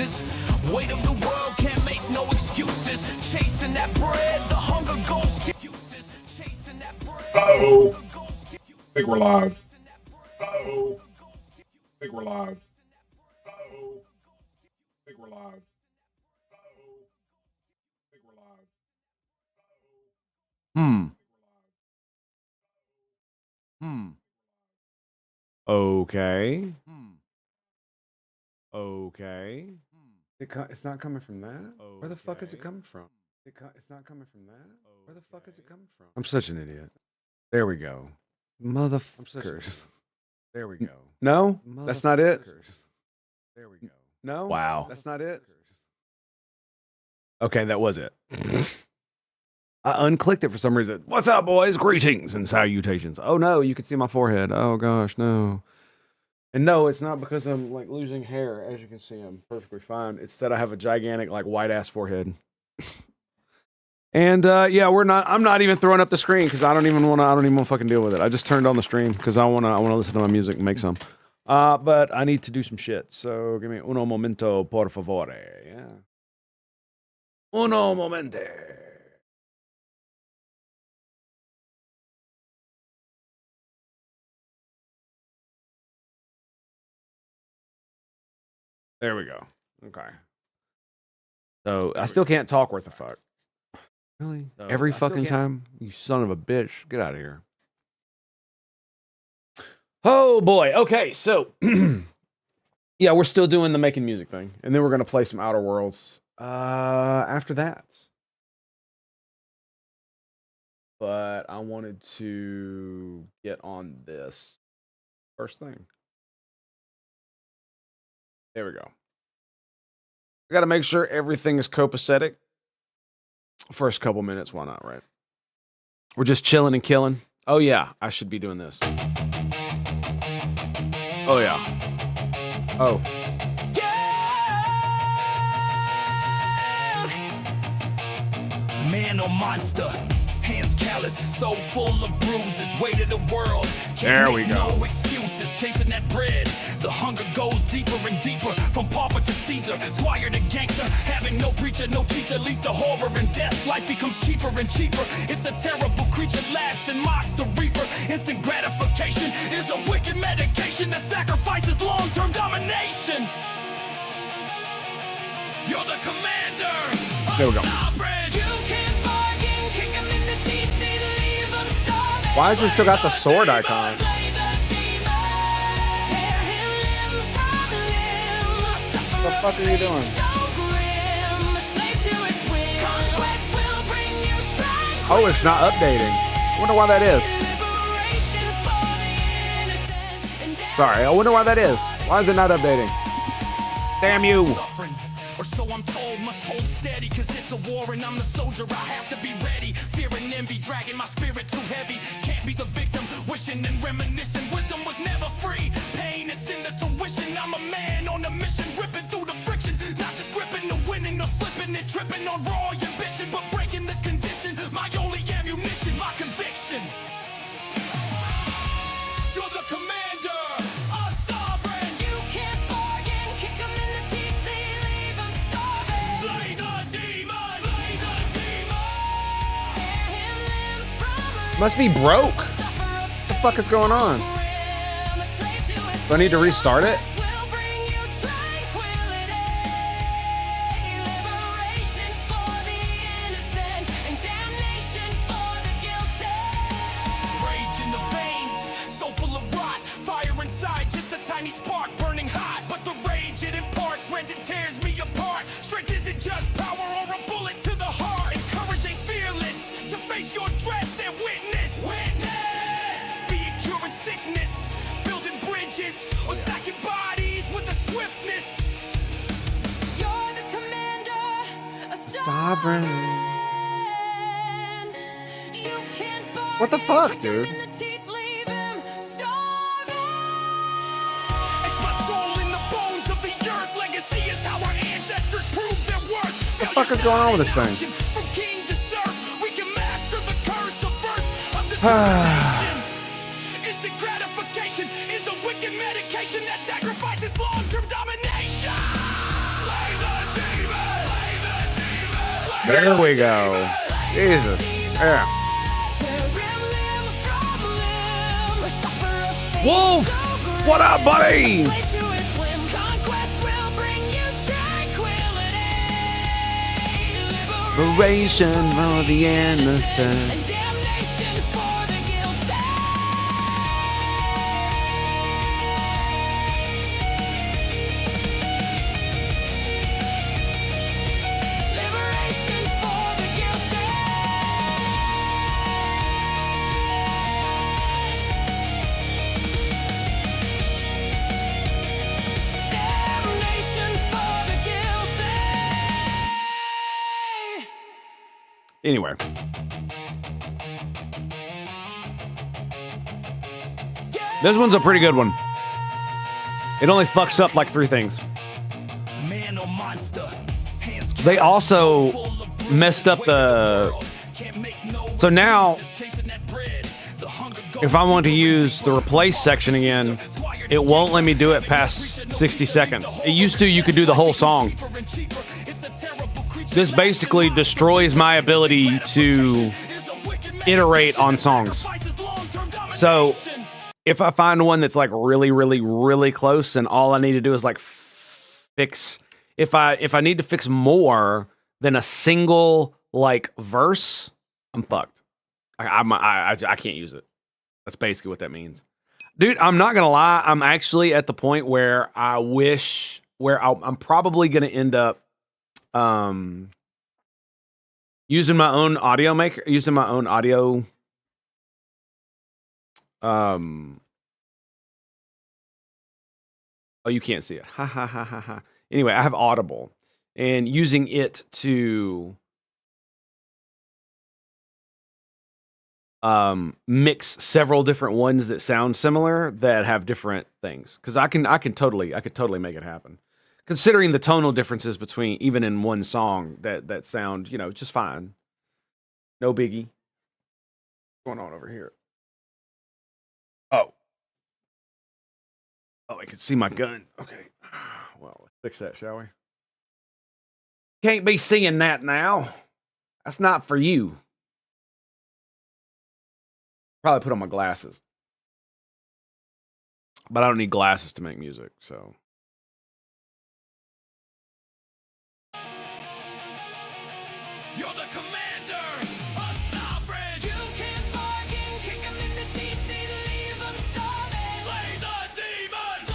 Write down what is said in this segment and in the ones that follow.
juices. Weight of the world can't make no excuses. Chasing that bread, the hunger goes deep. Chasing that bread. Uh-oh. I think we're live. Uh-oh. I think we're live. Uh-oh. I think we're live. Uh-oh. I think we're live. Okay. Okay. It's not coming from that? Okay. Where the fuck is it coming from? It's not coming from that? Okay. Where the fuck is it coming from? I'm such an idiot. There we go. Motherfuckers. There we go. No? That's not it? There we go. No? Wow. That's not it? Okay, that was it. I unclicked it for some reason. What's up, boys? Greetings and salutations. Oh, no, you can see my forehead. Oh, gosh, no. And no, it's not because I'm, like, losing hair. As you can see, I'm perfectly fine. It's that I have a gigantic, like, white-ass forehead. And, yeah, I'm not even throwing up the screen because I don't even want to fucking deal with it. I just turned on the stream because I want to listen to my music and make some. But I need to do some shit. So give me uno momento, por favore. Yeah. Uno momente. There we go. Okay. So I still can't talk worth a fuck. Really? So every fucking time? You son of a bitch. Get out of here. Oh boy. Okay, so yeah, we're still doing the making music thing. And then we're gonna play some Outer Worlds after that. But I wanted to get on this first thing. There we go. I gotta make sure everything is copacetic. First couple minutes, why not, right? We're just chilling and killing. Oh yeah, I should be doing this. Oh yeah. Oh. Yeah! Man or monster, hands callous, soul full of bruises, weight of the world. There we go. No excuses, chasing that bread. The hunger goes deeper and deeper, from pauper to Caesar, squire to gangster. Having no preacher, no teacher, leads to horror and death. Life becomes cheaper and cheaper. It's a terrible creature, laughs and mocks the reaper. Instant gratification is a wicked medication that sacrifices long-term domination. You're the commander. There we go. Why has it still got the sword icon? What the fuck are you doing? Oh, it's not updating. I wonder why that is. Sorry, I wonder why that is. Why is it not updating? Damn you. Or so I'm told, must hold steady, cause it's a war and I'm the soldier, I have to be ready. Fear and envy dragging my spirit too heavy. Can't be the victim, wishing and reminiscing. Wisdom was never free, pain is in the tuition. I'm a man on a mission, ripping through the friction. Not just gripping the winning or slipping and tripping on raw ambition, but breaking the condition. My only ammunition, my conviction. You're the commander, a sovereign. You can't bargain, kick 'em in the teeth, leave 'em starving. Slay the demon, slay the demon. Tear him limb from limb. Must be broke. What the fuck is going on? Do I need to restart it? Sovereign. What the fuck, dude? Etch my soul in the bones of the earth. Legacy is how our ancestors proved their worth. What the fuck is going on with this thing? From king to serf, we can master the curse of verse of determination. Instant gratification is a wicked medication that sacrifices long-term domination. Slay There we go. Jesus. Yeah. Wolf! What up, buddy? Liberation for the innocent. Anyway. This one's a pretty good one. It only fucks up like 3 things. They also messed up the... So now, if I want to use the replace section again, it won't let me do it past 60 seconds. It used to, you could do the whole song. This basically destroys my ability to iterate on songs. So if I find one that's like really, really, really close and all I need to do is like fix, if I need to fix more than a single like verse, I'm fucked. I can't use it. That's basically what that means. Dude, I'm not gonna lie. I'm actually at the point where I'm probably gonna end up using my own audio maker, using my own audio oh, you can't see it. Ha ha ha ha ha. Anyway, I have Audible and using it to mix several different ones that sound similar that have different things. Because I could totally make it happen. Considering the tonal differences between even in one song that sound, you know, just fine. No biggie. What's going on over here? Oh, I can see my gun. Okay. Well, let's fix that, shall we? Can't be seeing that now. That's not for you. Probably put on my glasses. But I don't need glasses to make music, so. You're the commander, a sovereign. You can bargain, kick him in the teeth, leave him starving. Slay the demon,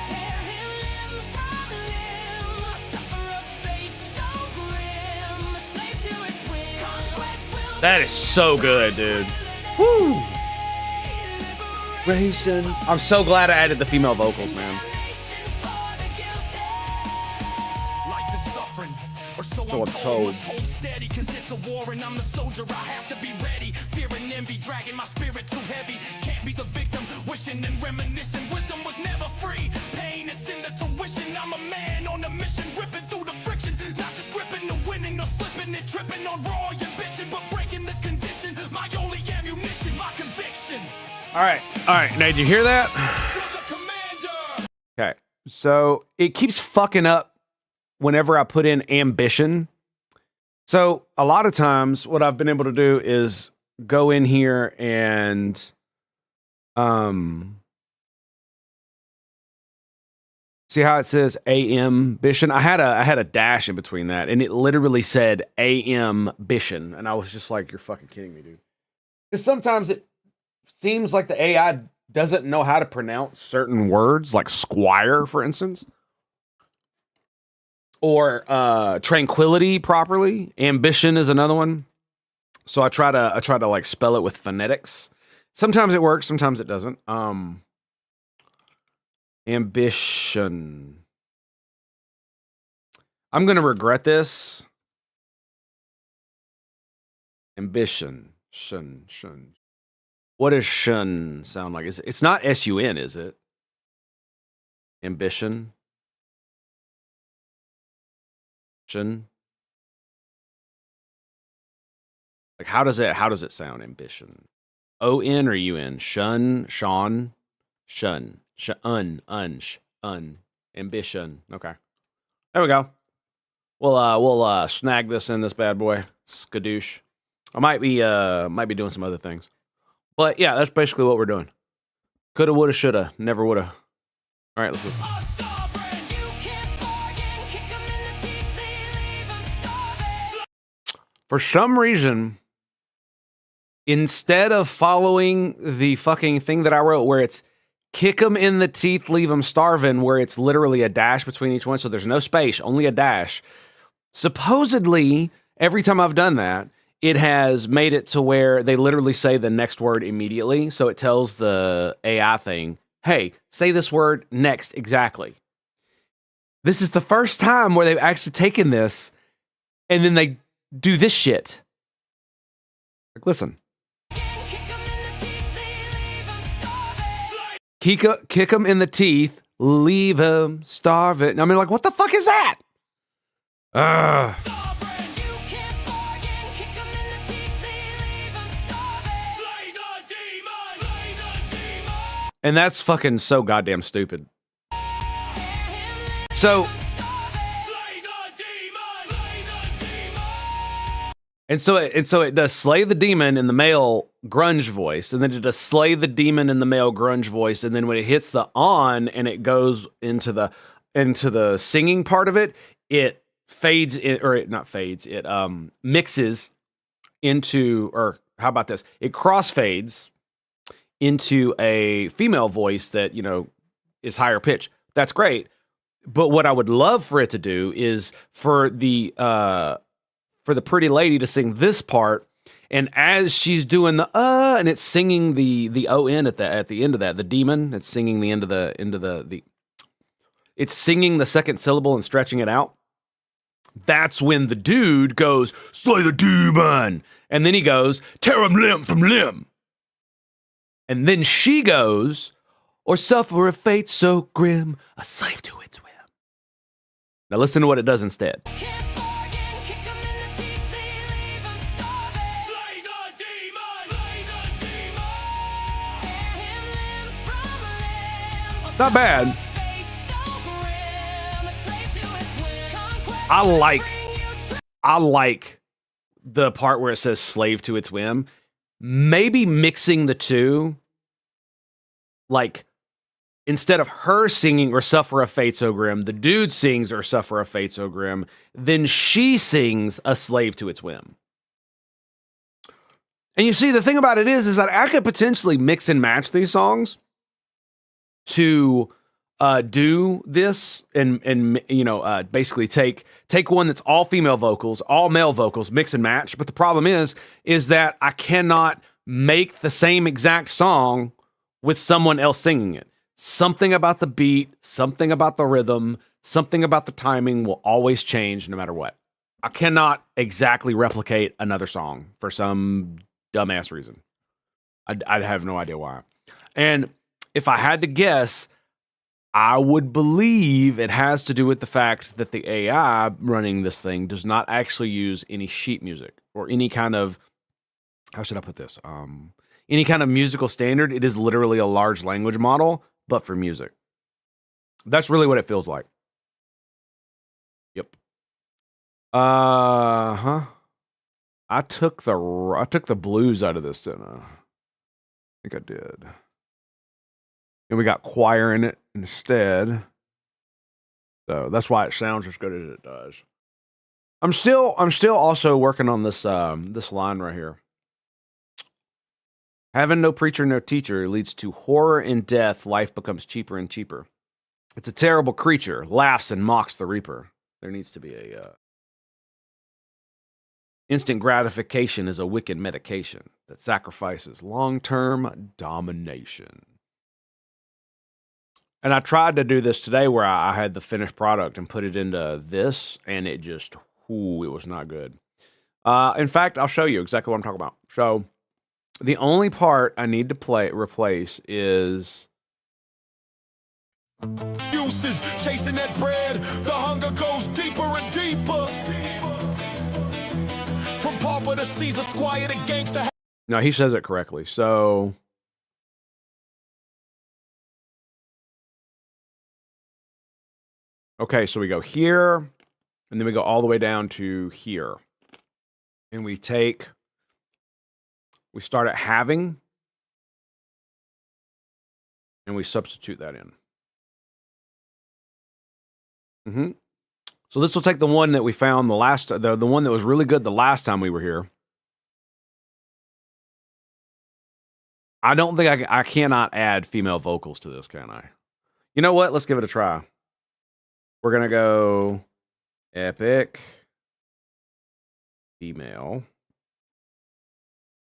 tear him limb from limb. Suffer a fate so grim, a slave to its whim. Conquest will. That is so good, dude. Woo! I'm so glad I added the female vocals, man. So I'm told. Hold steady, cause it's a war and I'm the soldier. I have to be ready. Fear and envy, dragging my spirit too heavy. Can't be the victim, wishing and reminiscing. Wisdom was never free. Pain is in the tuition. I'm a man on a mission, ripping through the friction. Not just gripping the winning or slipping and tripping on raw ambition, but breaking the condition. My only ammunition, my conviction. All right. Now, did you hear that? Okay. So it keeps fucking up whenever I put in ambition. So a lot of times what I've been able to do is go in here and see how it says ambition. I had a dash in between that and it literally said ambition and I was just like, you're fucking kidding me, dude. Because sometimes it seems like the AI doesn't know how to pronounce certain words, like squire, for instance. Or tranquility properly. Ambition is another one. So I try to like spell it with phonetics. Sometimes it works, sometimes it doesn't. Ambition. I'm gonna regret this. Ambition. Shun. What does shun sound like? It's not S-U-N, is it? Ambition. Shun. Like how does it sound? Ambition. O-N or U-N? Shun, Sean, shun. Shun. Ambition. Okay. There we go. We'll snag this in this bad boy. Skadoosh. I might be doing some other things. But yeah, that's basically what we're doing. Coulda, woulda, shoulda, never woulda. All right, let's listen. For some reason, instead of following the fucking thing that I wrote where it's kick them in the teeth, leave them starving, where it's literally a dash between each one, so there's no space, only a dash. Supposedly, every time I've done that, it has made it to where they literally say the next word immediately, so it tells the AI thing, hey, say this word next exactly. This is the first time where they've actually taken this, and then they do this shit. Like, listen. Kick them in the teeth, leave them starving. I mean, like, what the fuck is that? And that's fucking so goddamn stupid. So, and so it does slay the demon in the male grunge voice, and then it does slay the demon in the male grunge voice, and then when it hits the on and it goes into the singing part of it, it fades in, or it not fades, it mixes into, or how about this? It crossfades into a female voice that, you know, is higher pitch. That's great. But what I would love for it to do is for the pretty lady to sing this part, and as she's doing the and it's singing the O-N at the end of that, the demon, it's singing the end of the it's singing the second syllable and stretching it out. That's when the dude goes, slay the demon. And then he goes, tear him limb from limb. And then she goes, or suffer a fate so grim, a slave to its whim. Now listen to what it does instead. Not bad. I like the part where it says slave to its whim. Maybe mixing the two, like instead of her singing or suffer a fate so grim, the dude sings or suffer a fate so grim, then she sings a slave to its whim. And you see, the thing about it is that I could potentially mix and match these songs to do this and you know, basically take one that's all female vocals, all male vocals, mix and match. But the problem is that I cannot make the same exact song with someone else singing it. Something about the beat, something about the rhythm, something about the timing will always change no matter what. I cannot exactly replicate another song for some dumbass reason. I'd have no idea why. And if I had to guess, I would believe it has to do with the fact that the AI running this thing does not actually use any sheet music or any kind of, how should I put this? Any kind of musical standard. It is literally a large language model, but for music. That's really what it feels like. Yep. I took the blues out of this, didn't I? I think I did. And we got choir in it instead. So that's why it sounds as good as it does. I'm still also working on this this line right here. Having no preacher, no teacher leads to horror and death. Life becomes cheaper and cheaper. It's a terrible creature, laughs and mocks the reaper. There needs to be a instant gratification is a wicked medication that sacrifices long-term domination. And I tried to do this today where I had the finished product and put it into this, and it just, it was not good. In fact, I'll show you exactly what I'm talking about. So the only part I need to replace is... Uses chasing that bread, the hunger goes deeper and deeper. From pauper to Caesar, squire to gangster. No, he says it correctly. So... Okay, so we go here, And then we go all the way down to here. And we start at having, and we substitute that in. So this will take the one that we found the one that was really good the last time we were here. I don't think I cannot add female vocals to this, can I? You know what? Let's give it a try. We're going to go epic female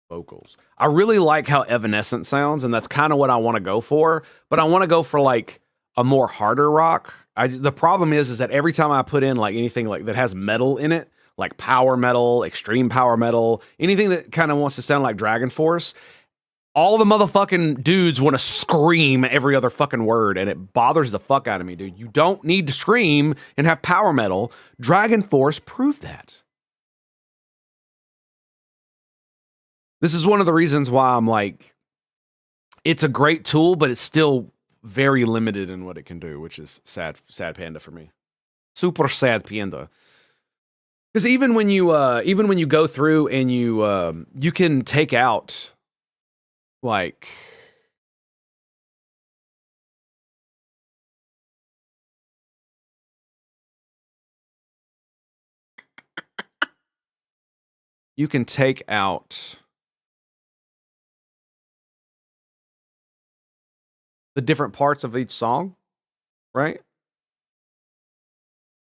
vocals. I really like how Evanescent sounds, and that's kind of what I want to go for, but I want to go for like a more harder rock. The problem is that every time I put in like anything like that has metal in it, like power metal, extreme power metal, anything that kind of wants to sound like Dragon Force, all the motherfucking dudes want to scream every other fucking word, and it bothers the fuck out of me, dude. You don't need to scream and have power metal. Dragon Force proved that. This is one of the reasons why I'm like, it's a great tool, but it's still very limited in what it can do, which is sad panda for me. Super sad panda. Because even when you go through and you can take out like you can take out the different parts of each song, right?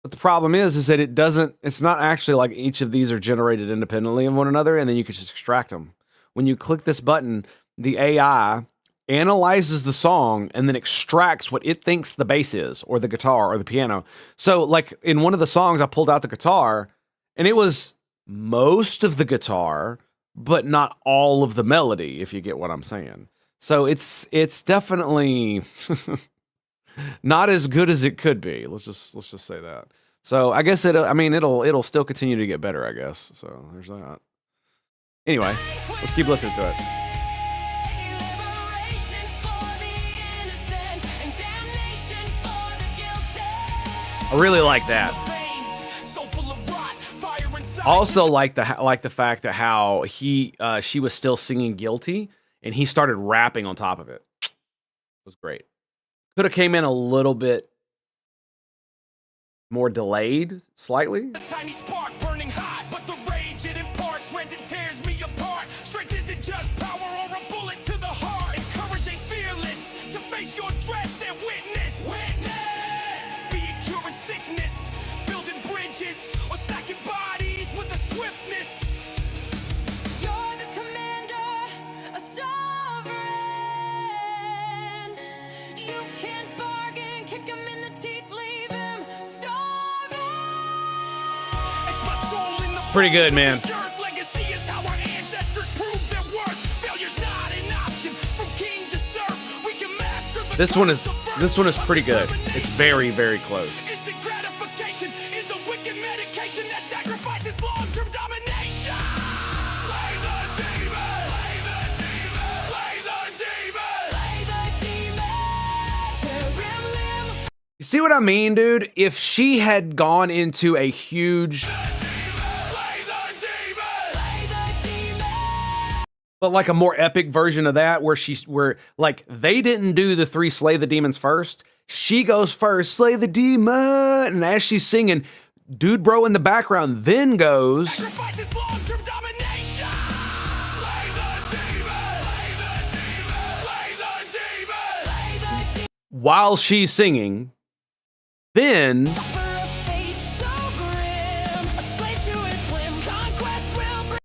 But the problem is that it's not actually like each of these are generated independently of one another, and then you can just extract them. When you click this button, the AI analyzes the song and then extracts what it thinks the bass is, or the guitar, or the piano. So like in one of the songs, I pulled out the guitar, and it was most of the guitar, but not all of the melody, if you get what I'm saying. So it's definitely not as good as it could be. Let's just say that. So I guess it'll still continue to get better, I guess. So there's that. Anyway, let's keep listening to it. I really like that. Also like the fact that how she was still singing Guilty, and he started rapping on top of it. It was great. Could have came in a little bit more delayed, slightly. A tiny spark burning hot, but the rage it imparts rends and tears me apart. Strength isn't just power or a bullet to the heart. Encouraging fearless to face your dreads and witness. Be it curing sickness, building bridges, or stacking bodies with a swiftness. You're the commander, a sovereign. You can't bargain, kick him in the teeth, leave him starving. Etch my soul in the Pretty good, man. the earth. Legacy is how our ancestors proved their worth. Failure's not an option. From king to serf, we can master the This one is curse of birth. pretty good. It's very, very close. Instant gratification is a wicked medication that sacrifices long-term domination. Slay the demon! Slay the demon! Slay the demon! Slay the demon, tear him limb. You see what I mean, dude? If she had gone into a huge, Slay the demon! Slay the demon. but like a more epic version of that, where like they didn't do the 3 slay the demons first. She goes first, slay the demon, and as she's singing, dude bro in the background then goes, Sacrifices long-term domination. Slay the demon! Slay the demon! Slay the demon! Slay the demon. while she's singing, then Suffer a fate so grim, a slave to his whim. Conquest will bring.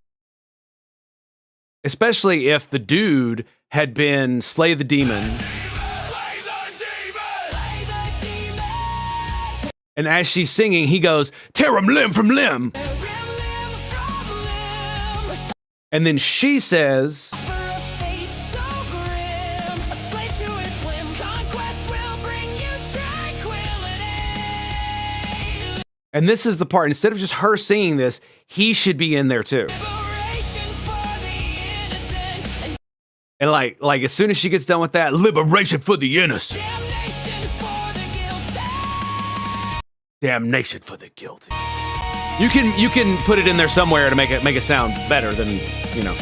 especially if the dude had been slay the demon, Slay the demon! Slay the demon, and as she's singing, he goes, tear him limb from limb. tear him limb from limb. And then she says, Suffer a fate so grim, a slave to his whim. Conquest will bring you tranquility. and this is the part, instead of just her singing this, he should be in there too. Liberation for the innocent, And and like as soon as she gets done with that, liberation for the innocent. damnation for the guilty. Damnation for the guilty. You can put it in there somewhere to make it sound better than, you know.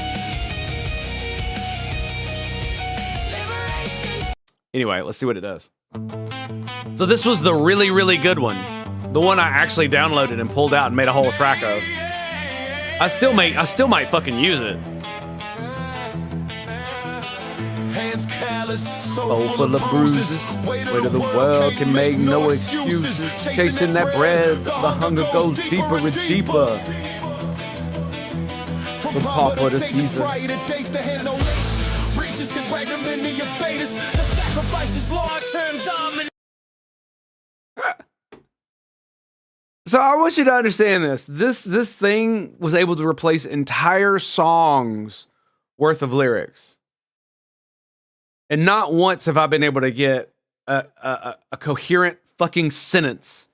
Anyway, let's see what it does. So this was the really, really good one. The one I actually downloaded and pulled out and made a whole track of. I still might fucking use it. Hands callous, Soul full of bruises. Weight of the world can make no excuses. Chasing that bread, the hunger goes deeper and deeper. From Papa to Caesar. Reaches can break them into your fetus. The sacrifice is long-term dominant. So I want you to understand this. This thing was able to replace entire songs worth of lyrics. And not once have I been able to get a coherent fucking sentence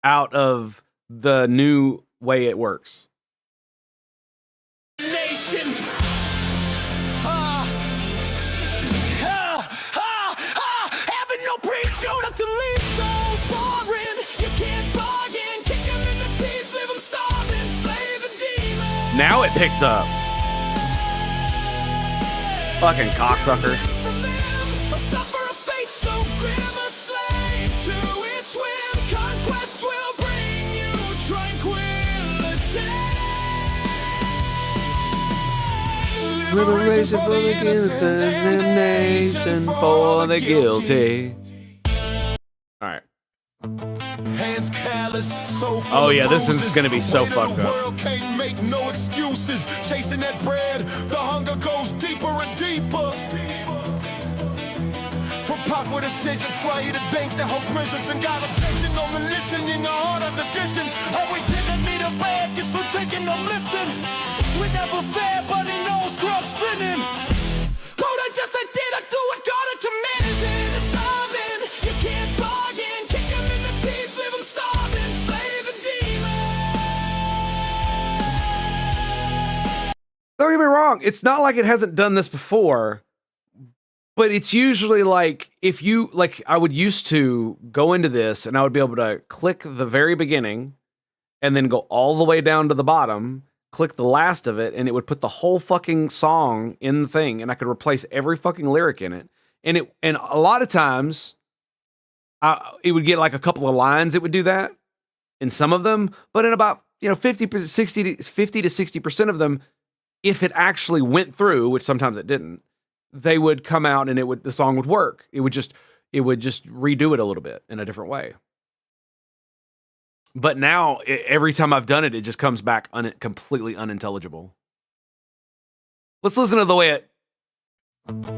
out of the new way it works. Nation. Having no pre-tune up to leave souls foreign. You can't bargain. Kick them in the teeth, leave them starving. Slay the demon. Now it picks up. Fucking cocksuckers. Suffer a fate so grim, a slave to its whim. Conquest will bring you tranquility. Liberation for the guilty, damnation for the guilty. All right. Hands callous, so Oh yeah, this is gonna be so fucked up. World can't make no excuses. Chasing that bread, the hunger goes deeper and deeper. From pop with decisions, quiet to banks that hold prisons and got a patient on the mission in the heart of the vision. All we didn't need a bag is for taking no listen. We never fair, but he knows grub's grinning. Code I just I did, I do it, got it to medicine. It's solving, you can't bargain. Kick him in the teeth, leave him starving. Slay the demon. Don't get me wrong, it's not like it hasn't done this before, but it's usually like if you like I would used to go into this and I would be able to click the very beginning and then go all the way down to the bottom, click the last of it, and it would put the whole fucking song in the thing, and I could replace every fucking lyric in it. And a lot of times it would get like a couple of lines, it would do that in some of them, but in about 50 to 60% of them, if it actually went through, which sometimes it didn't, they would come out and the song would work. It would just redo it a little bit in a different way. But now every time I've done it, it just comes back completely unintelligible. Let's listen to the way it.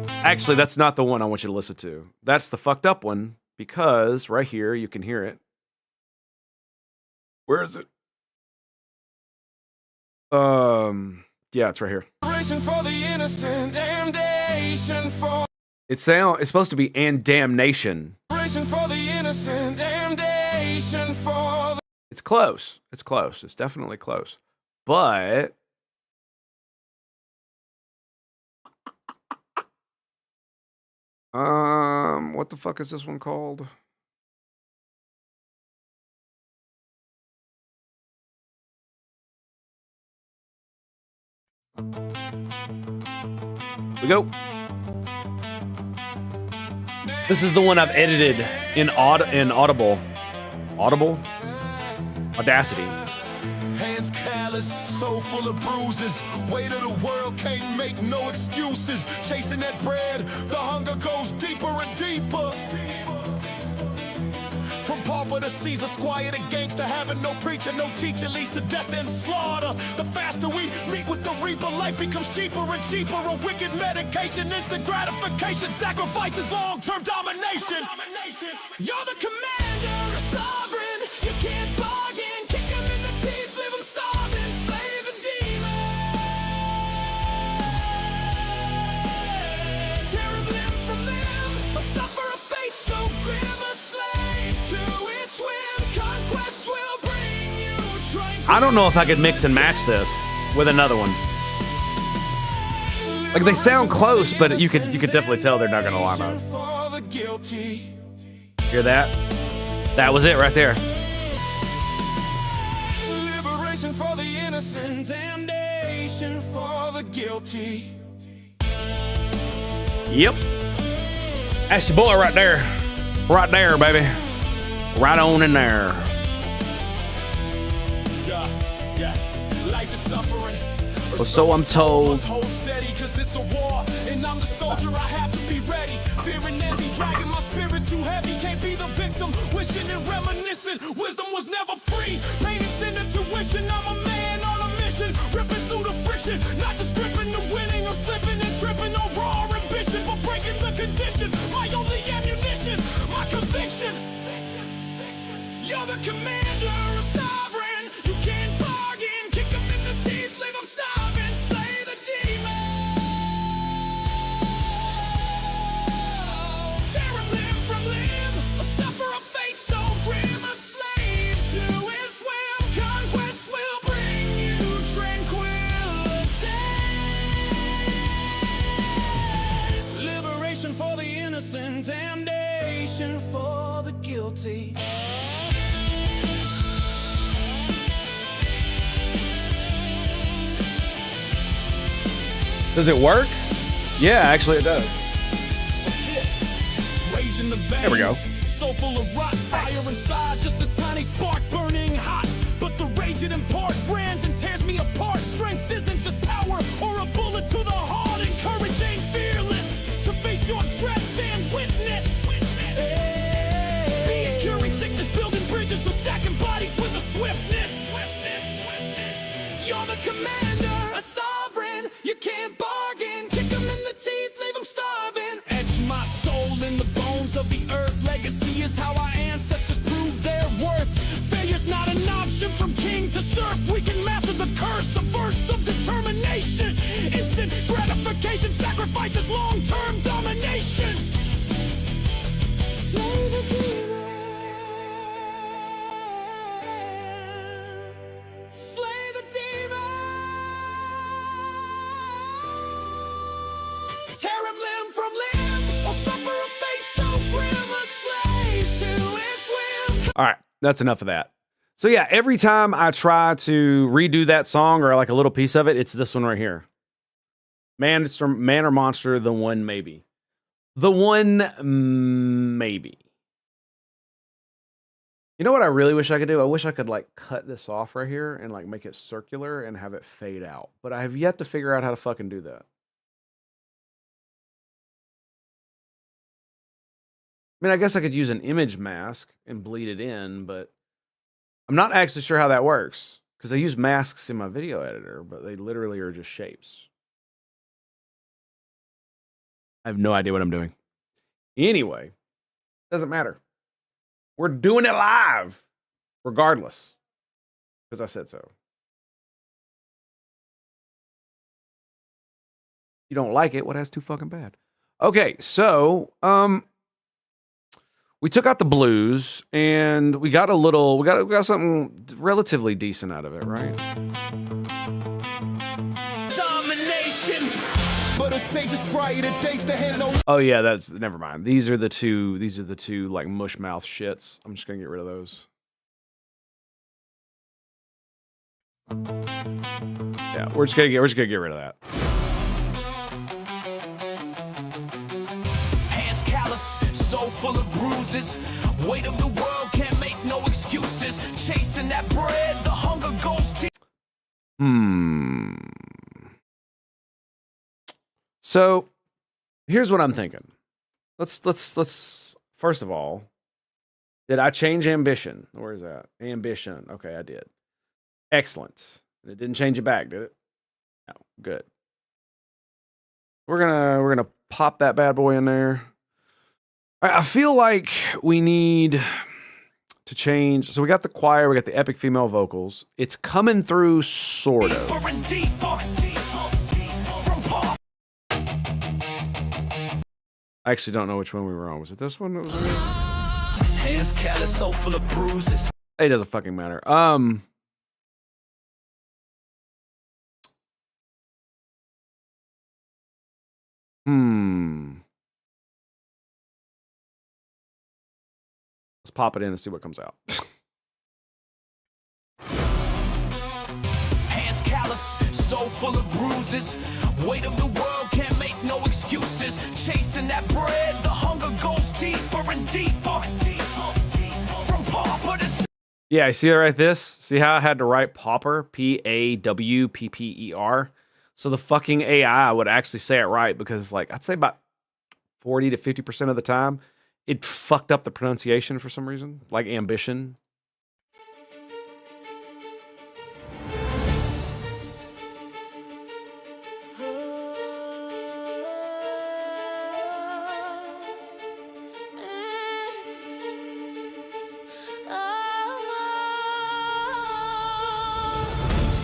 Actually, that's not the one I want you to listen to. That's the fucked up one because right here you can hear it. Where is it? Yeah, it's right here. For the innocent, damnation for It's supposed to be and damnation. for the innocent, damnation for the It's close. It's close. It's definitely close. But what the fuck is this one called? We go. This is the one I've edited in Audible. Audacity. hands callous, soul full of bruises. Weight of the world can't make no excuses. Chasing that bread, the hunger goes deeper and deeper. From pauper to Caesar, squire to gangster, having no preacher, no teacher leads to death and slaughter. The faster we meet with the reaper, life becomes cheaper and cheaper. A wicked medication, instant gratification, sacrifices long-term domination. You're the commander, a sovereign. You can't bargain, kick him in the teeth, leave him starving. Slay the demon. Tear him limb from limb, or suffer a fate so grim, a slave to its whim. Conquest will bring you tranquility. I don't know if I could mix and match this with another one. Like they sound close, but you could definitely tell they're not gonna line up. For the guilty. Hear that? That was it right there. Liberation for the innocent, damnation for the guilty. Yep. That's your boy right there. Right there, baby. Right on in there. Yeah. Life is suffering. Well, so I'm told. Hold steady, cause it's a war. And I'm the soldier, I have to be ready. Fear and envy, dragging my spirit too heavy. Can't be the victim, wishing and reminiscing. Wisdom was never free. Pain and sin intuition. I'm a man on a mission. Ripping through the friction. Not just gripping the winning or slipping and tripping on raw ambition. But breaking the condition. My only ammunition. My conviction. You're the commander, a sovereign. You can't bargain. Kick them in the teeth, leave them starving. Slay the demon. Tear him limb from limb. Suffer a fate so grim. A slave to his whim. Conquest will bring you tranquility. Liberation for the innocent. Damnation for the guilty. Does it work? Yeah, actually it does. Raging the veins, There we go. so full of rot, fire inside, just a tiny spark burning hot. But the rage it imparts rends and tears me apart. Strength isn't just power or a bullet to the heart. And courage ain't fearless. To face your dread, stand witness. Be it curing sickness, building bridges, or stacking bodies with a swiftness. You're the commander, a sovereign. You can't bargain. Kick them in the teeth, leave them starving. Etch my soul in the bones of the earth. Legacy is how our ancestors proved their worth. Failure's not an option. From king to serf, we can master the curse. A verse of determination. Instant gratification sacrifices long-term domination. Slay the demon. Slay the demon. Tear him limb from limb, or suffer a fate so grim, a slave to its whim. All right, that's enough of that. So yeah, every time I try to redo that song or like a little piece of it, it's this one right here. Man or monster, the one maybe. The one maybe. You know what I really wish I could do? I wish I could like cut this off right here and like make it circular and have it fade out. But I have yet to figure out how to fucking do that. I mean, I guess I could use an image mask and bleed it in, but I'm not actually sure how that works because I use masks in my video editor, but they literally are just shapes. I have no idea what I'm doing. Anyway, doesn't matter. We're doing it live, regardless, because I said so. You don't like it? What has too fucking bad? Okay, so we took out the blues and we got something relatively decent out of it, right? Domination, but a sage is right. It takes the hand on. Oh yeah, that's never mind. These are the two like mush mouth shits. I'm just gonna get rid of those. Yeah, we're just gonna get rid of that. Hands callous, soul full of bruises. Weight of the world can't make no excuses. Chasing that bread, the hunger goes deep. So here's what I'm thinking. Let's first of all, did I change ambition? Where is that? Ambition. Okay, I did. Excellent. And it didn't change it back, did it? No. Good. We're gonna pop that bad boy in there. I feel like we need to change. So we got the choir, we got the epic female vocals. It's coming through sort of. Deeper and deeper, from Paul. I actually don't know which one we were on. Was it this one? That was it? Hands callous, soul full of bruises. It doesn't fucking matter. Let's pop it in and see what comes out. so full of bruises. Weight of the world can't make no excuses. Chasing that bread, the hunger goes deeper and deeper. From pauper to Yeah, I see it right this. See how I had to write pauper? Pawpper. So the fucking AI would actually say it right because, like, I'd say about 40 to 50% of the time, it fucked up the pronunciation for some reason, like ambition.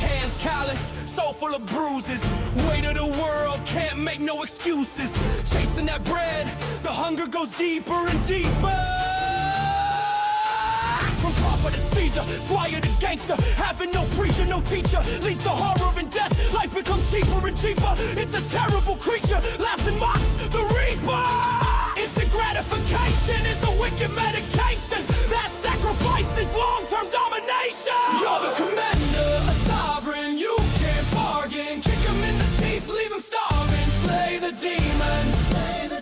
hands calloused, so full of bruises. Weight of the world can't make no excuses. Chasing that bread, the hunger goes deeper and deeper. From pauper to Caesar, squire to gangster, having no preacher, no teacher, leads to horror and death. Life becomes cheaper and cheaper. It's a terrible creature, laughs and mocks the reaper. Instant gratification is a wicked medication that sacrifices long-term domination. You're the commander, a sovereign, you can't bargain. Kick him in the teeth, leave him starving. Slay the demons,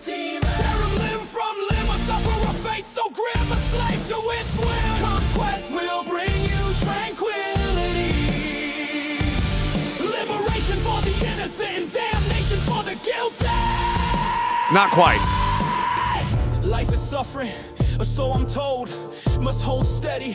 tear him limb from limb, or suffer a fate so grim, a slave to its will. Conquest will bring you tranquility, liberation for the innocent and damnation for the guilty. Not quite. Life is suffering, or so I'm told. Must hold steady,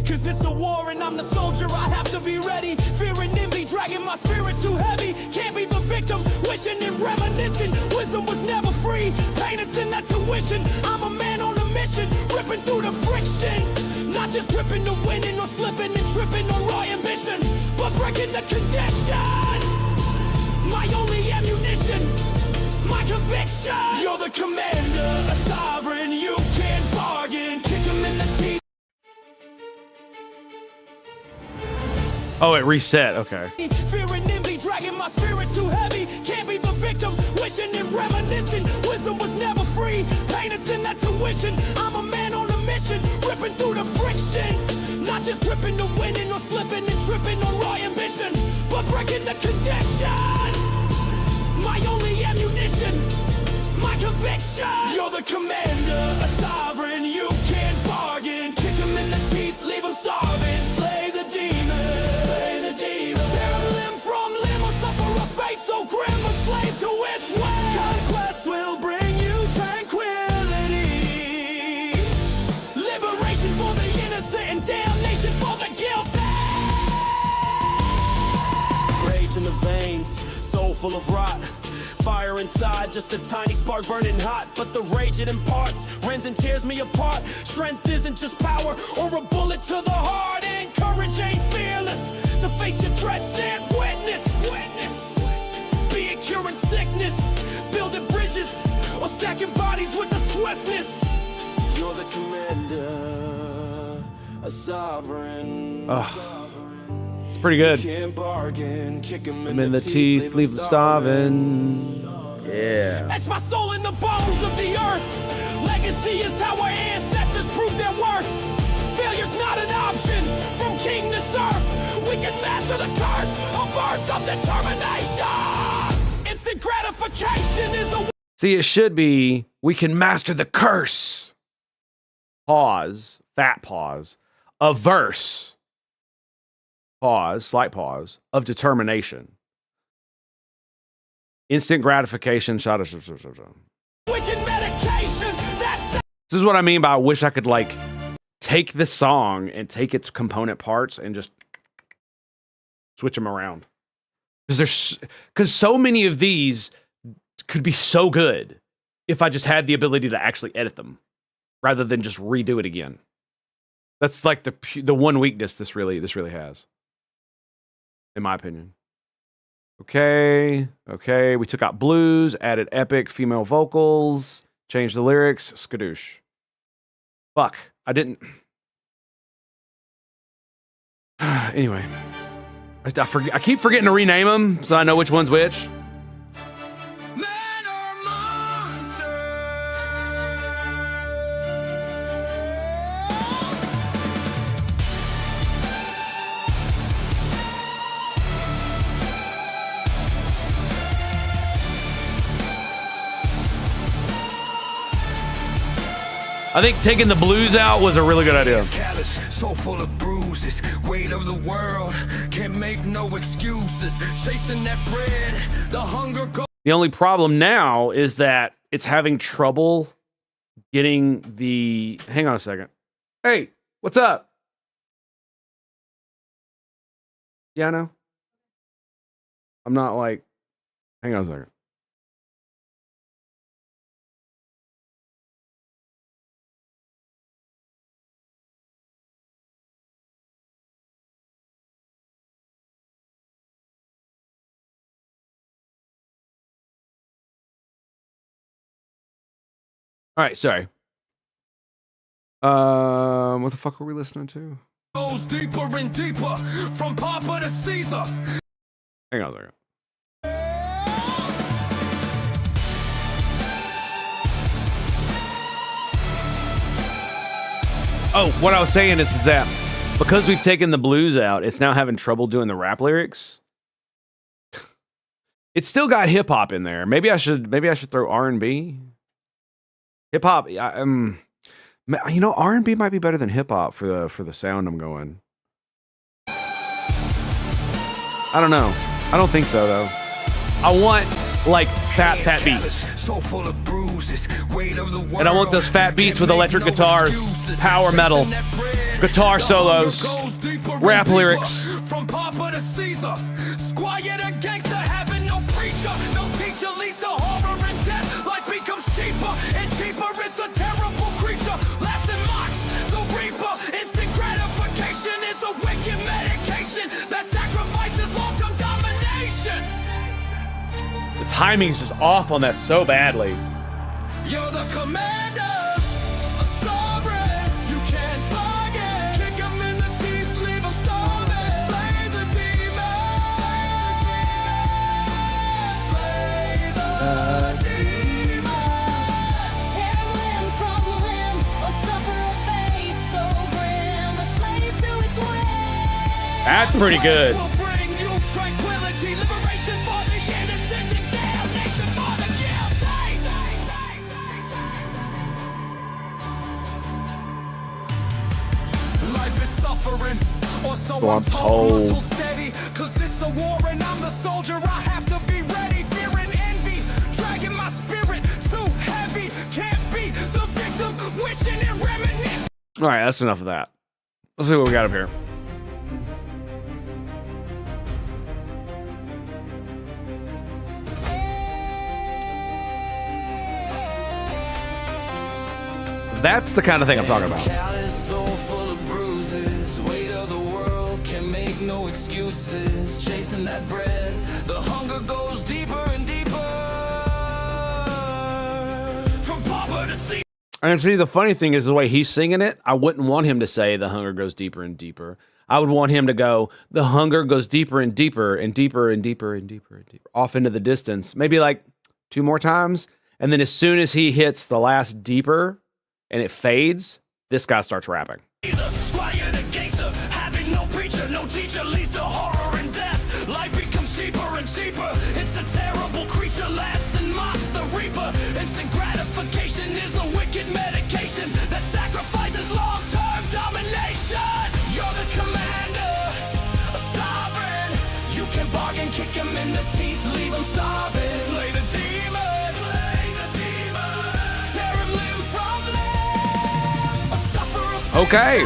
cause it's a war and I'm the soldier. I have to be ready. Fear and envy dragging my spirit too heavy. Can't be the victim, wishing and reminiscing. Wisdom was never free, pain is in that tuition. I'm a man on a mission, ripping through the friction. Not just gripping the winning or slipping and tripping on raw ambition, but breaking the condition. My only ammunition, my conviction. You're the commander, a sovereign, you can't bargain. Kick him in the teeth. Oh, it reset. Okay. Fear and envy dragging my spirit too heavy. Can't be the victim, wishing and reminiscing. Wisdom was never free, pain is in that tuition. I'm a man on a mission, ripping through the friction. Not just gripping the winning or slipping and tripping on raw ambition, but breaking the condition. My only ammunition, my conviction. You're the commander, a sovereign, you can't bargain. Kick him in the teeth, leave him starving. Slay the demons, tear him limb from limb, or suffer a fate so grim, a slave to its will. Conquest will bring you tranquility, liberation for the innocent and damnation for the guilty. Rage in the veins, soul full of rot. Fire inside, just a tiny spark burning hot. But the rage it imparts rends and tears me apart. Strength isn't just power or a bullet to the heart. And courage ain't fearless. To face your dread, stand witness. Be it curing sickness, building bridges, or stacking bodies with the swiftness. You're the commander, a sovereign. It's pretty good. Can't bargain, kick him I'm in the teeth, leave them starving. Yeah. Etch my soul in the bones of the earth. Legacy is how our ancestors proved their worth. Failure's not an option, from king to serf. We can master the curse, a verse of determination. Instant gratification is a... See, it should be, we can master the curse. Pause, fat pause. A verse. Pause, slight pause, of determination. Instant gratification, shot of. Wicked medication, that's... This is what I mean by I wish I could, like, take this song and take its component parts and just switch them around. Because so many of these could be so good if I just had the ability to actually edit them rather than just redo it again. That's like the one weakness this really has, in my opinion. Okay, we took out blues, added epic female vocals, changed the lyrics, skadoosh. Fuck, I didn't. Anyway, I keep forgetting to rename them, so I know which one's which. Men are monsters. I think taking the blues out was a really good idea. So full of bruises, weight of the world, can't make no excuses. Chasing that bread, the hunger goes. The only problem now is that it's having trouble getting the. Hang on a second. Hey, what's up? Yeah, I know. I'm not like. Hang on a second. All right, sorry. What the fuck were we listening to? Goes deeper and deeper from Papa to Caesar. Hang on a second. Oh, what I was saying is that because we've taken the blues out, it's now having trouble doing the rap lyrics. It's still got hip hop in there. Maybe I should throw R&B. Hip hop, you know, R&B might be better than hip hop for the sound I'm going. I don't know. I don't think so though. I want like fat beats. So full of bruises, weight of the world, and I want those fat beats with electric guitars, power metal, guitar solos, rap lyrics. From Papa to Caesar, squire to gangster, having no preacher, no teacher leads to horror and death. Life becomes cheaper and cheaper. It's a terrible creature, laughs and mocks the reaper. Instant gratification is a wicked medication that sacrifices long-term domination. The timing's just off on that so badly. You're the commander, a sovereign. You can't bargain. Kick 'em in the teeth, leave 'em starving. Slay the demon. Slay the demon. Tear limb from limb, or suffer a fate so grim, a slave to its whim. That's pretty good. Will bring you tranquility, liberation for the innocent and damnation for the guilty. Life is suffering, or so So I'm I'm told. Must told. hold steady, 'cause it's a war and I'm the soldier. I have to be ready. Fear and envy, dragging my spirit too heavy. Can't be the victim, wishing and reminiscing. All right, that's enough of that. Let's see what we got up here. That's the kind of thing I'm talking about. Callous, soul full of bruises, weight of the world, can make no excuses. Chasing that bread, the hunger goes deeper and deeper. From Papa to sea. And see, the funny thing is the way he's singing it, I wouldn't want him to say the hunger goes deeper and deeper. I would want him to go, the hunger goes deeper and deeper and deeper and deeper and deeper and deeper, off into the distance. Maybe like 2 more times. And then as soon as he hits the last deeper and it fades, this guy starts rapping. Squire to gangster, having no preacher, no teacher leads to horror and death. Life becomes cheaper and cheaper. It's a terrible creature, laughs and mocks the reaper. Instant gratification is a wicked medication that sacrifices long-term domination. You're the commander, a sovereign. You can bargain, kick him in the teeth, leave him starving. Slay the demon, tear him limb from limb. A sufferer. Okay.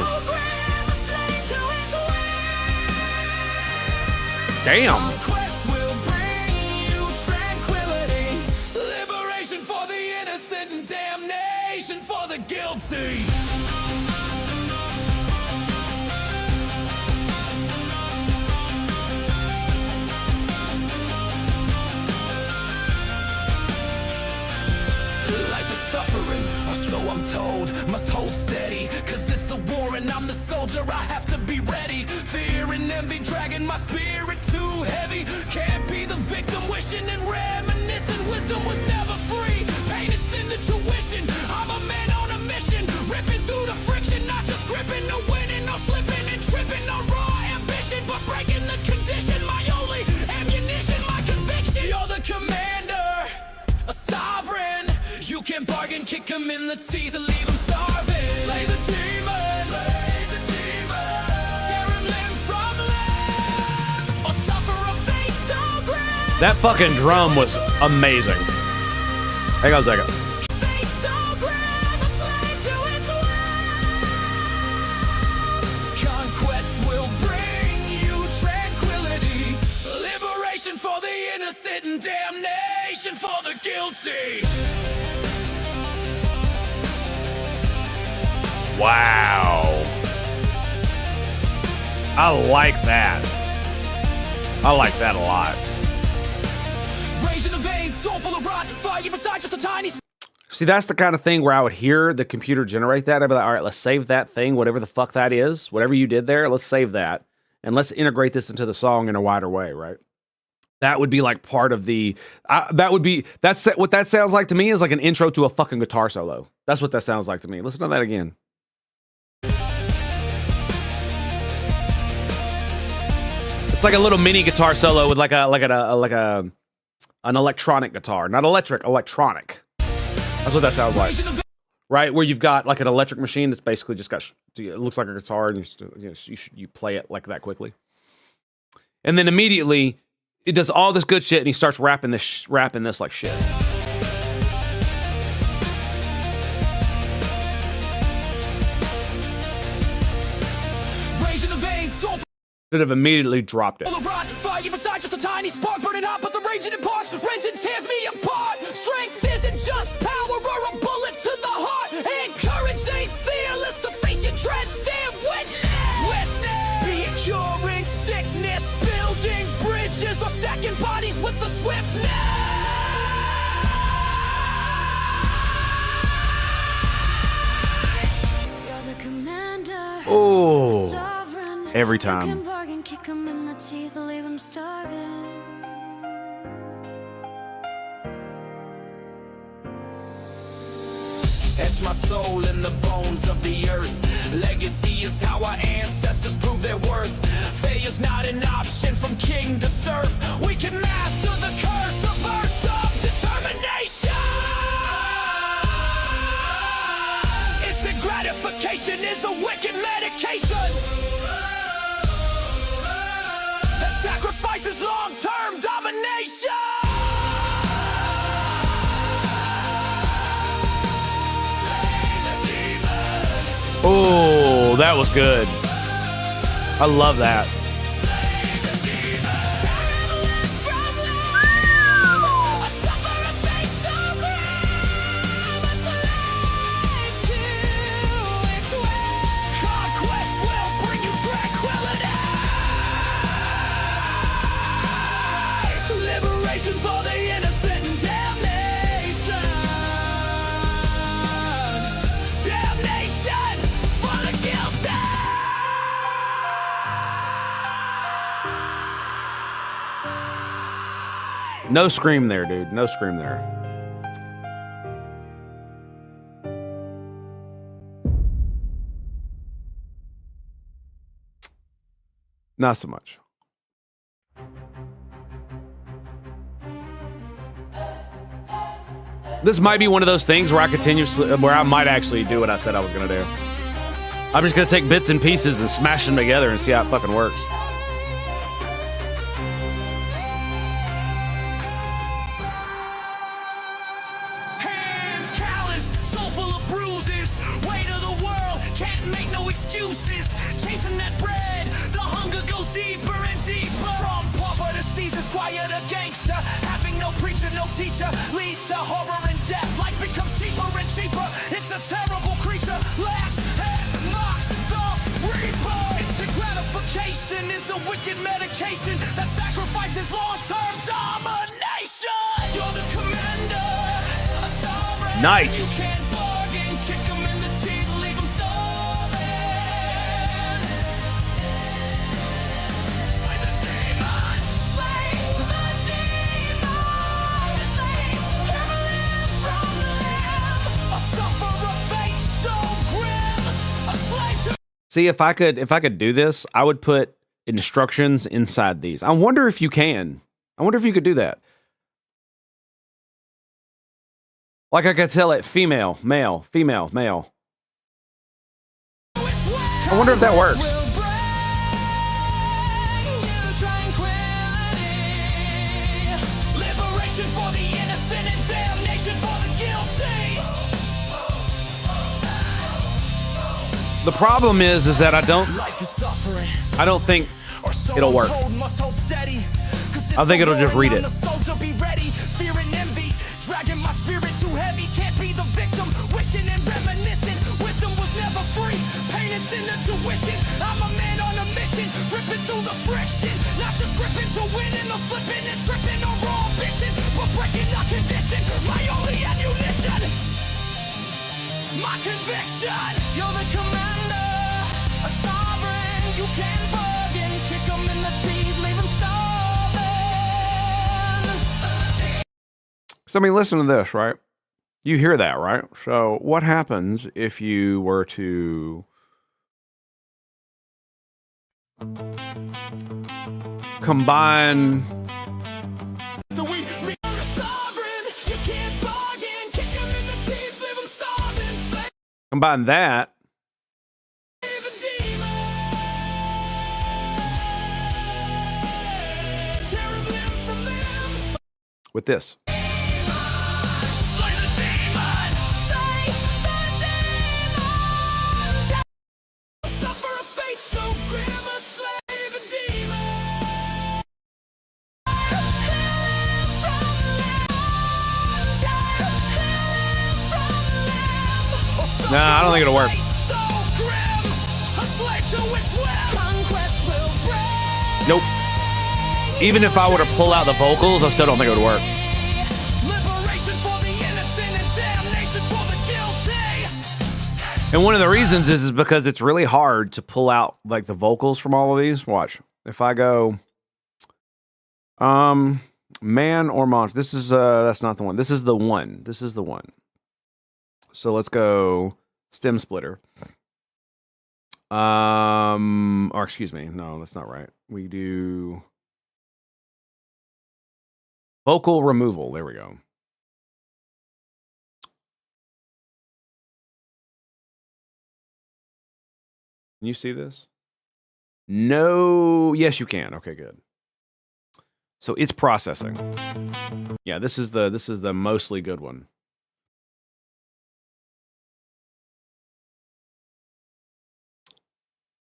Damn. Quest will bring you tranquility, liberation for the innocent and damnation for the guilty. Life is suffering, or so I'm told. Must hold steady, 'cause it's a war and I'm the soldier. I have to be ready. Fear and envy dragging my spirit too heavy. Can't be the victim, wishing and reminiscing. Wisdom was never free. Pain and sin the tuition. I'm a man on a mission, ripping through the friction, not just gripping, no winning, no slipping and tripping, no raw ambition, but breaking the condition. My only ammunition, my conviction. You're the commander, a sovereign. You can bargain, kick him in the teeth, and leave him starving. Slay the demon. Slay the demon. Tear him limb from limb. Or suffer a fate so grim. That fucking drum was amazing. Hang on a second. Fate so grim. A slave to its will. Conquest will bring you tranquility. Liberation for the innocent and damnation for the guilty. Wow. I like that. I like that a lot. Rage in the veins, soul full of rotten fire beside just a tiny. See, that's the kind of thing where I would hear the computer generate that. I'd be like, all right, let's save that thing, whatever the fuck that is, whatever you did there, let's save that. And let's integrate this into the song in a wider way, right? That would be like part of the, that's what that sounds like to me is like an intro to a fucking guitar solo. That's what that sounds like to me. Listen to that again. It's like a little mini guitar solo with an electronic guitar, not electric, electronic. That's what that sounds like, right? Where you've got like an electric machine that's basically just got, it looks like a guitar, and you play it like that quickly, and then immediately it does all this good shit, and he starts rapping this like shit. Rage in the veins, soul Should have immediately dropped it. full of rotten fire beside just a tiny spark burning hot, but the raging imparts rends and tears me apart. Strength isn't just power or a bullet to the heart, and courage ain't fearless to face your dread. Stand witness. Be it curing sickness, building bridges, or stacking bodies with the swiftness. You're the commander. Oh, Sovereign. every You can time. bargain, kick 'em in the teeth, leave 'em starving. Etch my soul in the bones of the earth. Legacy is how our ancestors prove their worth. Failure's not an option from king to serf. We can master the curse of verse of determination. Instant gratification is a wicked medication that sacrifices long-term domination. Oh, that was good. I love that. Conquest will bring you tranquility. Liberation for the innocent and damnation. Damnation for the guilty. No scream there, dude. No scream there. Not so much. This might be one of those things where I might actually do what I said I was gonna do. I'm just gonna take bits and pieces and smash them together and see how it fucking works. Hands calloused, soul full of bruises. Weight of the world, can't make no excuses. Chasing that bread, the hunger goes deeper and deeper. From pauper to Caesar, squire to gangster. Having no preacher, no teacher leads to horror and death. Life becomes cheaper and cheaper. It's a terrible creature. Laughs and mocks the reaper. Instant gratification is a wicked medication that sacrifices long-term domination. You're the commander, a sovereign. Nice. You can't bargain, kick 'em in the teeth, leave 'em starving. Slay the demon, slay the demon, slay limb from limb, or suffer a fate so grim, a slave to. See, if I could do this, I would put instructions inside these. I wonder if you can. I wonder if you could do that. Like I could tell it female, male, female, male. I wonder if that works. Will bring you tranquility. Liberation for the innocent and damnation for the guilty. The problem is that I don't think it'll work. I think it'll just read it. Fear and envy, dragging my spirit too heavy. Can't be the victim, wishing and reminiscing. Wisdom was never free, pain and sin the tuition. I'm a man on a mission, ripping through the friction. Not just gripping to winning or slipping and tripping or raw ambition, but breaking the condition. My only ammunition, my conviction. You're the commander, a sovereign. You can't bargain, kick 'em in the teeth, leave 'em starving. So I mean, listen to this, right? You hear that, right? So what happens if you were to combine The weak me a sovereign. You can't bargain, kick 'em in the teeth, leave 'em starving. Slay that the demon. Tear 'em limb from limb. with this. Slay the demon. Slay the demon. Suffer a fate so grim. Slay the demon. Nah, I don't think it'll work. Nope. Even if I were to pull out the vocals, I still don't think it would work. Liberation for the innocent and damnation for the guilty. And one of the reasons is because it's really hard to pull out like the vocals from all of these. Watch. If I go man or monster. This is that's not the one. This is the one. This is the one. So let's go stem splitter. Or excuse me. No, that's not right. We do vocal removal. There we go. Can you see this? No. Yes, you can. Okay, good. So it's processing. Yeah, this is the mostly good one.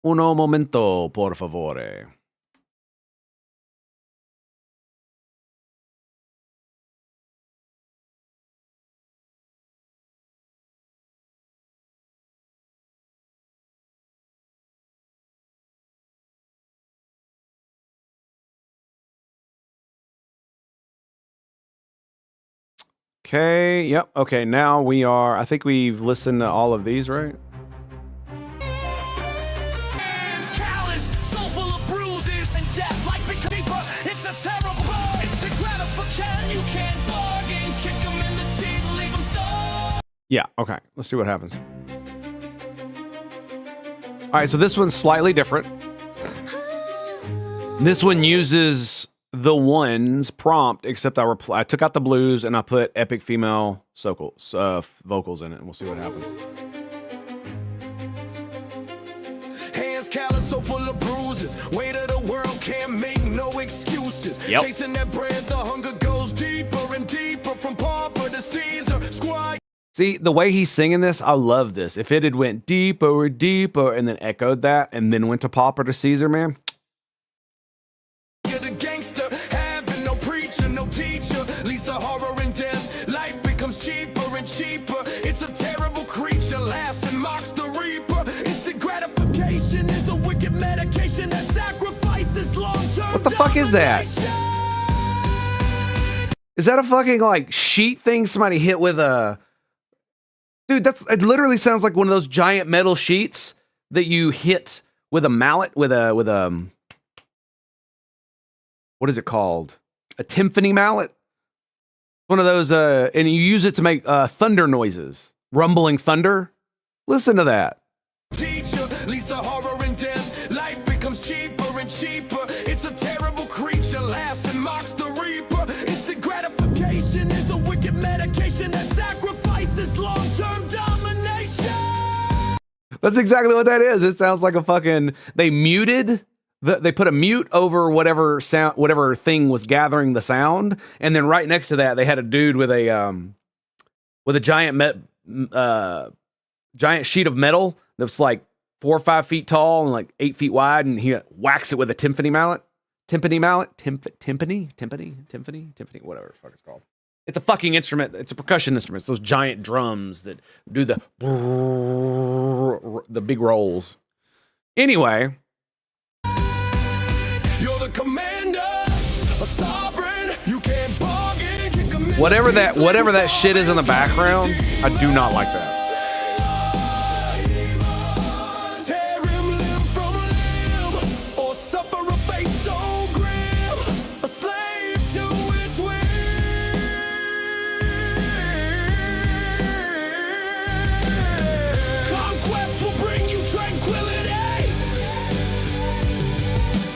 Uno momento, por favore. Okay, yep. Okay, now we are, I think we've listened to all of these, right? Hands callous, soul full of bruises and death like become deeper. It's a terrible instant gratification. You can't bargain, kick 'em in the teeth, leave 'em starved. Yeah, okay. Let's see what happens. All right, so this one's slightly different. This one uses the one's prompt, except I took out the blues and I put epic female vocals in it, and we'll see what happens. Hands callous, so full of bruises. Weight of the world can't make no excuses. Yep. Chasing that bread, the hunger goes deeper and deeper from pauper to Caesar. Squad. See, the way he's singing this, I love this. If it had went deeper, deeper, and then echoed that, and then went to Pauper to Caesar, man. You're the gangster, having no preacher, no teacher. Leads to horror and death. Life becomes cheaper and cheaper. It's a terrible creature, laughs and mocks the reaper. Instant gratification is a wicked medication that sacrifices long-term. What the fuck is that? Is that a fucking like sheet thing somebody hit with a... Dude, it literally sounds like one of those giant metal sheets that you hit with a mallet, with a what is it called? A timpani mallet? One of those, and you use it to make thunder noises. Rumbling thunder. Listen to that. Teacher leads to horror and death. Life becomes cheaper and cheaper. It's a terrible creature, laughs and mocks the reaper. Instant gratification is a wicked medication that sacrifices long-term domination. That's exactly what that is. It sounds like a fucking. They muted. They put a mute over whatever sound, whatever thing was gathering the sound, and then right next to that, they had a dude with a giant sheet of metal that's like 4 or 5 feet tall and like 8 feet wide, and he whacks it with a timpani mallet, whatever the fuck it's called. It's a fucking instrument. It's a percussion instrument. It's those giant drums that do the big rolls. Anyway, You're the commander, a sovereign. You can't bargain. Kick 'em in the whatever teeth, that shit is in the background, I do not like that. Tear him limb from limb, or suffer a fate so grim, a slave to its will. Conquest will bring you tranquility,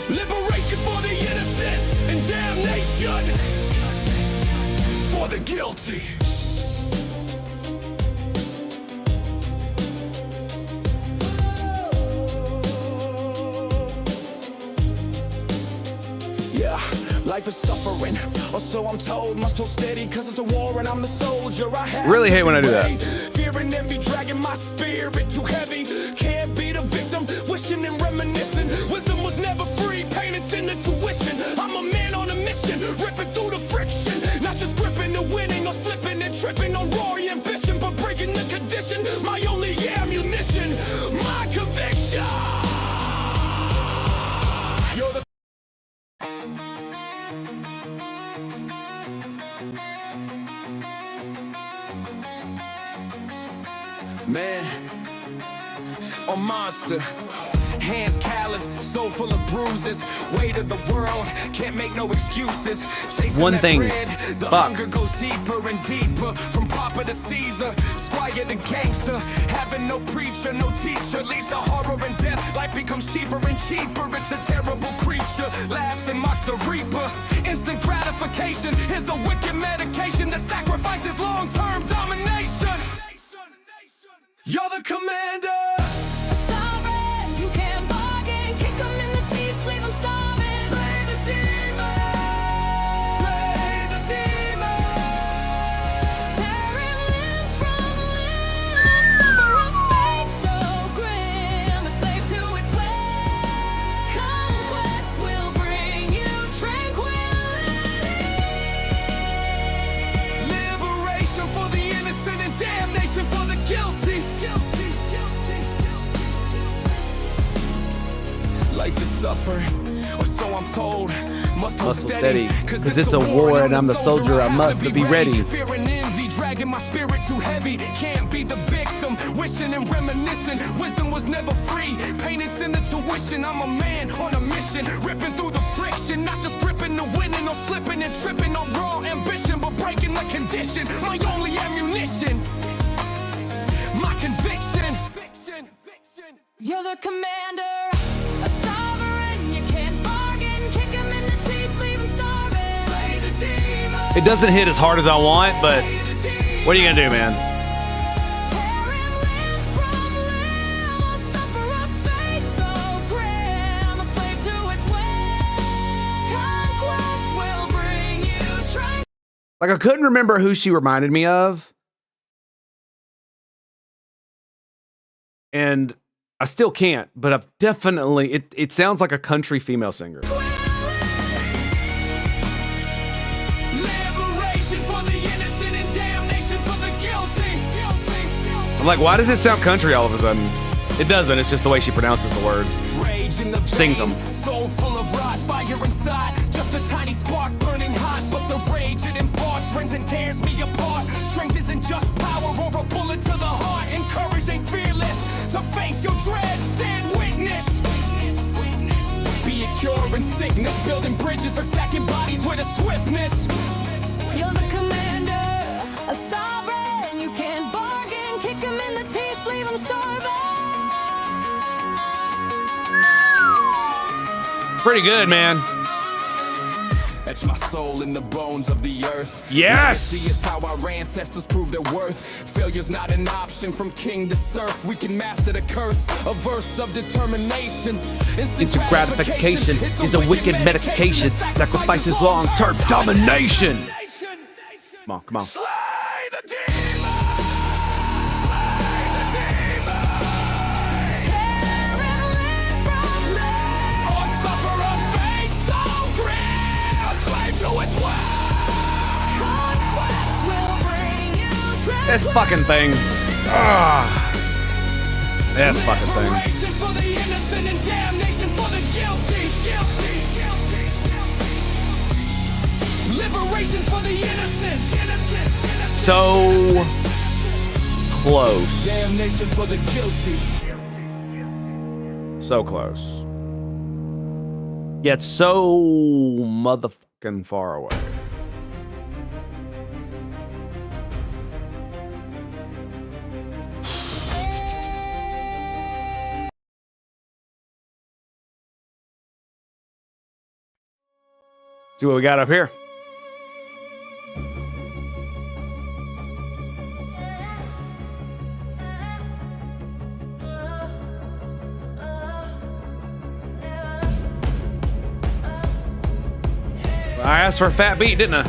liberation for the innocent, and damnation for the guilty. Yeah, life is suffering, or so I'm told. Must hold steady, cause it's a war and I'm the soldier. I have Really to hate when I do be that. brave. Fear and envy dragging my spirit too heavy. Can't be the victim, wishing and reminiscing. Wisdom was never free, pain and sin the tuition. I'm a man on a mission, ripping through the friction. Not just gripping the winning, or slipping and tripping on raw ambition, but breaking the condition. My only ammunition, my conviction. You're the man, a monster. Hands calloused, soul full of bruises. Weight of the world, can't make no excuses. Chasing One that thing, bread, the fuck. hunger goes deeper and deeper. From Papa to Caesar, squire to gangster. Having no preacher, no teacher, leads to horror and death. Life becomes cheaper and cheaper. It's a terrible creature, laughs and mocks the reaper. Instant gratification is a wicked medication that sacrifices long-term domination. You're the commander. Sovereign, you can't bargain. Kick 'em in the teeth, leave 'em starving. Slay the demon. Slay the demon. Tear him limb from limb, or suffer a fate so grim, a slave to its will. Conquest will bring you tranquility. Liberation for the innocent and damnation for the guilty. Life is suffering, or so I'm told. Must hold Muscle steady, cause 'cause it's a war and I'm the soldier, I must be ready. Fear and envy dragging my spirit too heavy. Can't be the victim, wishing and reminiscing. Wisdom was never free, pain and sin the tuition. I'm a man on a mission, ripping through the friction. Not just gripping the winning, or slipping and tripping on raw ambition, but breaking the condition. My only ammunition, my conviction. You're the commander, a sovereign. You can't bargain. Kick 'em in the teeth, leave 'em starving. Slay the demon. It doesn't hit as hard as I want, but what are you gonna do, man? Tear him limb from limb, or suffer a fate so grim, a slave to its will. Conquest will bring you tranquility. Like, I couldn't remember who she reminded me of, and I still can't, but I've definitely, it sounds like a country female singer. Liberation for the innocent and damnation for the guilty. I'm like, why does it sound country all of a sudden? It doesn't, it's just the way she pronounces the words. Rage in the Sings veins, 'em. soul full of rot, fire inside. Just a tiny spark burning hot, but the rage it imparts rends and tears me apart. Strength isn't just power or a bullet to the heart. Encourage ain't fearless to face your dread. Stand witness. Be it cure and sickness, building bridges or stacking bodies with a swiftness. You're the commander, a sovereign. You can't bargain. Kick 'em in the teeth, leave 'em starving. Pretty good, man. Etch my soul in the bones of the earth. Yes! Legacy is how our ancestors prove their worth. Failure's not an option from king to serf. We can master the curse, a verse of determination. Instant gratification is a wicked medication. Sacrifices long-term domination. Come on, come on. Slay the demon! Slay the demon! Tear and live from life. Or suffer a fate so grim, a slave to its will. Conquest will bring you This fucking thing. This fucking thing. Liberation for the innocent and damnation for the guilty. Guilty, guilty, guilty. Liberation for the innocent. So close. Damnation for the guilty. So close. Yet so motherfucking far away. See what we got up here. I asked for a fat beat, didn't I?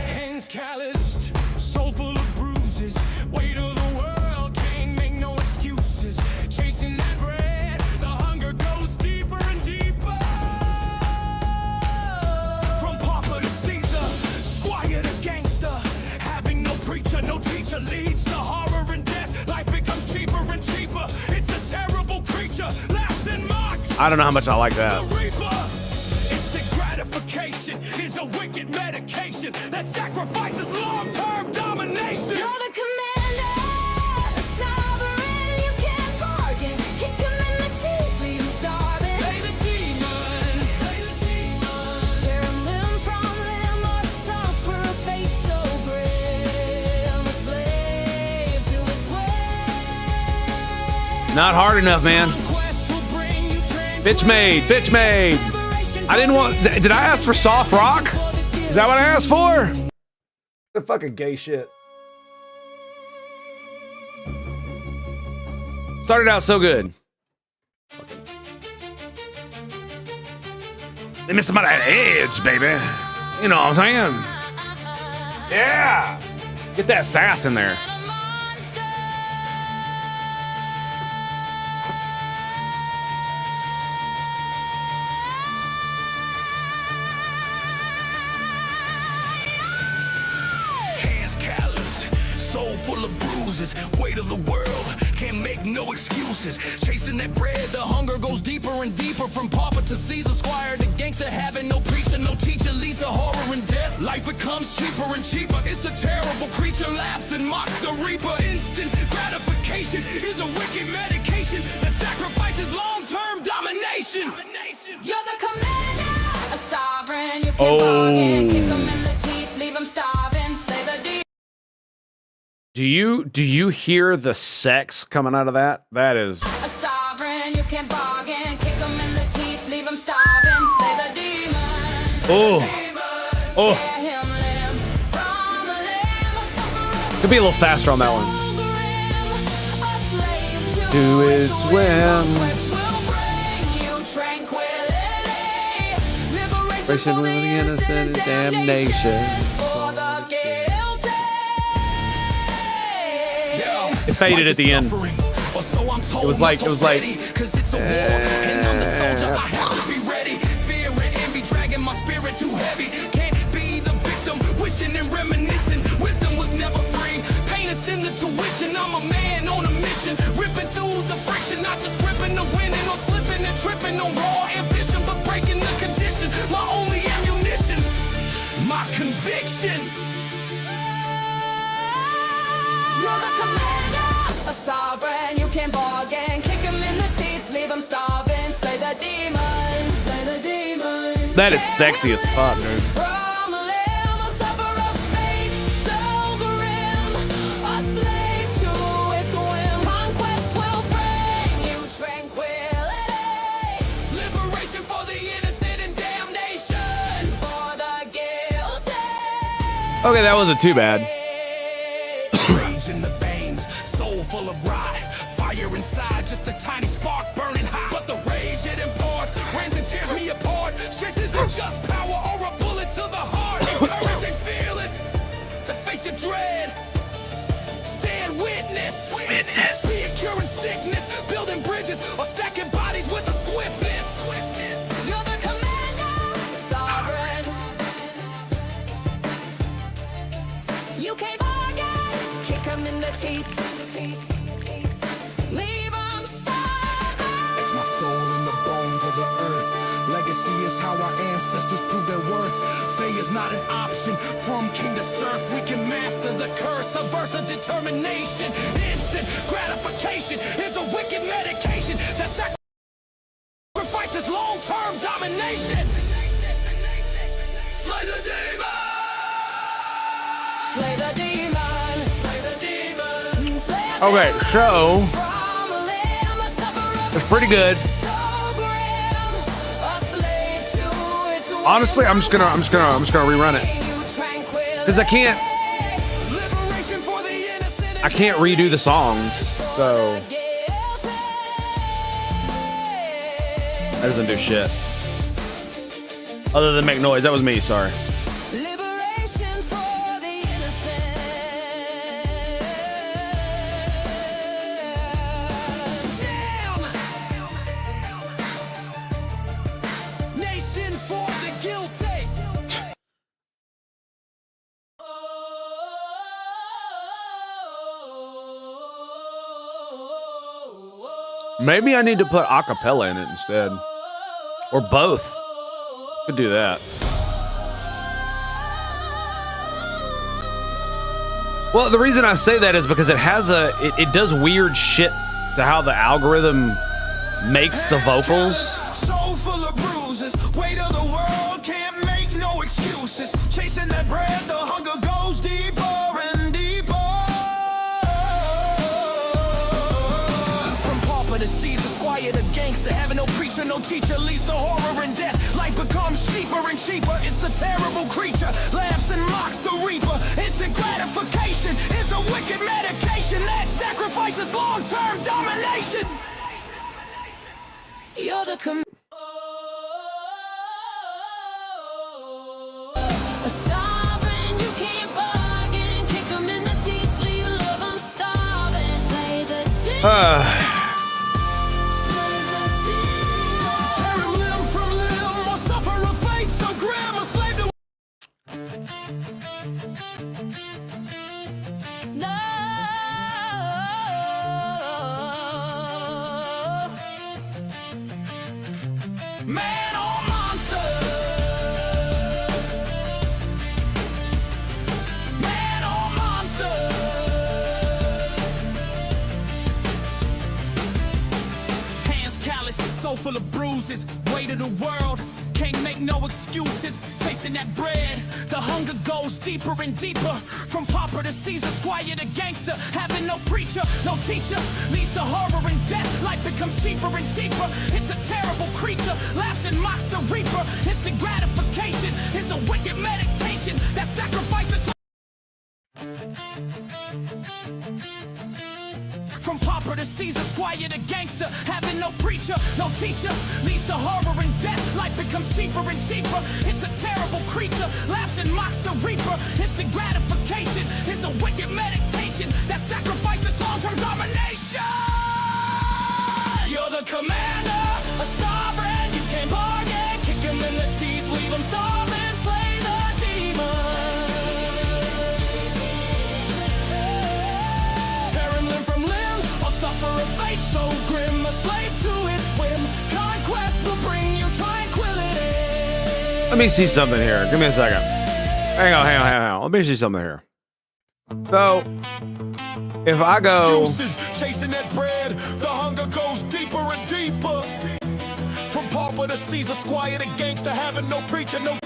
Hands calloused, soul full of bruises. Weight of the world, can't make no excuses. Chasing that bread, the hunger goes deeper and deeper. From pauper to Caesar, squire to gangster. Having no preacher, no teacher leads to horror and death. Life becomes cheaper and cheaper. It's a terrible creature, laughs and mocks. I don't know how much I like that. The Reaper. Instant gratification is a wicked medication that sacrifices long-term domination. You're the commander, a sovereign. You can't bargain. Kick him in the teeth, leave him starving. Slay the demon. Slay the demon. Tear him limb from limb, or suffer a fate so grim. A slave to his way. Not hard enough, man. Quest will bring you Bitch made, bitch made. I didn't want. Did I ask for soft rock? Is that what I asked for? The fucking gay shit. Started out so good. They missed some of that edge, baby. You know what I'm saying? Yeah. Get that sass in there. A monster. Hands calloused, soul full of bruises. Weight of the world, can't make no excuses. Chasing that bread, the hunger goes deeper and deeper. From pauper to Caesar, squire to gangster. Having no preacher, no teacher leads to horror and death. Life becomes cheaper and cheaper. It's a terrible creature, laughs and mocks the Reaper. Instant gratification is a wicked medication that sacrifices long-term domination. You're the commander, a sovereign. You can't bargain. Kick him in the teeth, leave him starving. Slay the demon. Do you hear the sex coming out of that? That is. A sovereign, you can't bargain. Kick him in the teeth, leave him starving. Slay the demon. Oh. Oh. Tear him limb from limb. A sufferer Could be a little faster on that one. so grim. A slave To its whim. Conquest will bring you tranquility. Liberation Liberation for the innocent and damnation for the guilty. It faded at the end. It was like- Cause it's a war, and I'm the soldier, I have to be ready. Fear and envy dragging my spirit too heavy. Can't be the victim, wishing and reminiscing. Wisdom was never free. Pain is in the tuition. I'm a man on a mission, ripping through the friction, not just gripping the winning or slipping and tripping on raw ambition, but breaking the condition. My only ammunition, my conviction. You're the commander, a sovereign. You can't bargain. Kick him in the teeth, leave him starving. Slay the demon, slay the demon. That is sexy as fuck, dude. From a limb, a sufferer fate so grim. A slave to its whim. Conquest will bring you tranquility. Liberation for the innocent and damnation. For Okay, that wasn't too bad. Rage in the veins, soul full of rot. Fire inside, just a tiny spark burning hot. But the rage it imparts, rends and tears me apart. Strength isn't just power or a bullet to the heart. Encourage and fearless to face your dread. Stand witness. Be a cure in sickness, building bridges or stacking bodies with a swiftness. You're the commander, sovereign. You can't bargain, kick 'em in the teeth. Leave 'em starving. Etch my soul in the bones of the earth. Legacy is how our ancestors proved their worth. Failure is not an option. From king to serf, we can master the curse. A verse of determination. Instant gratification is a wicked medication that sacrifices long-term domination. Slay the demon! Slay the demon. Slay the demon! Slay a Okay, demon so from a limb, a sufferer it's pretty good. so grim, a slave to its Honestly, I'm just gonna rerun it because I can't redo the songs, so that doesn't do shit other than make noise. That was me. Sorry. Liberation for the innocent. Nation for the guilty. Maybe I need to put a cappella in it instead, or both. Could do that. Well, the reason I say that is because it has it does weird shit to how the algorithm makes the vocals. Soul full of bruises, weight of the world, can't make no excuses. Chasing that bread, the hunger goes deeper and deeper. From pauper to Caesar, squire to gangster, having no preacher, no teacher, leads to horror and death. Life becomes cheaper and cheaper. It's a terrible creature, laughs and mocks the reaper. Instant gratification is a wicked medication that sacrifices long-term domination. You're the a sovereign, you can't bargain. Kick 'em in the teeth, leave love 'em starving. Slay the demon. Slay the demon. Tear him limb from limb, or suffer a fate so grim, a slave to No. man or monster. Man or monster. Hands calloused, soul full of bruises, weight of the world. Can't make no excuses, chasing that bread. The hunger goes deeper and deeper. From pauper to Caesar, squire to gangster. Having no preacher, no teacher, leads to horror and death. Life becomes cheaper and cheaper. It's a terrible creature, laughs and mocks the reaper. Instant gratification is a wicked meditation that sacrifices. From pauper to Caesar, squire to gangster, having no preacher, no teacher, leads to horror and death. Life becomes cheaper and cheaper. It's a terrible creature, laughs and mocks the reaper. Instant gratification is a wicked meditation that sacrifices long-term domination. You're the commander, a sovereign, you can't bargain. Kick him in the teeth, leave him starving. Slay the demon. Tear him limb from limb, or suffer a fate so grim. A slave to its whim, conquest will bring you tranquility. Let me see something here. Give me a second. Hang on. Let me see something here. So, if I go, Juices chasing that bread, the hunger goes deeper and deeper. From pauper to Caesar, squire to gangster, having no preacher, no.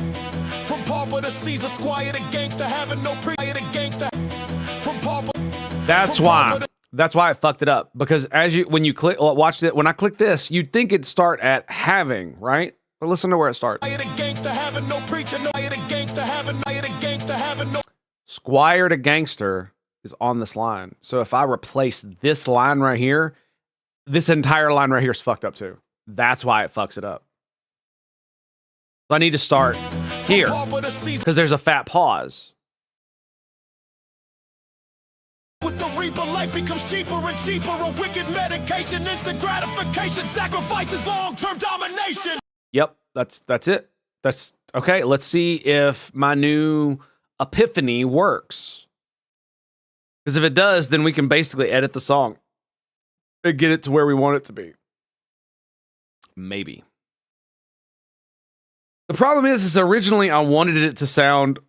From pauper to Caesar, squire to gangster, having no preacher, to gangster. From pauper. that's why I fucked it up, because when you click, watch it. When I click this, you'd think it'd start at having, right? But listen to where it starts. Squire to gangster, having no preacher, no. Squire to gangster, having no. Squire to gangster is on this line. So if I replace this line right here, this entire line right here is fucked up too. That's why it fucks it up. So I need to start here because there's a fat pause. With the reaper, life becomes cheaper and cheaper. A wicked medication, instant gratification, sacrifices long-term domination. Yep, that's it. That's okay. Let's see if my new epiphany works. Because if it does, then we can basically edit the song and get it to where we want it to be. Maybe. The problem is originally I wanted it to sound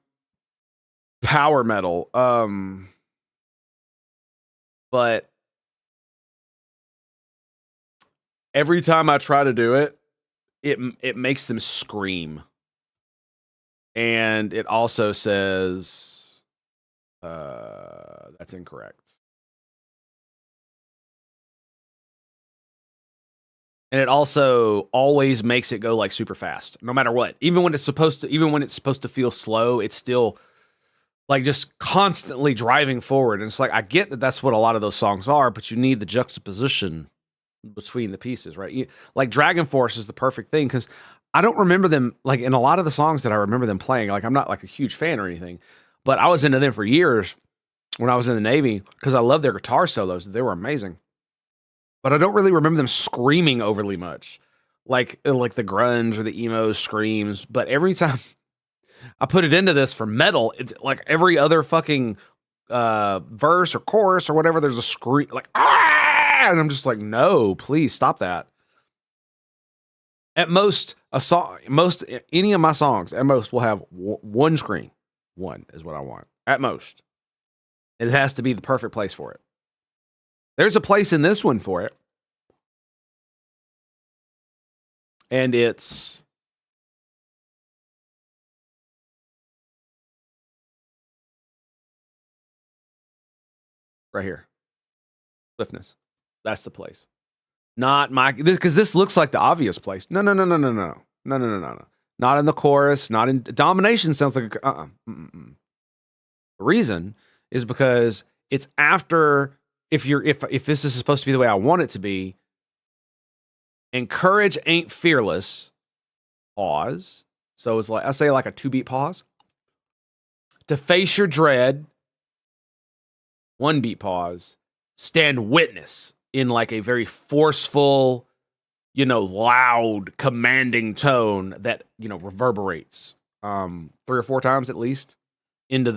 power metal. But every time I try to do it, it makes them scream. And it also says that's incorrect. And it also always makes it go like super fast, no matter what. Even when it's supposed to feel slow, it's still like just constantly driving forward. And it's like, I get that that's what a lot of those songs are, but you need the juxtaposition between the pieces, right? Like Dragon Force is the perfect thing because I don't remember them, like in a lot of the songs that I remember them playing, like I'm not like a huge fan or anything, but I was into them for years when I was in the Navy because I loved their guitar solos. They were amazing. But I don't really remember them screaming overly much, like the grunge or the emo screams. But every time I put it into this for metal, it's like every other fucking verse or chorus or whatever, there's a scream like ah, and I'm just like, no, please stop that. At most, any of my songs at most will have one scream. One is what I want at most. It has to be the perfect place for it. There's a place in this one for it. And it's right here. Swiftness. That's the place. Not my because this looks like the obvious place. No. Not in the chorus, not in domination sounds like a The reason is because it's after if this is supposed to be the way I want it to be, and courage ain't fearless, pause. So it's like, I say like a 2-beat pause. To face your dread, 1-beat pause. Stand witness in like a very forceful, loud, commanding tone that, reverberates 3 or 4 times at least into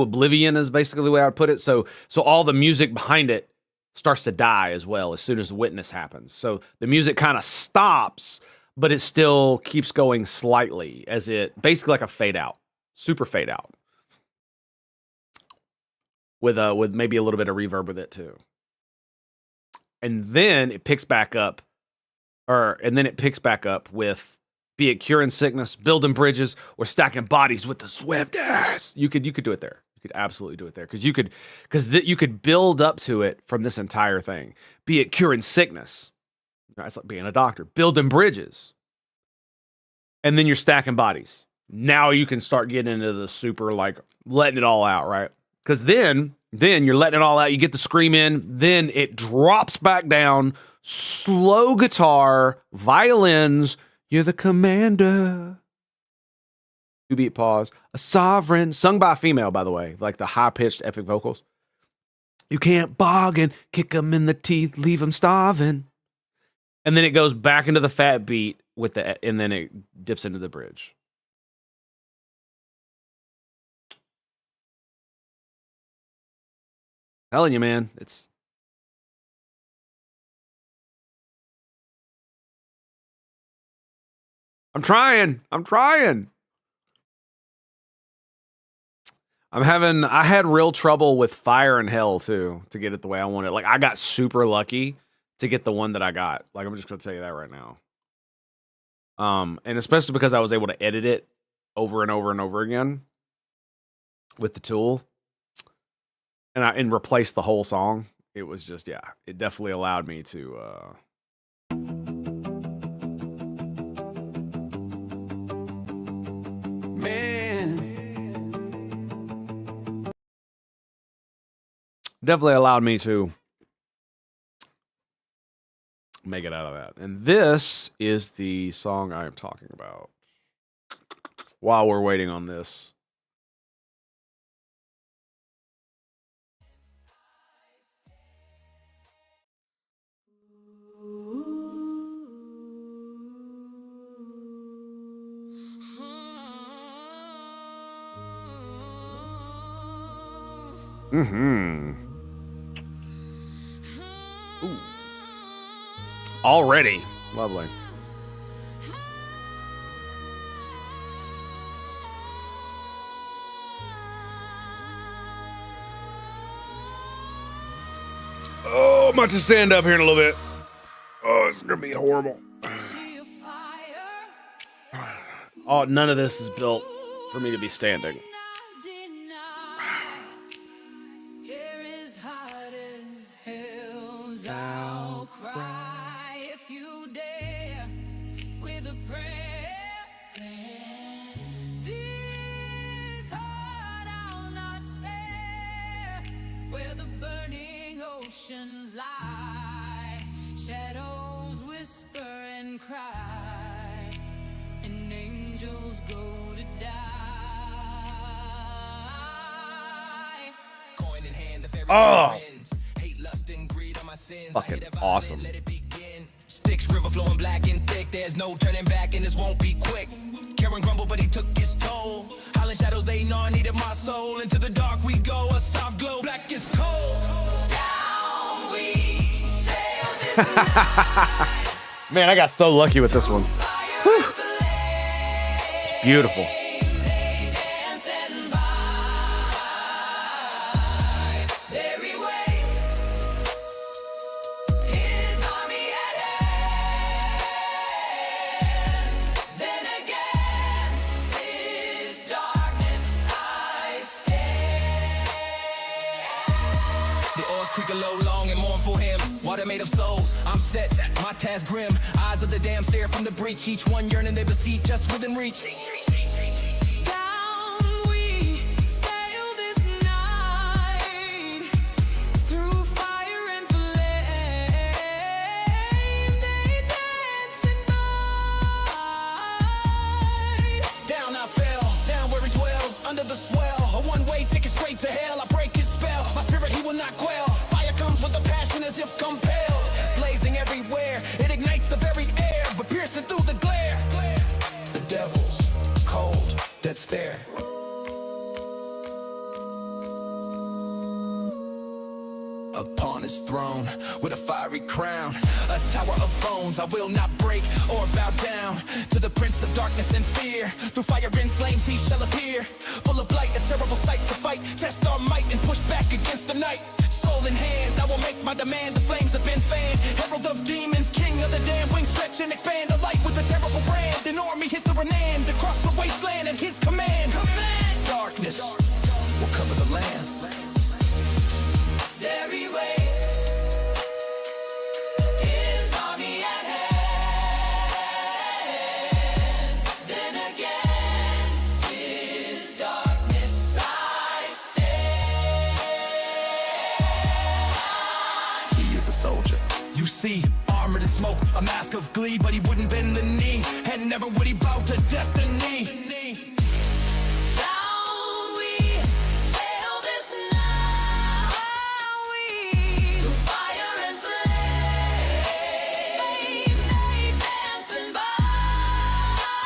oblivion is basically the way I would put it. So all the music behind it starts to die as well as soon as the witness happens. So the music kind of stops, but it still keeps going slightly as it basically like a fade out, super fade out, with maybe a little bit of reverb with it too. And then it picks back up, with be it curing sickness, building bridges, or stacking bodies with the swiftness. You could do it there. You could absolutely do it there because you could build up to it from this entire thing. Be it curing sickness, that's like being a doctor. Building bridges, and then you're stacking bodies. Now you can start getting into the super like letting it all out, right? Because then you're letting it all out. You get the scream in, then it drops back down. Slow guitar, violins. You're the commander. 2-beat pause. A sovereign, sung by a female, by the way, like the high-pitched epic vocals. You can't bargain, kick 'em in the teeth, leave 'em starving. And then it goes back into the fat beat and then it dips into the bridge. Telling you, man, I'm trying. I had real trouble with Fire and Hell too to get it the way I want it. Like I got super lucky to get the one that I got. Like I'm just gonna tell you that right now. And especially because I was able to edit it over and over and over again with the tool, and replace the whole song. It was just it definitely allowed me to. Man, definitely allowed me to make it out of that. And this is the song I am talking about while we're waiting on this. Mm-hmm. Ooh. Already. Lovely. Oh, I'm about to stand up here in a little bit. Oh, it's gonna be horrible. Oh, none of this is built for me to be standing. Oceans lie, shadows whisper and cry, and angels go to die. Coin in hand, the fairy ends. Hate, lust, and greed on my sins. Fucking awesome. Let it begin. Styx river flowing black and thick. There's no turning back, and this won't be quick. Karen grumbled, but he took his toll. Howling shadows, they know I needed my soul. Into the dark we go, a soft glow. Black is cold. Man, I got so lucky with this one. Whew. Beautiful. Water made of souls, I'm set, my task grim. Eyes of the damn stare from the breach. Each one yearning they beseech, just within reach. Down we sail this night, through fire and flame. They dancing by. Down I fell, down where he dwells, under the swell. A one-way ticket straight to hell. I break his spell, my spirit he will not quell. Fire comes with a passion as if compelled. Blazing everywhere, it ignites the very air, but piercing through the glare. The devil's cold, dead stare. Upon his throne, with a fiery crown, a tower of bones I will not break or bow down. To the prince of darkness and fear, through fire and flames he shall appear. Full of blight, a terrible sight to fight. Test our might and push back against the night. Soul in hand, I will make my demand. The flames have been fanned. Herald of demons, king of the damned. Wings stretch and expand, a light with a terrible brand. An army his to Renan, across the wasteland at his command. Darkness will cover the land. There he waits, his army at hand. Then against his darkness I stand. He is a soldier, you see, armored in smoke, a mask of glee, but he wouldn't bend the knee, and never would he bow to destiny.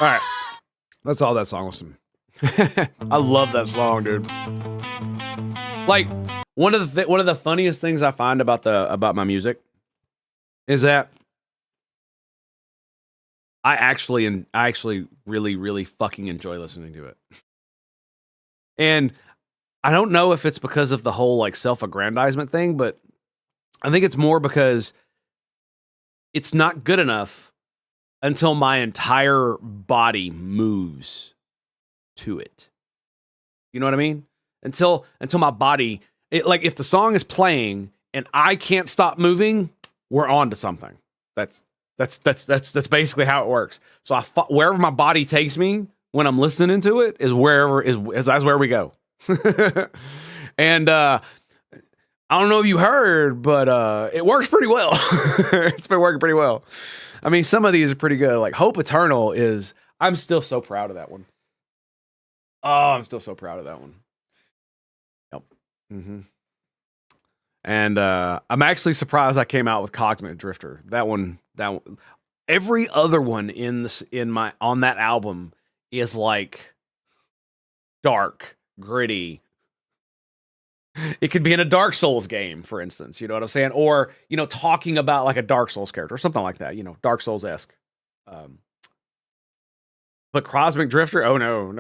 All right, that's all that song was. I love that song, dude. Like one of the funniest things I find about my music is that I actually really fucking enjoy listening to it. And I don't know if it's because of the whole like self-aggrandizement thing, but I think it's more because it's not good enough until my entire body moves to it. You know what I mean? Until my body, like if the song is playing and I can't stop moving, we're on to something. That's basically how it works. So wherever my body takes me when I'm listening to it is that's where we go. And I I don't know if you heard, but it works pretty well. It's been working pretty well. I mean, some of these are pretty good. Like Hope Eternal is, I'm still so proud of that one. Oh, I'm still so proud of that one. Yep. Mm-hmm. And I'm actually surprised I came out with Cosmic Drifter. That one. Every other one on that album is like dark, gritty. It could be in a Dark Souls game, for instance. You know what I'm saying? Or, you know, talking about like a Dark Souls character or something like that. You know, Dark Souls-esque. But Cosmic Drifter, oh no.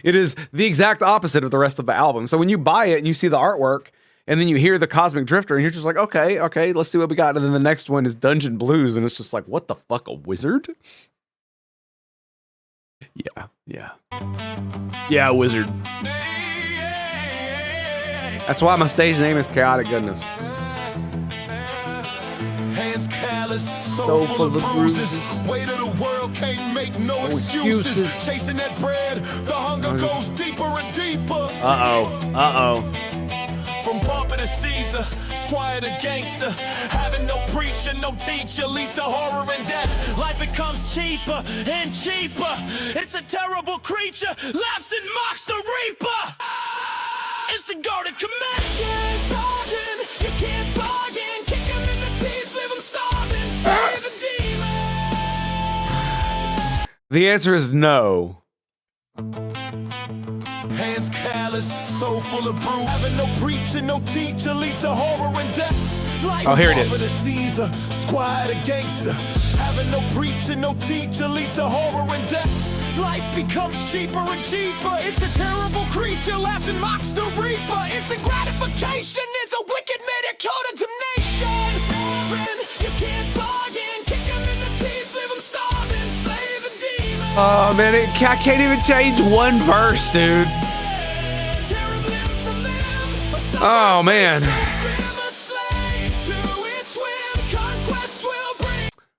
It is the exact opposite of the rest of the album. So when you buy it and you see the artwork, and then you hear the Cosmic Drifter, and you're just like, okay, let's see what we got. And then the next one is Dungeon Blues, and it's just like, what the fuck, a wizard? Yeah, a wizard. That's why my stage name is Chaotic Goodness. Hands callous, Soul full of bruises. Weight of the world can't make no excuses. Chasing that bread, the hunger goes deeper and deeper. Uh-oh. From Papa to Caesar, Squire to gangster, having no preacher, no teacher, leads to horror and death. Life becomes cheaper and cheaper. It's a terrible creature, laughs and mocks the reaper. It's the golden command. You can't bargain, kick him in the teeth, leave him starving, slay the demon. The answer is no. Hands callous, soul full of brew. Having no preacher, no teacher, leads to horror and death. Like Oh, here it is. Papa to Caesar, Squire to gangster. Having no preacher, no teacher, leads to horror and death. Life becomes cheaper and cheaper. It's a terrible creature, laughs and mocks the reaper. Instant gratification is a wicked code of damnation. You can't bargain, kick him in the teeth, leave him starving, slay the demon. Oh, man, I can't even change one verse, dude. Oh, man.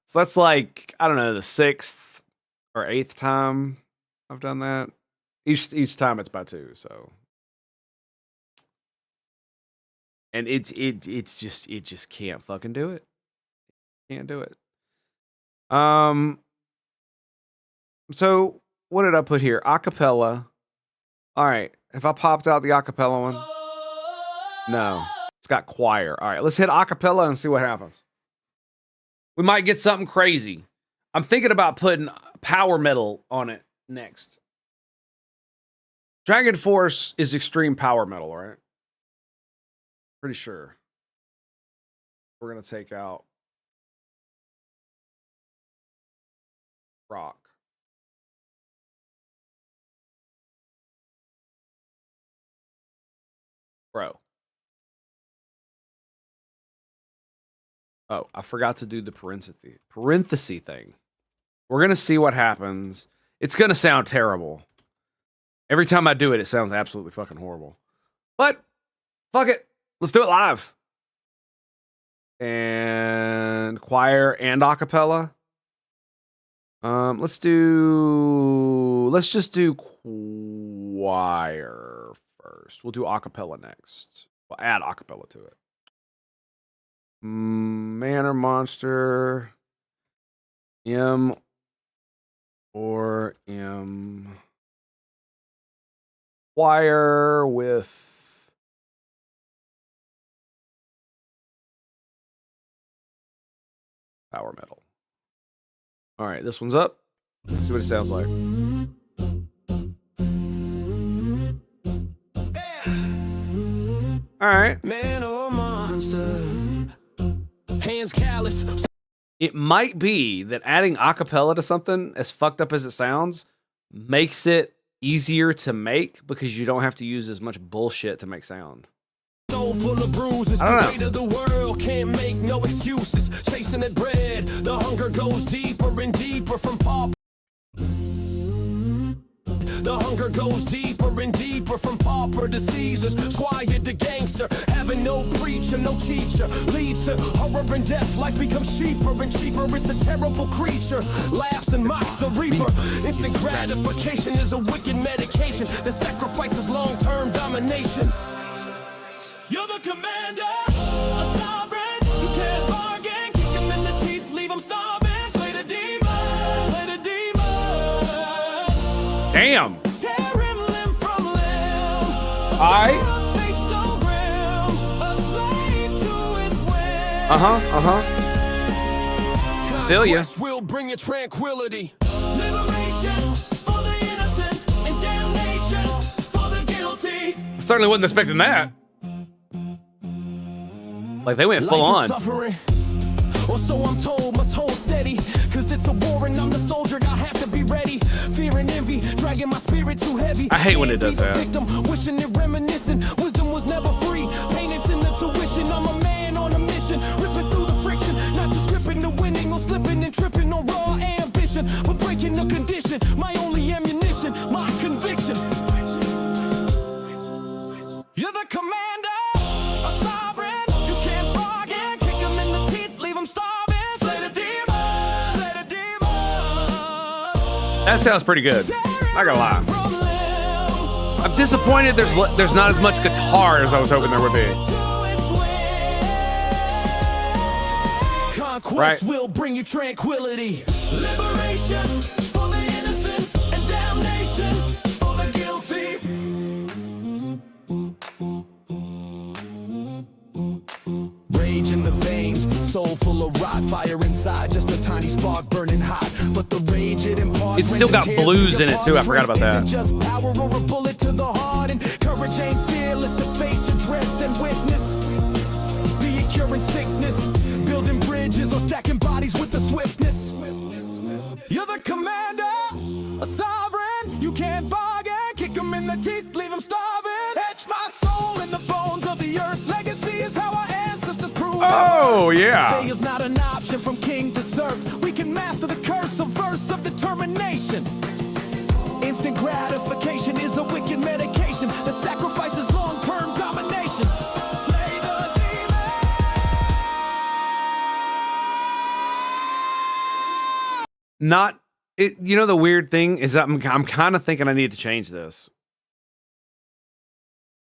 So that's like, I don't know, the 6th or 8th time I've done that. Each time it's by 2, so. And it just can't fucking do it. Can't do it. So what did I put here? Acapella. All right. Have I popped out the acapella one? No. It's got choir. All right. Let's hit acapella and see what happens. We might get something crazy. I'm thinking about putting power metal on it next. Dragon Force is extreme power metal, right? Pretty sure. We're going to take out rock. Bro. Oh, I forgot to do the parenthesis thing. We're going to see what happens. It's going to sound terrible. Every time I do it, it sounds absolutely fucking horrible. But, fuck it. Let's do it live. And choir and acapella. Let's just do choir first. We'll do acapella next. We'll add acapella to it. Man or monster. M or M. Choir with power metal. All right, this one's up. Let's see what it sounds like. All right. Man or monster. Hands calloused. It might be that adding acapella to something, as fucked up as it sounds, makes it easier to make because you don't have to use as much bullshit to make sound. Soul full of bruises. I don't know. Weight of the world can't make no excuses. Chasing that bread, the hunger goes deeper and deeper from pauper. The hunger goes deeper and deeper from pauper to Caesars, squire to gangster. Having no preacher, no teacher, leads to horror and death. Life becomes cheaper and cheaper. It's a terrible creature, laughs and mocks the reaper. Instant gratification is a wicked medication that sacrifices long-term domination. You're the commander, a sovereign. You can't bargain. Kick him in the teeth, leave him starving. Slay the demon, slay the demon. Damn. Tear him limb from limb. Alright. Suffer a fate so grim. A slave to its whim. Feel ya. Conquest will bring you tranquility. Liberation for the innocent and damnation for the guilty. Certainly wasn't expecting that. Like they went full Life on. is suffering, or so I'm told, must hold steady. Cause it's a war and I'm the soldier, I have to be ready. Fear and envy, dragging my spirit too heavy. I hate when it does Can't be that. the victim, wishing and reminiscing. Wisdom was never free, payments in the tuition. I'm a man on a mission, ripping through the friction. Not just gripping the winning or slipping and tripping on raw ambition, but breaking the condition. My only ammunition, my conviction. You're the commander, a sovereign. You can't bargain. Kick him in the teeth, leave him starving. Slay the demon, slay the demon. That sounds pretty good. Not gonna lie. From limb, I'm disappointed there's not as much guitar as I was hoping there would be. Conquest will bring you tranquility. Liberation for the innocent and damnation for the guilty. Rage in the veins, soul full of rot, fire inside, just a tiny spark burning hot. But the rage it imparts. It's still got blues in it too. I forgot about that. Just power or a bullet to the heart, and courage ain't fearless to face your dreads and witness. Be it curing sickness, building bridges or stacking bodies with the swiftness. You're the commander, a sovereign. You can't bargain. Kick him in the teeth, leave him starving. Etch my soul in the bones of the earth. Legacy is how our ancestors proved. Oh yeah. Failure's not an option from king to serf. We can master the curse, a verse of determination. Instant gratification is a wicked medication that sacrifices long-term domination. Slay the demon. Not it. You know the weird thing is that I'm kind of thinking I need to change this.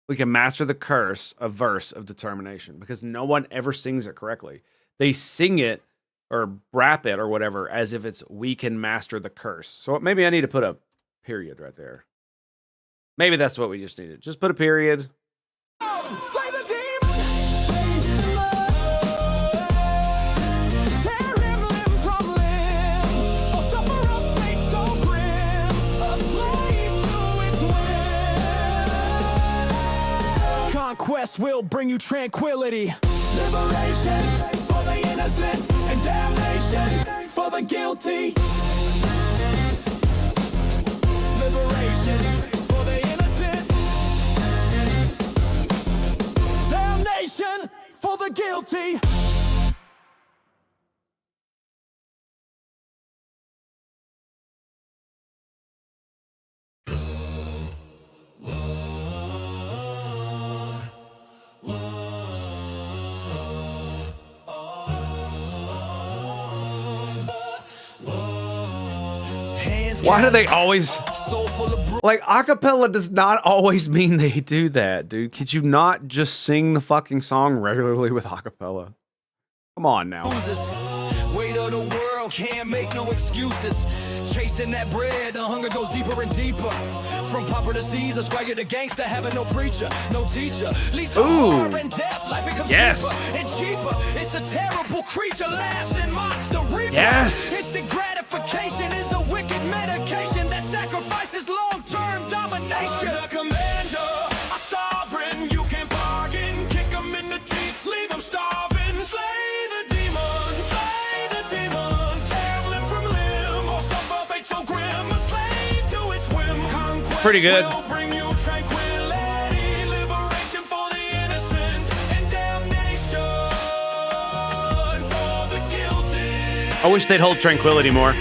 We can master the curse, a verse of determination, because no one ever sings it correctly. They sing it or rap it or whatever as if it's we can master the curse. So maybe I need to put a period right there. Maybe that's what we just needed. Just put a period. Slay the demon. Tear him limb from limb. Or suffer a fate so grim. A slave to its whim. Conquest will bring you tranquility. Liberation for the innocent and damnation for the guilty. Liberation for the innocent. Damnation for the guilty. Why do they always Soul full of like acapella does not always mean they do that, dude. Could you not just sing the fucking song regularly with acapella? Come on now. bruises. Weight of the world, can't make no excuses. Chasing that bread, the hunger goes deeper and deeper. From pauper to Caesar, swagger to gangster, having no preacher, no teacher. Leads to Ooh. harm and death, life becomes Yes. cheaper and cheaper. It's a terrible creature, laughs and mocks the reaper. Yes. Instant gratification is a wicked medication that sacrifices long-term domination. The commander, a sovereign, you can bargain. Kick him in the teeth, leave him starving. Slay the demon, tear limb from limb, or suffer fate so grim, a slave to its whim. Conquest Pretty good. will bring you tranquility, liberation for the innocent, and damnation for the guilty. I wish they'd hold tranquility more.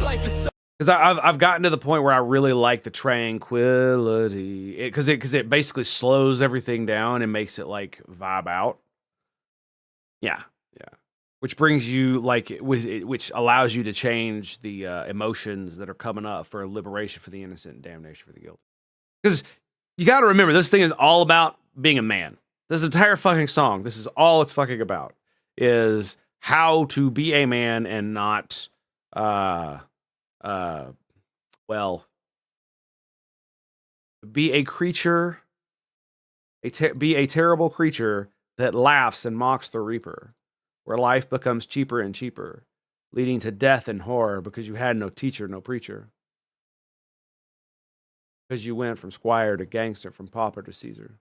Life is so Because I've gotten to the point where I really like the tranquility, because it basically slows everything down and makes it like vibe out. Yeah, yeah. Which brings you like which allows you to change the emotions that are coming up for liberation for the innocent and damnation for the guilty. Because you got to remember, this thing is all about being a man. This entire fucking song, this is all it's fucking about, is how to be a man and not, well, be a creature, be a terrible creature that laughs and mocks the reaper, where life becomes cheaper and cheaper, leading to death and horror because you had no teacher, no preacher. Because you went from squire to gangster, from pauper to Caesar.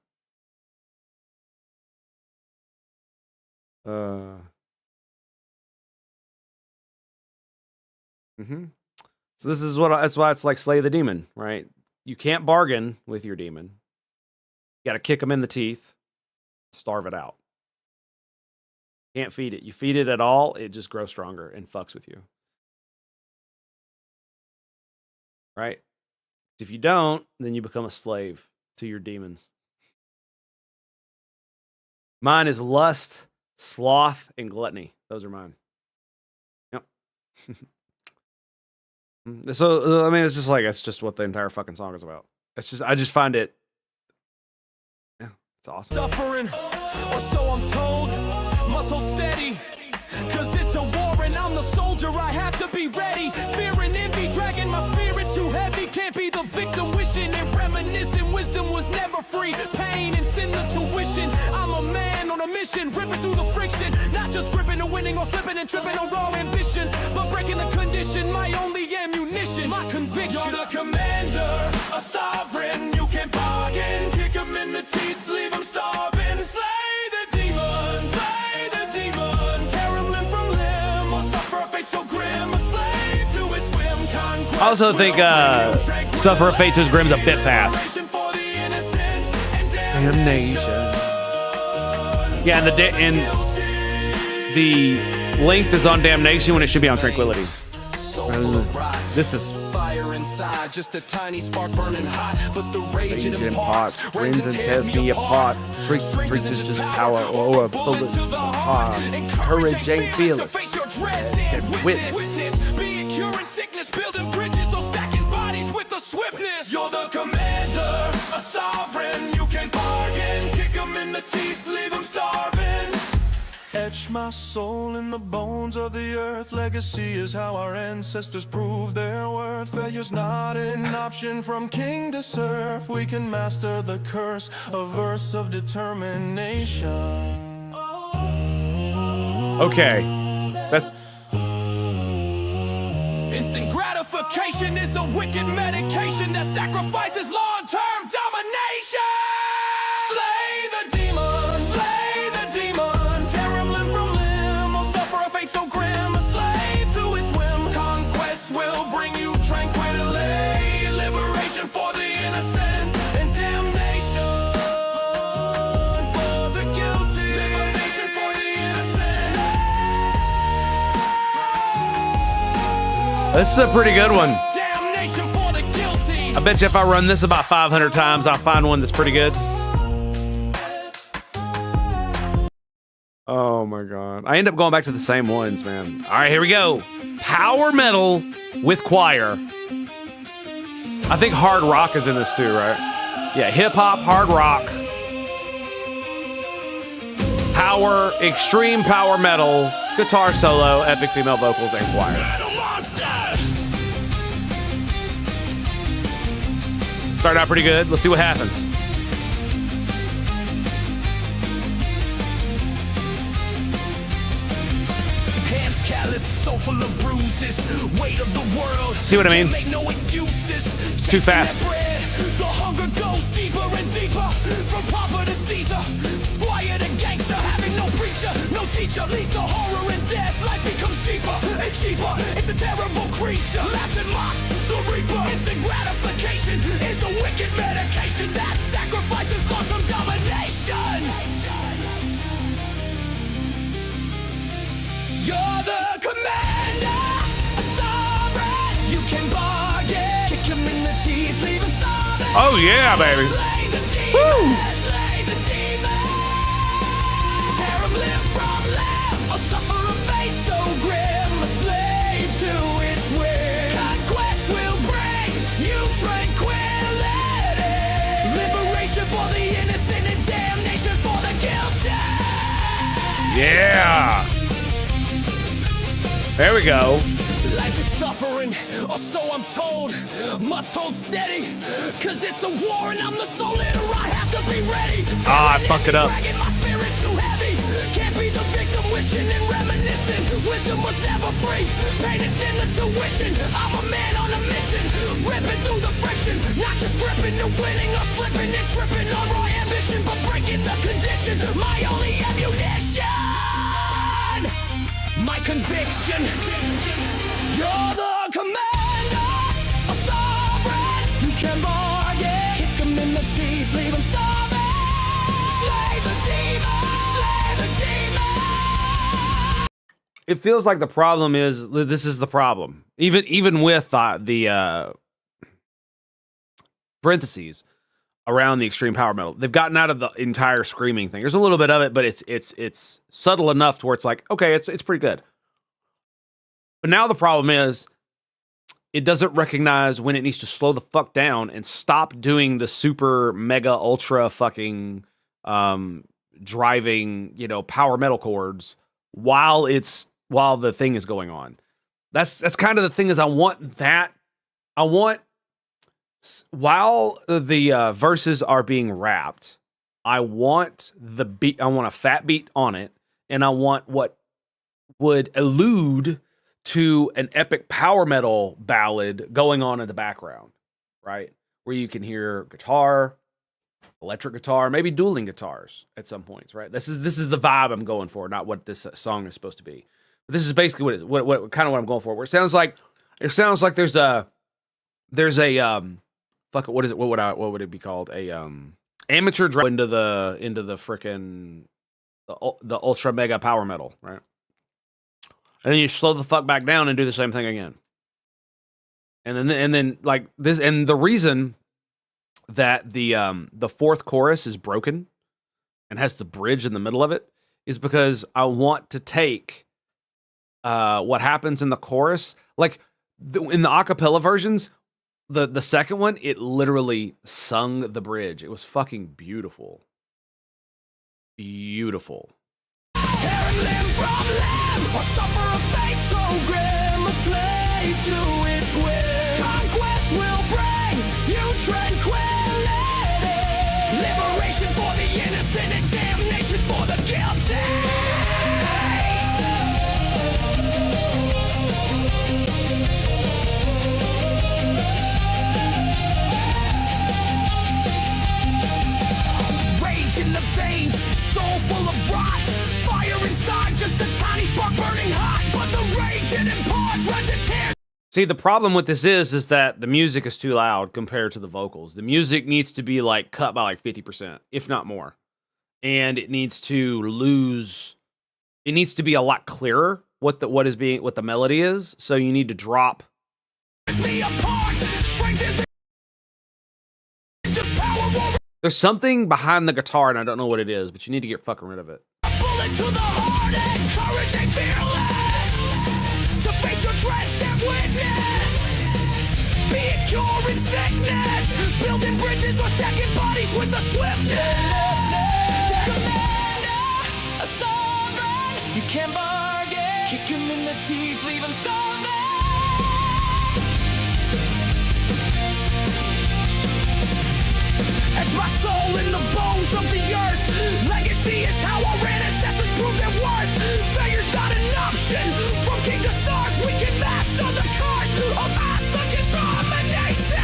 So this is that's why it's like slay the demon, right? You can't bargain with your demon. You got to kick him in the teeth, starve it out. Can't feed it. You feed it at all, it just grows stronger and fucks with you. Right? If you don't, then you become a slave to your demons. Mine is lust, sloth, and gluttony. Those are mine. Yep. So, I mean, it's just what the entire fucking song is about. I just find it, yeah, it's awesome. Suffering, or so I'm told, must hold steady, cause it's a war and I'm the soldier, I have to be ready. Fear and envy dragging my spirit too heavy, can't be the victim wishing and reminiscing. Wisdom was never free, pain and sin the tuition. I'm a man on a mission, ripping through the friction, not just gripping or winning or slipping and tripping on raw ambition, but breaking the condition, my only ammunition, my conviction. You're the commander, a sovereign, you can't bargain, kick him in the teeth, leave him starving, slay the demon, tear him limb from limb, or suffer a fate so grim, a slave to its whim, conquest. I also think Suffer a Fate to His Grim's a bit fast. Damnation. Yeah, and the length is on Damnation when it should be on Tranquility. This is fire inside, just a tiny spark burning hot, but the rage it imparts Rends and tears me apart. Drink is just power or a bullet heart. Courage ain't fearless. Witness, be it curing sickness, building bridges or stacking bodies with the swiftness. You're the commander, a sovereign, you can bargain, kick him in the teeth, leave him starving. Etch my soul in the bones of the earth. Legacy is how our ancestors proved their worth. Failure's not an option, from king to serf. We can master the curse, a verse of determination. okay. That's Instant gratification is a wicked medication that sacrifices long-term domination. Slay the demon, slay the demon, tear him limb from limb, or suffer a fate so grim, a slave to its whim. Conquest will bring you tranquility, liberation for the innocent, and damnation for the guilty, liberation for the innocent. This is a pretty good one. Damnation for the guilty. I bet you if I run this about 500 times, I'll find one that's pretty good. Oh my god. I end up going back to the same ones, man. All right, here we go. Power metal with choir. I think hard rock is in this too, right? Yeah, hip hop, hard rock. Power, extreme power metal, guitar solo, epic female vocals, and choir. Started out pretty good. Let's see what happens. Hands calloused, so full of bruises. Weight of the world. See what I mean? Make no excuses. It's too fast. The hunger goes deeper and deeper. From pauper to Caesar. Squire to gangster. Having no preacher, no teacher. Leads to horror and death. Life becomes cheaper and cheaper. It's a terrible creature. Laughs and mocks the reaper. Instant gratification is a wicked medication that sacrifices long-term domination. You're the commander, a sovereign. You can bargain, kick him in the teeth, leave him starving. Oh yeah, baby. Slay the demon, Woo! slay the demon. Tear him limb from limb, or suffer a fate so grim, a slave to its whim. Conquest will bring you tranquility, liberation for the innocent and damned. Yeah. There we go. Life is suffering, or so I'm told. Must hold steady, cause it's a war and I'm the sole leader. I have to be ready. Ah, I fucked it up. Dragging my spirit too heavy. Can't be the victim wishing and reminiscing. Wisdom was never free. Pain is in the tuition. I'm a man on a mission. Ripping through the friction. Not just gripping to winning or slipping and tripping on raw ambition, but breaking the condition. My only ammunition. My conviction. You're the commander, a sovereign. You can bargain. Kick him in the teeth, leave him starving. Slay the demon, slay the demon. It feels like the problem is this is the problem. Even with the parentheses around the extreme power metal, they've gotten out of the entire screaming thing. There's a little bit of it, but it's subtle enough to where it's like, okay, it's pretty good. But now the problem is it doesn't recognize when it needs to slow the fuck down and stop doing the super mega ultra fucking driving, power metal chords while the thing is going on. That's kind of the thing is I want while the verses are being rapped, I want the beat, I want a fat beat on it, and I want what would allude to an epic power metal ballad going on in the background, right? Where you can hear guitar, electric guitar, maybe dueling guitars at some points, right? This is the vibe I'm going for, not what this song is supposed to be. But this is basically what it is. What kind of what I'm going for. Where it sounds like there's a fuck it, what is it? What would it be called? A amateur drive into the frickin' the ultra mega power metal, right? And then you slow the fuck back down and do the same thing again. And then like this, and the reason that the fourth chorus is broken and has the bridge in the middle of it is because I want to take what happens in the chorus, like in the acapella versions, the second one, it literally sung the bridge. It was fucking beautiful. Beautiful. Tear limb from limb, or suffer a fate so grim, a slave to its will. Conquest will bring you tranquility, liberation for the innocent and damnation for the guilty. Rage in the veins, soul full of rot. Fire inside, just a tiny spark burning hot. But the rage it imparts runs and tears. See, the problem with this is that the music is too loud compared to the vocals. The music needs to be like cut by like 50%, if not more. And it needs to be a lot clearer what the melody is. So you need to drop. Me apart. Strength is just power over. There's something behind the guitar, and I don't know what it is, but you need to get fucking rid of it. A bullet to the heart and courage and fearless. To face your dread, stand witness. Be it cure in sickness. Building bridges or stacking bodies with the swiftness. The commander, a sovereign. You can't bargain. Kick him in the teeth, leave him starving. Etch my soul in the bones of the earth. Legacy is how our ancestors proved their worth. Failure's not an option. From king to sark, we can master the curse of absolute domination.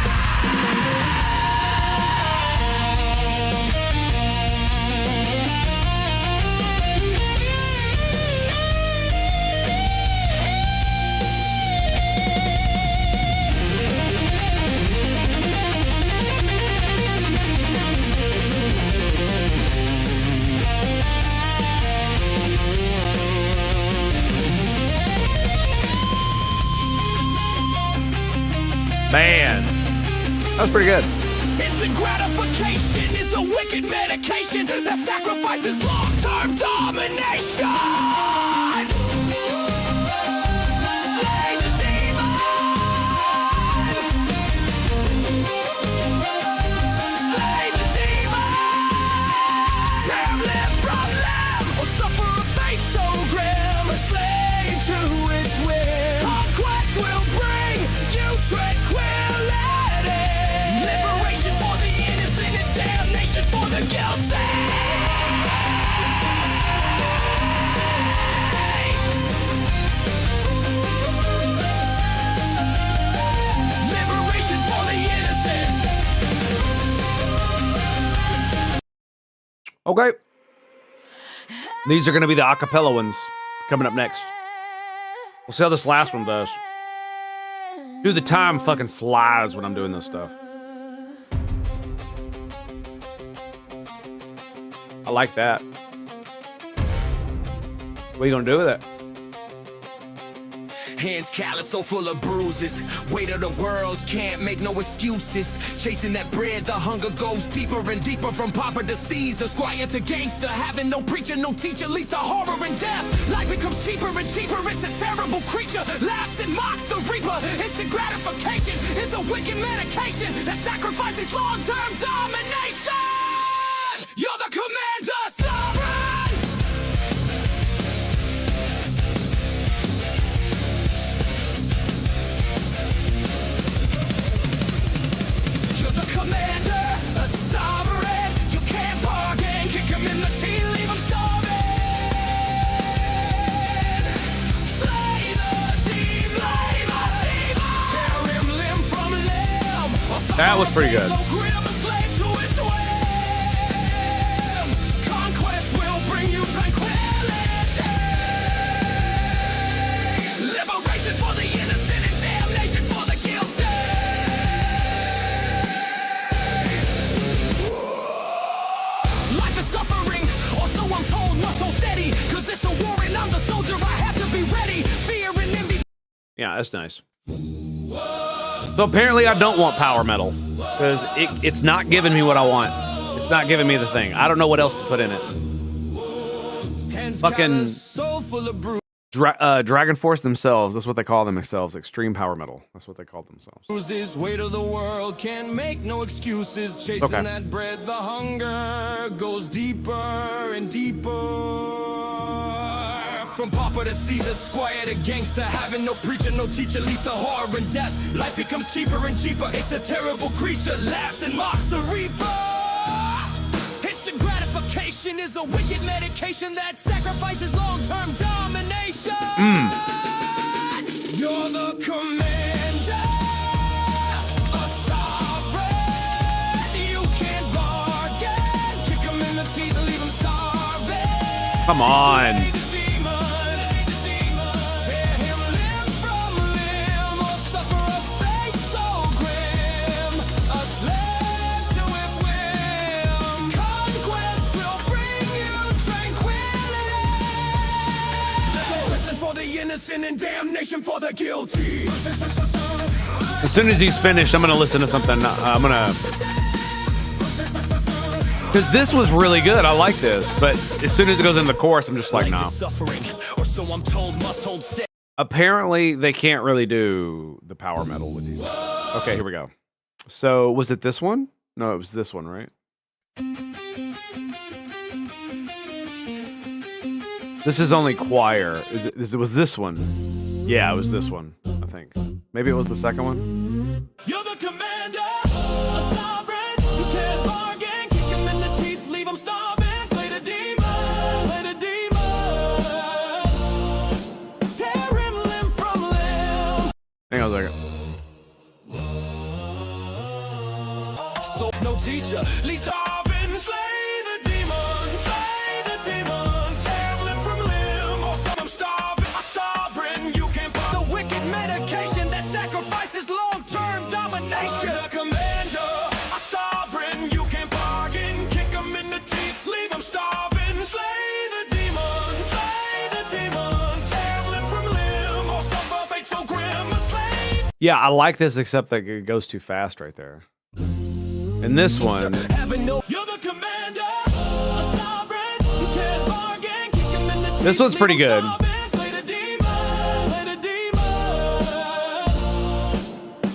Man, that was pretty good. Instant gratification is a wicked medication that sacrifices long-term domination. Slay the demon. Slay the demon. Tear limb from limb, or suffer a fate Okay. These are going to be the acapella ones coming up next. We'll see how this last one does. Dude, the time fucking flies when I'm doing this stuff. I like that. What are you gonna do with it? Hands callous, so full of bruises. Weight of the world, can't make no excuses. Chasing that bread, the hunger goes deeper and deeper. From pauper to Caesar, squire to gangster. Having no preacher, no teacher, leads to horror and death. Life becomes cheaper and cheaper, it's a terrible creature. Laughs and mocks the reaper. Instant gratification is a wicked medication that sacrifices long-term domination. You're the commander, sovereign. Commander, a sovereign, you can't bargain. Kick him in the teeth, leave him starving. Slay the demon, slay my demon. Tear him limb from limb. That was pretty good. So grit him a slave to its whim. Conquest will bring you tranquility. Liberation for the innocent and damnation for the guilty. Suffering, or so I'm told, must hold steady. Cause it's a war and I'm the soldier, I have to be ready. Fear and envy. Yeah, that's nice. So apparently I don't want power metal. Because it's not giving me what I want. It's not giving me the thing. I don't know what else to put in it. Hands Fucking callous, so full of Dragon Force themselves, that's what they call themselves. Extreme power metal. That's what they call themselves. bruises. Weight of the world can't make no excuses. Chasing Okay. that bread, the hunger goes deeper and deeper. From pauper to Caesar, squire to gangster. Having no preacher, no teacher, leads to horror and death. Life becomes cheaper and cheaper. It's a terrible creature. Laughs and mocks the reaper. Instant gratification is a wicked medication that sacrifices long-term domination. You're the commander, a sovereign. You can't bargain. Kick him in the teeth, leave him starving. Come on. Slay the demon. Tear him limb from limb, or suffer a fate so grim. A slave to its whim. Conquest will bring you tranquility. Liberation for the innocent and damnation for the guilty. As soon as he's finished, I'm gonna listen to something. I'm gonna, because this was really good. I like this, but as soon as it goes into the chorus, I'm just like, no. Suffering, or so I'm told, must hold steady. Apparently, they can't really do the power metal with these guys. Okay, here we go. So, was it this one? No, it was this one, right? This is only choir. Was this one? Yeah, it was this one, I think. Maybe it was the second one. You're the commander, a sovereign. You can't bargain. Kick him in the teeth, leave him starving. Slay the demon, slay the demon. Tear him limb from limb. Hang on a second. So no teacher, least starving. Slay the demon, slay the demon. Tear him limb from limb, or so I'm starving. A sovereign, you can't buy the wicked medication that sacrifices long-term domination. The commander, a sovereign, you can't bargain. Kick him in the teeth, leave him starving. Slay the demon, tear him limb from limb, or suffer fate so grim. A slave. Yeah, I like this, except that it goes too fast right there. And this one, You're the commander, a sovereign, you can't bargain. Kick him in the teeth, this one's pretty good. slay the demon, slay the demon.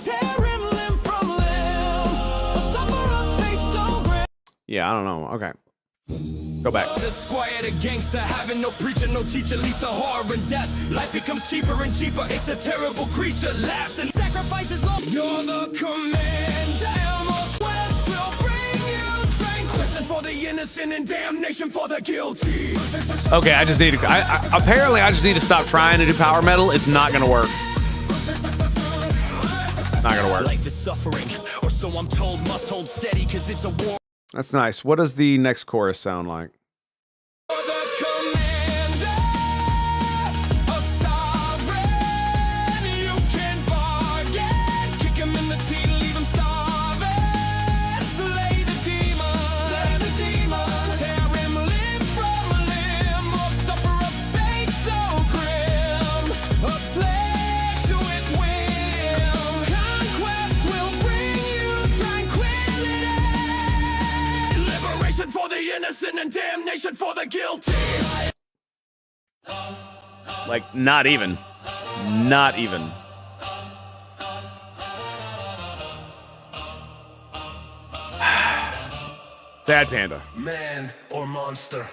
Tear him limb from limb, or suffer a fate so grim. Yeah, I don't know. Okay. Go back. The squire to gangster, having no preacher, no teacher, leads to horror and death. Life becomes cheaper and cheaper. It's a terrible creature. Laughs and sacrifices long. You're the commander. West will bring you tranquility for the innocent and damnation for the guilty. Okay, I just need to. Apparently, I just need to stop trying to do power metal. It's not gonna work. Not gonna work. Life is suffering, or so I'm told, must hold steady, cause it's a war. That's nice. What does the next chorus sound like? For the innocent and damnation for the guilty. Like, not even. Not even. Sad Panda. Man or monster,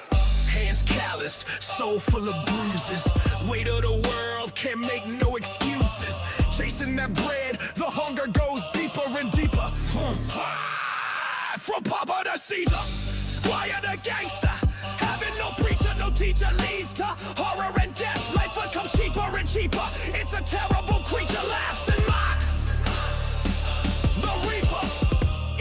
hands calloused, soul full of bruises. Weight of the world, can't make no excuses. Chasing that bread, the hunger goes deeper and deeper. From Papa to Caesar, Squire to gangster. Having no preacher, no teacher leads to horror and death. Life becomes cheaper and cheaper. It's a terrible creature, laughs and mocks. The Reaper.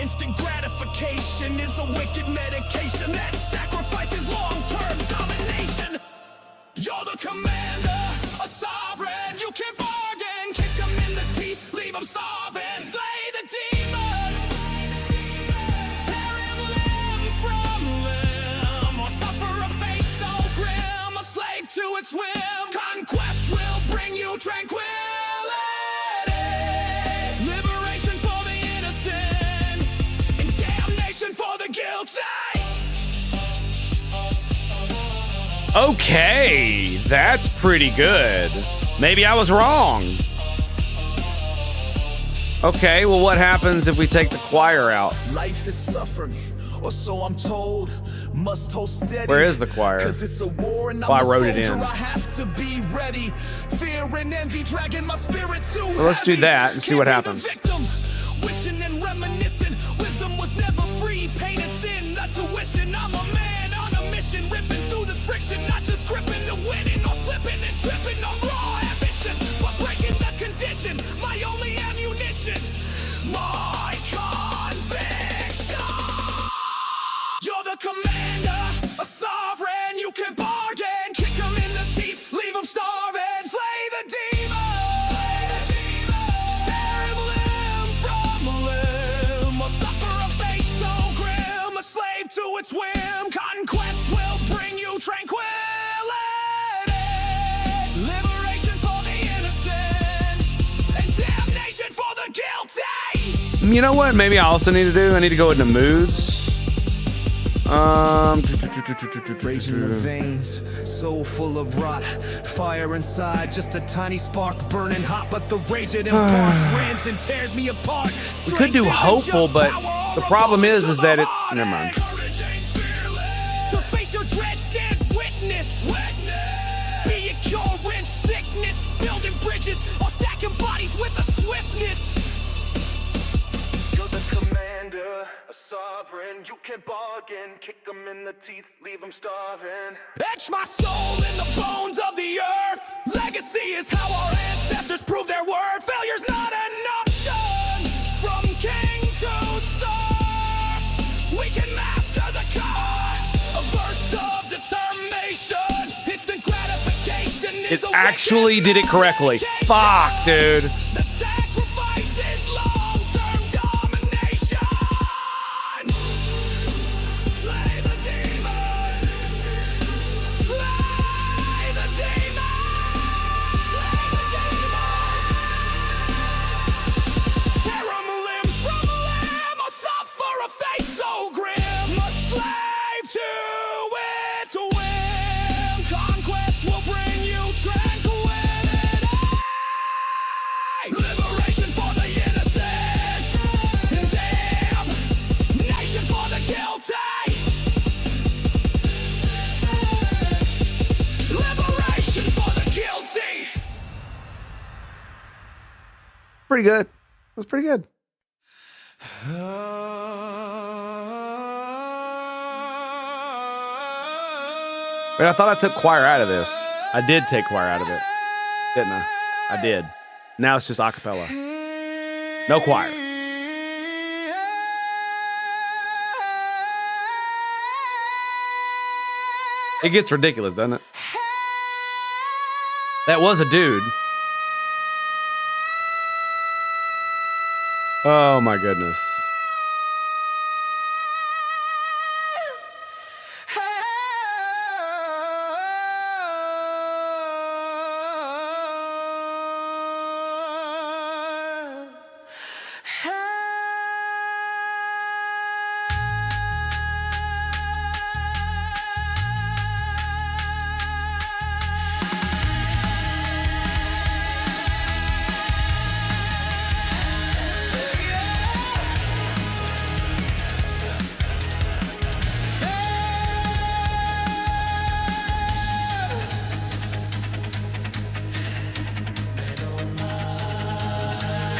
Instant gratification is a wicked medication that sacrifices long-term domination. You're the commander, a sovereign. You can bargain, kick them in the teeth, leave them starving. Slay the demons, tear him limb from limb, or suffer a fate so grim, a slave to its whim. Conquest will bring you tranquility. Liberation for the innocent, and damnation for the guilty. Okay, that's pretty good. Maybe I was wrong. Okay, well, what happens if we take the choir out? Life is suffering, or so I'm told. Must hold steady. Where is the choir? 'Cause it's a war and I'm Well, I a wrote it soldier. in. I have to be ready. Fear and envy dragging my spirit too. So let's do that and see what happens. Victim, wishing and reminiscing. Wisdom was never free. Pain and sin, not tuition. I'm a man on a mission, ripping through the friction, not just gripping the winning or slipping and tripping on raw ambition, but breaking the condition. My only ammunition, my conviction. You're the commander, a sovereign. You can bargain, kick them in the teeth, leave them starving. Slay the demons, tear him limb from limb, or suffer a fate so grim, a slave to its whim. Conquest will bring you tranquility. Liberation for the innocent, and damnation for the guilty. You know what? Maybe I also need to do. I need to go into moods. Raging the veins, soul full of rot. Fire inside, just a tiny spark burning hot. But the rage it imparts rends and tears me apart. We could do hopeful, but the problem is that it's. Never mind. To face your dread, stand witness. Be it cure and sickness, building bridges or stacking bodies with a swiftness. You're the commander, a sovereign. You can bargain, kick them in the teeth, leave them starving. Etch my soul in the bones of the earth. Legacy is how our ancestors prove their worth. Failure's not an option. From king to serf, we can master the cause. A verse of determination, instant gratification is It actually did it correctly. Fuck, dude. that sacrifices long-term domination. Slay the demon. Slay the demon. Slay the demon. Tear 'em limb from limb, or suffer a fate so grim. A slave to its whim. Conquest will bring you tranquility. Liberation for the innocent, and damnation for the guilty. Liberation for the guilty. Pretty good. It was pretty good. Wait, I thought I took choir out of this. I did take choir out of it, didn't I? I did. Now it's just a cappella. No choir. It gets ridiculous, doesn't it? That was a dude. Oh my goodness.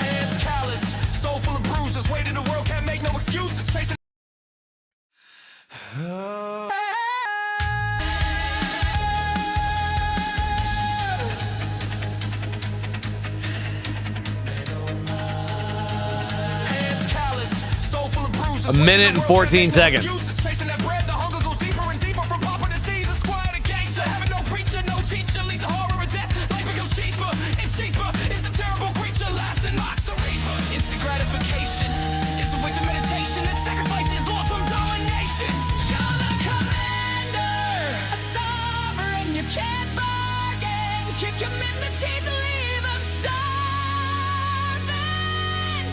Hands calloused, soul full of bruises. Weight of the world can't make no excuses. Chasing. Hands calloused, soul full of bruises. A minute and 14 seconds. Chasing that bread, the hunger goes deeper and deeper from Papa to Caesar. Squire to gangster, having no preacher, no teacher, leads to horror and death. Life becomes cheaper and cheaper. It's a terrible creature, laughs and mocks the reaper. Instant gratification is a way to meditation that sacrifices long-term domination. You're the commander, a sovereign, you can't bargain. Kick him in the teeth, leave him starving.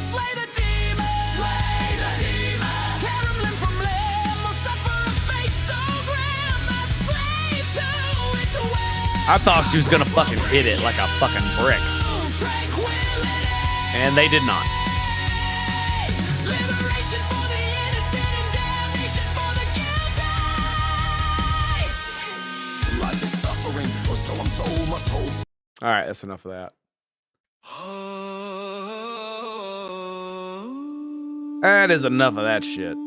Slay the demon, slay the demon. Tear him limb from limb, will suffer a fate so grim. A slave to its will. I thought she was gonna fucking hit it like a fucking brick. Tranquility. And they did not. Liberation for the innocent and damnation for the guilty. Life is suffering, or so I'm told, must hold. All right, that's enough of that. That is enough of that shit.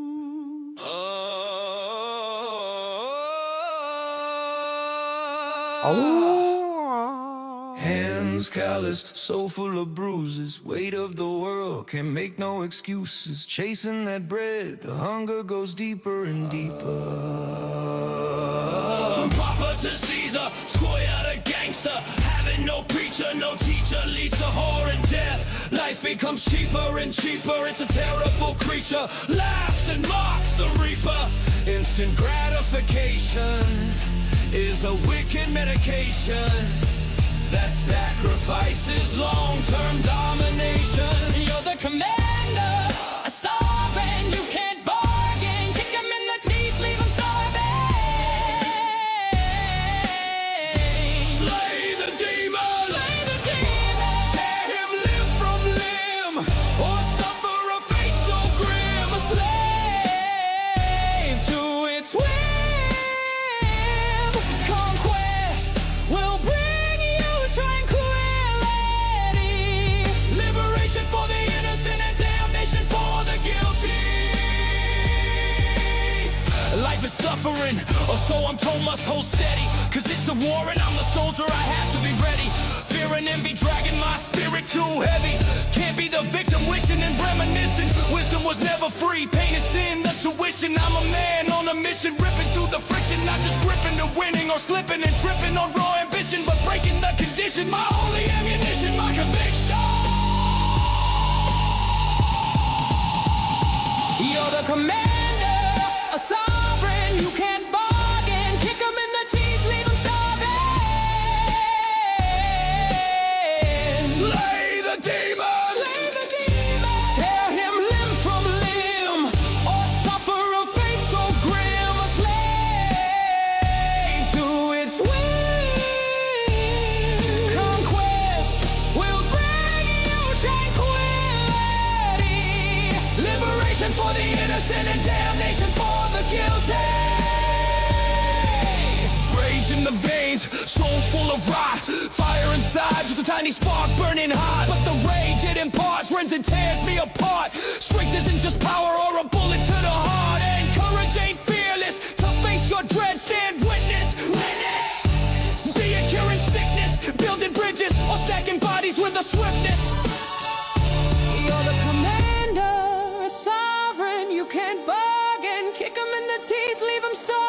Hands calloused, soul full of bruises. Weight of the world can make no excuses. Chasing that bread, the hunger goes deeper and deeper. From Papa to Caesar, squire to gangster. Having no preacher, no teacher leads to horror and death. Life becomes cheaper and cheaper. It's a terrible creature. Laughs and mocks the reaper. Instant gratification is a wicked medication that sacrifices long-term domination. You're the commander, a sovereign, you can't bargain. Kick him in the teeth, leave him starving. Slay the demon, slay the demon. Tear him limb from limb, or suffer a fate so grim. A slave to its whim. Conquest will bring you tranquility. Liberation for the innocent and damnation for the guilty. Life is suffering, or so I'm told, must hold steady. Cause it's a war and I'm the soldier, I have to be ready. Fear and envy dragging my spirit too heavy. Can't be the victim wishing and reminiscing. Wisdom was never free, pain is sin, the tuition. I'm a man on a mission, ripping through the friction. Not just gripping to winning or slipping and tripping on raw ambition, but breaking the condition. My only ammunition, my conviction. You're the commander, a sovereign, you can't bargain. Kick him in the teeth, leave him starving. Slay the demon, slay the demon. Tear him limb from limb, or suffer a fate so grim. A slave to its will. Conquest will bring you tranquility. Liberation for the innocent and damnation for the guilty. Rage in the veins, soul full of rot. Fire inside, just a tiny spark burning hot. But the rage it imparts, rends and tears me apart. Strength isn't just power or a bullet to the heart. And courage ain't fearless. To face your dread, stand witness. Witness. Be a curing sickness, building bridges, or stacking bodies with a swiftness. You're the commander, a sovereign, you can't bargain. Kick him in the teeth, leave him starving.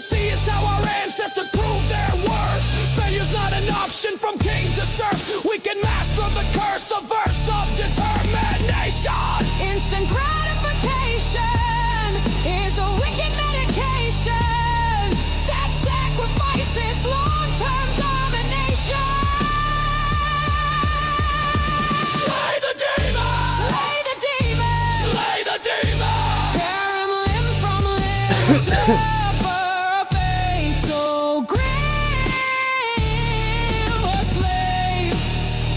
see is how our ancestors proved their worth. Failure's not an option from king to serf. We can master the curse, a verse of determination. Instant gratification is a wicked medication that sacrifices long-term domination. Slay the demon! Slay the demon! Slay the demon! Tear him limb from limb. Suffer a fate so grim. A slave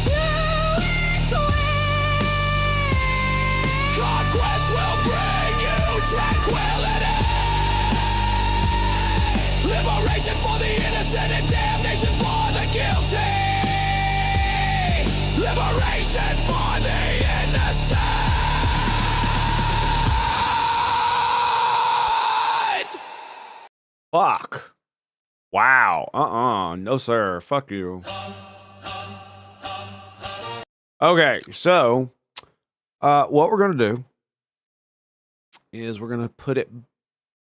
to its will. Conquest will bring you tranquility. Liberation for the innocent and damnation for the guilty. Liberation for the innocent. Fuck. Wow. No, sir. Fuck you. Okay, so what we're gonna do is we're gonna put it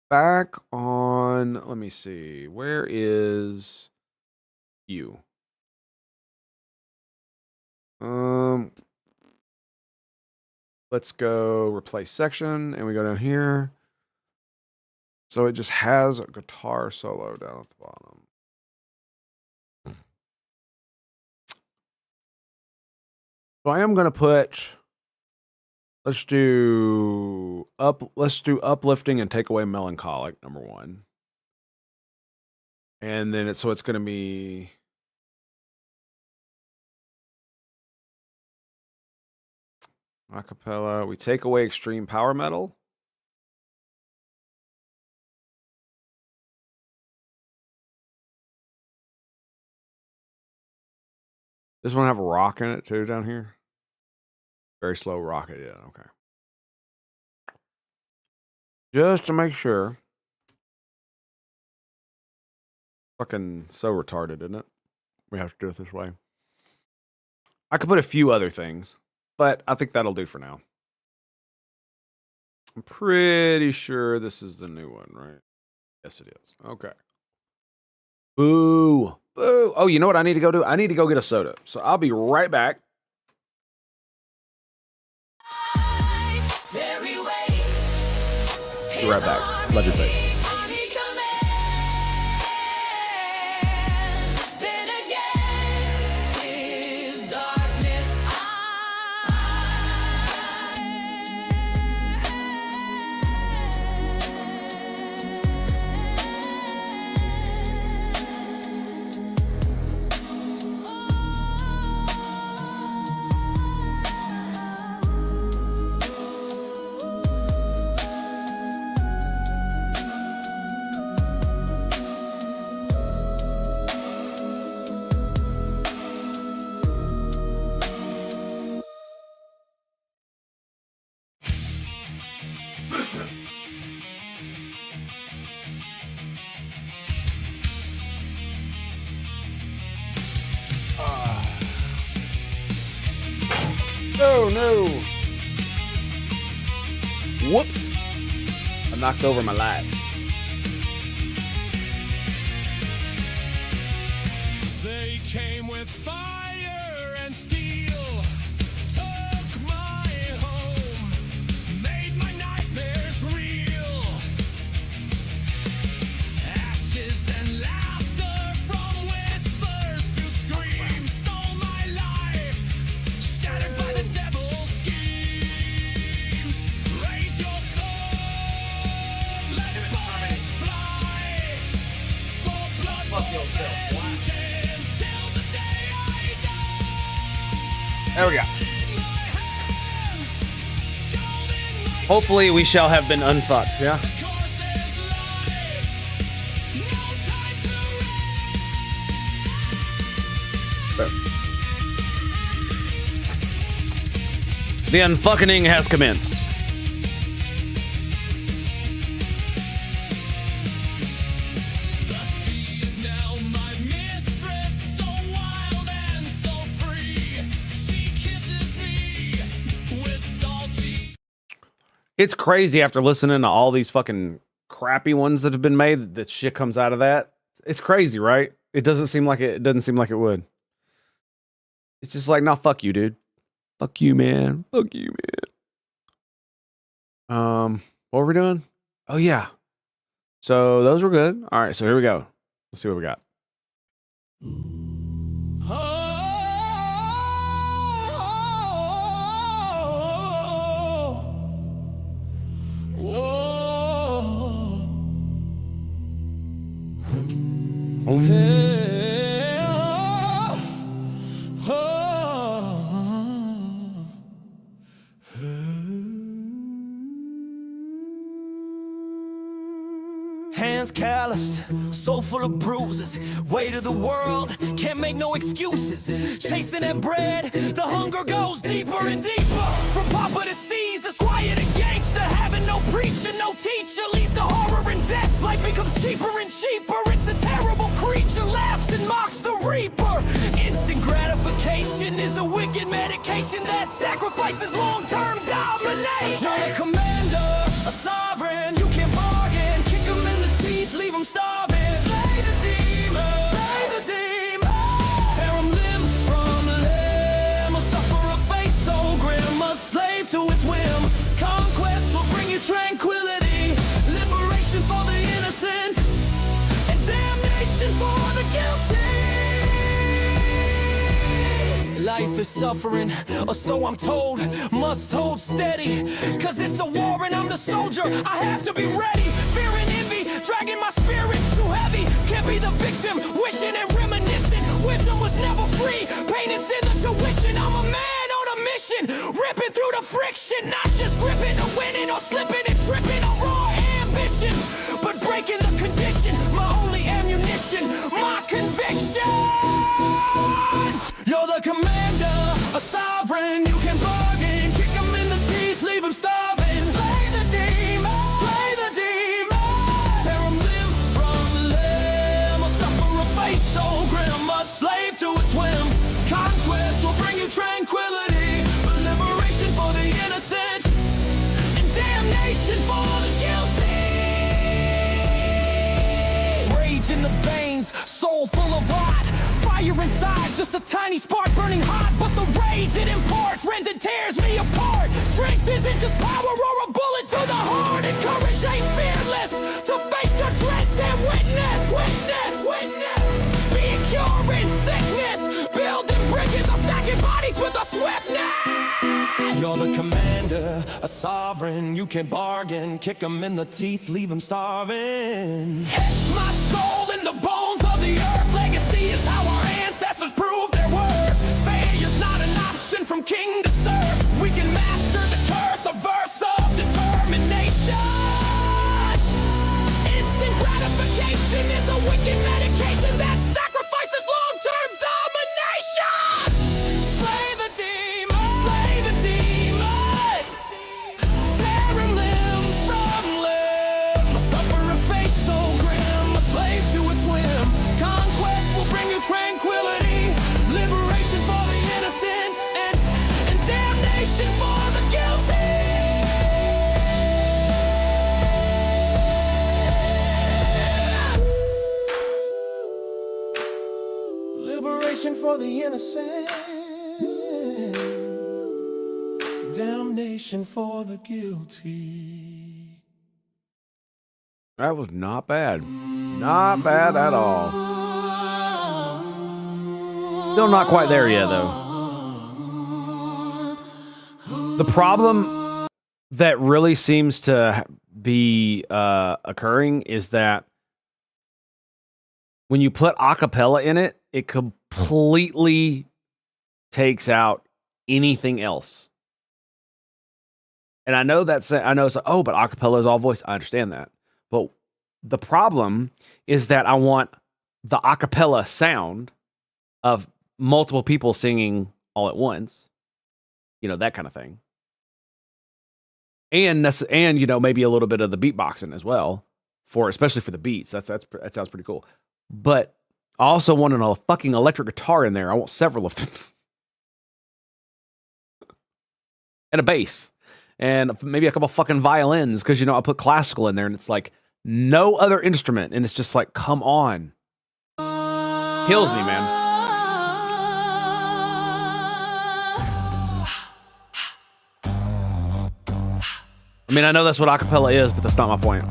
back on. Let me see. Where is you? Let's go replace section, and we go down here. So it just has a guitar solo down at the bottom. So I am gonna put. Let's do uplifting and take away melancholic, number 1. And then it's gonna be acapella. We take away extreme power metal. This one have a rock in it too down here. Very slow rock. Yeah, okay. Just to make sure. Fucking so retarded, isn't it? We have to do it this way. I could put a few other things, but I think that'll do for now. I'm pretty sure this is the new one, right? Yes, it is. Okay. Boo. Boo. Oh, you know what I need to go do? I need to go get a soda. So I'll be right back. Be right back. Love your face. Oh no! Whoops! I knocked over my light. They came with fire and steel, took my home, made my nightmares real. Ashes and laughter from whispers to screams stole my life, shattered by the devil's schemes. Raise your sword, let bullets fly, for blood, for vengeance, till the day I die. There we go. In my hands, gold in my Hopefully we shall have been unfucked, yeah? course is life. No time to The unfucking has commenced. The sea is now my mistress, so wild and so free. She kisses me with salty. It's crazy after listening to all these fucking crappy ones that have been made, that shit comes out of that. It's crazy, right? It doesn't seem like it doesn't seem like it would. It's just like, nah, fuck you, dude. Fuck you, man. Fuck you, man. What were we doing? Oh yeah. So those were good. All right, so here we go. Let's see what we got. Hands calloused, soul full of bruises. Weight of the world, can't make no excuses. Chasing that bread, the hunger goes deeper and deeper. From Papa to Caesar, squire to gangster. Having no preacher, no teacher leads to horror and death. Life becomes cheaper and cheaper. It's a terrible creature, laughs and mocks the reaper. Instant gratification is a wicked medication that sacrifices long-term domination. You're a commander, a sovereign, you can't bargain. Kick 'em in the teeth, leave 'em starving. Slay the demon, slay the demon. Tear 'em limb from limb. Or suffer a fate so grim, a slave to its whim. Conquest will bring you tranquility, liberation for the innocent, and damnation for the guilty. Life is suffering, or so I'm told. Must hold steady, cause it's a war and I'm the soldier. I have to be ready. Fear and envy, dragging my spirit too heavy. Can't be the victim, wishing and reminiscing. Wisdom was never free, pain and sin the tuition. I'm a man on a mission, ripping through the friction. Not just gripping or winning or slipping and tripping on raw ambition, but breaking the condition. My only ammunition, my conviction. You're the commander, a sovereign, you can bargain. Kick 'em in the teeth, leave 'em starving. Slay the demon, slay the demon. Tear 'em limb from limb. Or suffer a fate so grim, a slave to its whim. Conquest will bring you tranquility, but liberation for the innocent, and damnation for the guilty. Rage in the veins, soul full of rot. Fire inside, just a tiny spark burning hot. But the rage it imparts rends and tears me apart. Strength isn't just power or a bullet to the heart. And courage ain't fearless to face your dread. Stand witness, witness, witness. Be a cure in sickness, building bridges or stacking bodies with a swiftness. You're the commander, a sovereign, you can bargain. Kick 'em in the teeth, leave 'em starving. Etch my soul in the bones of the earth. Legacy is how our ancestors proved their worth. Failure's not an option from king to serf. We can master the curse, a verse of determination. Instant gratification is a wicked medication that sacrifices long-term domination. Slay the demon, slay the demon. Tear 'em limb from limb. Suffer a fate so grim, a slave to its whim. Conquest will bring you tranquility, liberation for the innocent, and damnation for the guilty. Liberation for the innocent, damnation for the guilty. That was not bad. Not bad at all. Still not quite there yet, though. The problem that really seems to be occurring is that when you put acapella in it, it completely takes out anything else. And I know it's like, oh, but acapella is all voice. I understand that. But the problem is that I want the acapella sound of multiple people singing all at once, that kind of thing. And maybe a little bit of the beatboxing as well, especially for the beats. That sounds pretty cool. But I also want a fucking electric guitar in there. I want several of them. And a bass. And maybe a couple fucking violins, because I put classical in there and it's like no other instrument, and it's just like, come on. Kills me, man. I mean, I know that's what acapella is, but that's not my point.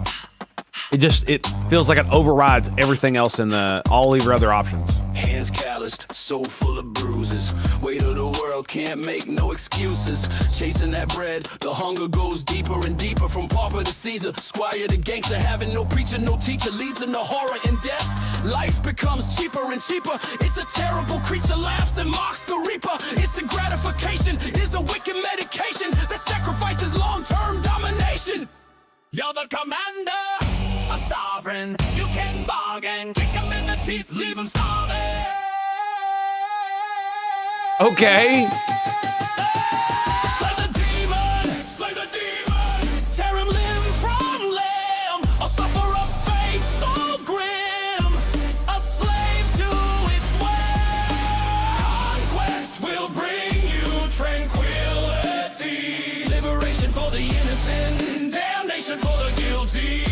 It feels like it overrides everything else in all of your other options. Hands calloused, soul full of bruises. Weight of the world can't make no excuses. Chasing that bread, the hunger goes deeper and deeper. From pauper to Caesar, squire to gangster. Having no preacher, no teacher leads into horror and death. Life becomes cheaper and cheaper. It's a terrible creature, laughs and mocks the reaper. Instant gratification is a wicked medication that sacrifices long-term domination. You're the commander, a sovereign. You can bargain, kick him in the teeth, leave him starving. Okay. Slay the demon, slay the demon. Tear him limb from limb. A sufferer of fate so grim. A slave to its way. Conquest will bring you tranquility. Liberation for the innocent, damnation for the guilty.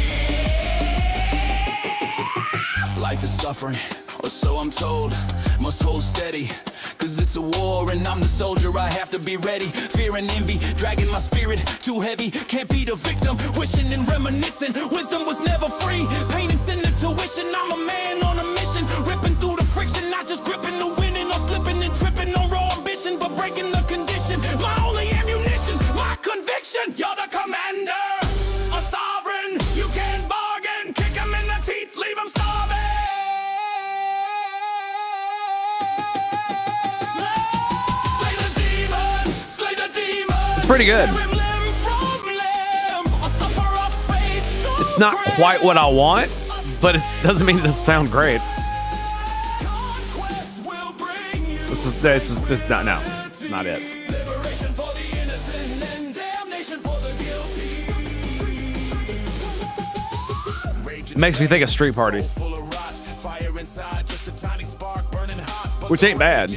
Life is suffering, or so I'm told. Must hold steady, cause it's a war and I'm the soldier. I have to be ready. Fear and envy, dragging my spirit too heavy. Can't be the victim, wishing and reminiscing. Wisdom was never free, pain and sin the tuition. I'm a man on a mission, ripping through the friction. Not just gripping the winning or slipping and tripping on raw ambition, but breaking the condition. My only ammunition, my conviction. You're the commander, a sovereign. You can't bargain, kick him in the teeth, leave him starving. It's pretty good. It's not quite what I want, but it doesn't mean it doesn't sound great. This is not, no, it's not it. It makes me think of street parties, which ain't bad.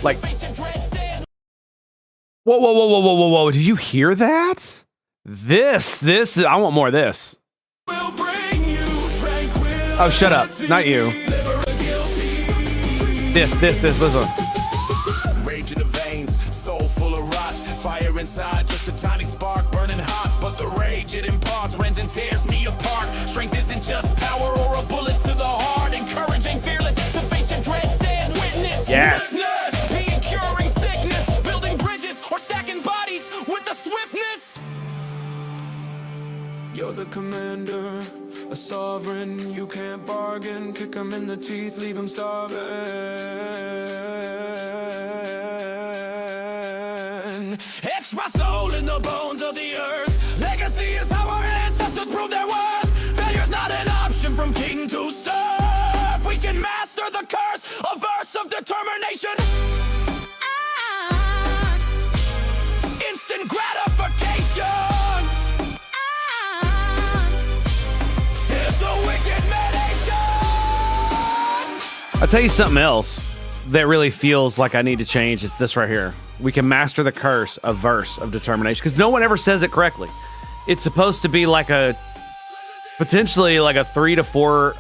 Like, whoa. Did you hear that? This, I want more of this. Oh, shut up. Not you. This, listen. Rage in the veins, soul full of rot. Fire inside, just a tiny spark burning hot. But the rage it imparts, rends and tears me apart. Strength isn't just power or a bullet to the heart. Encouraging fearless to face your dread, stand witness. Yes. Being curing sickness, building bridges or stacking bodies with the swiftness. You're the commander, a sovereign. You can't bargain, kick him in the teeth, leave him starving. Etch my soul in the bones of the earth. Legacy is how our ancestors prove their worth. Failure's not an option from king to serve. We can master the curse, a verse of determination. Instant gratification. Here's a wicked meditation. I'll tell you something else that really feels like I need to change. It's this right here. We can master the curse, a verse of determination, because no one ever says it correctly. It's supposed to be like a potentially like a 3 to 4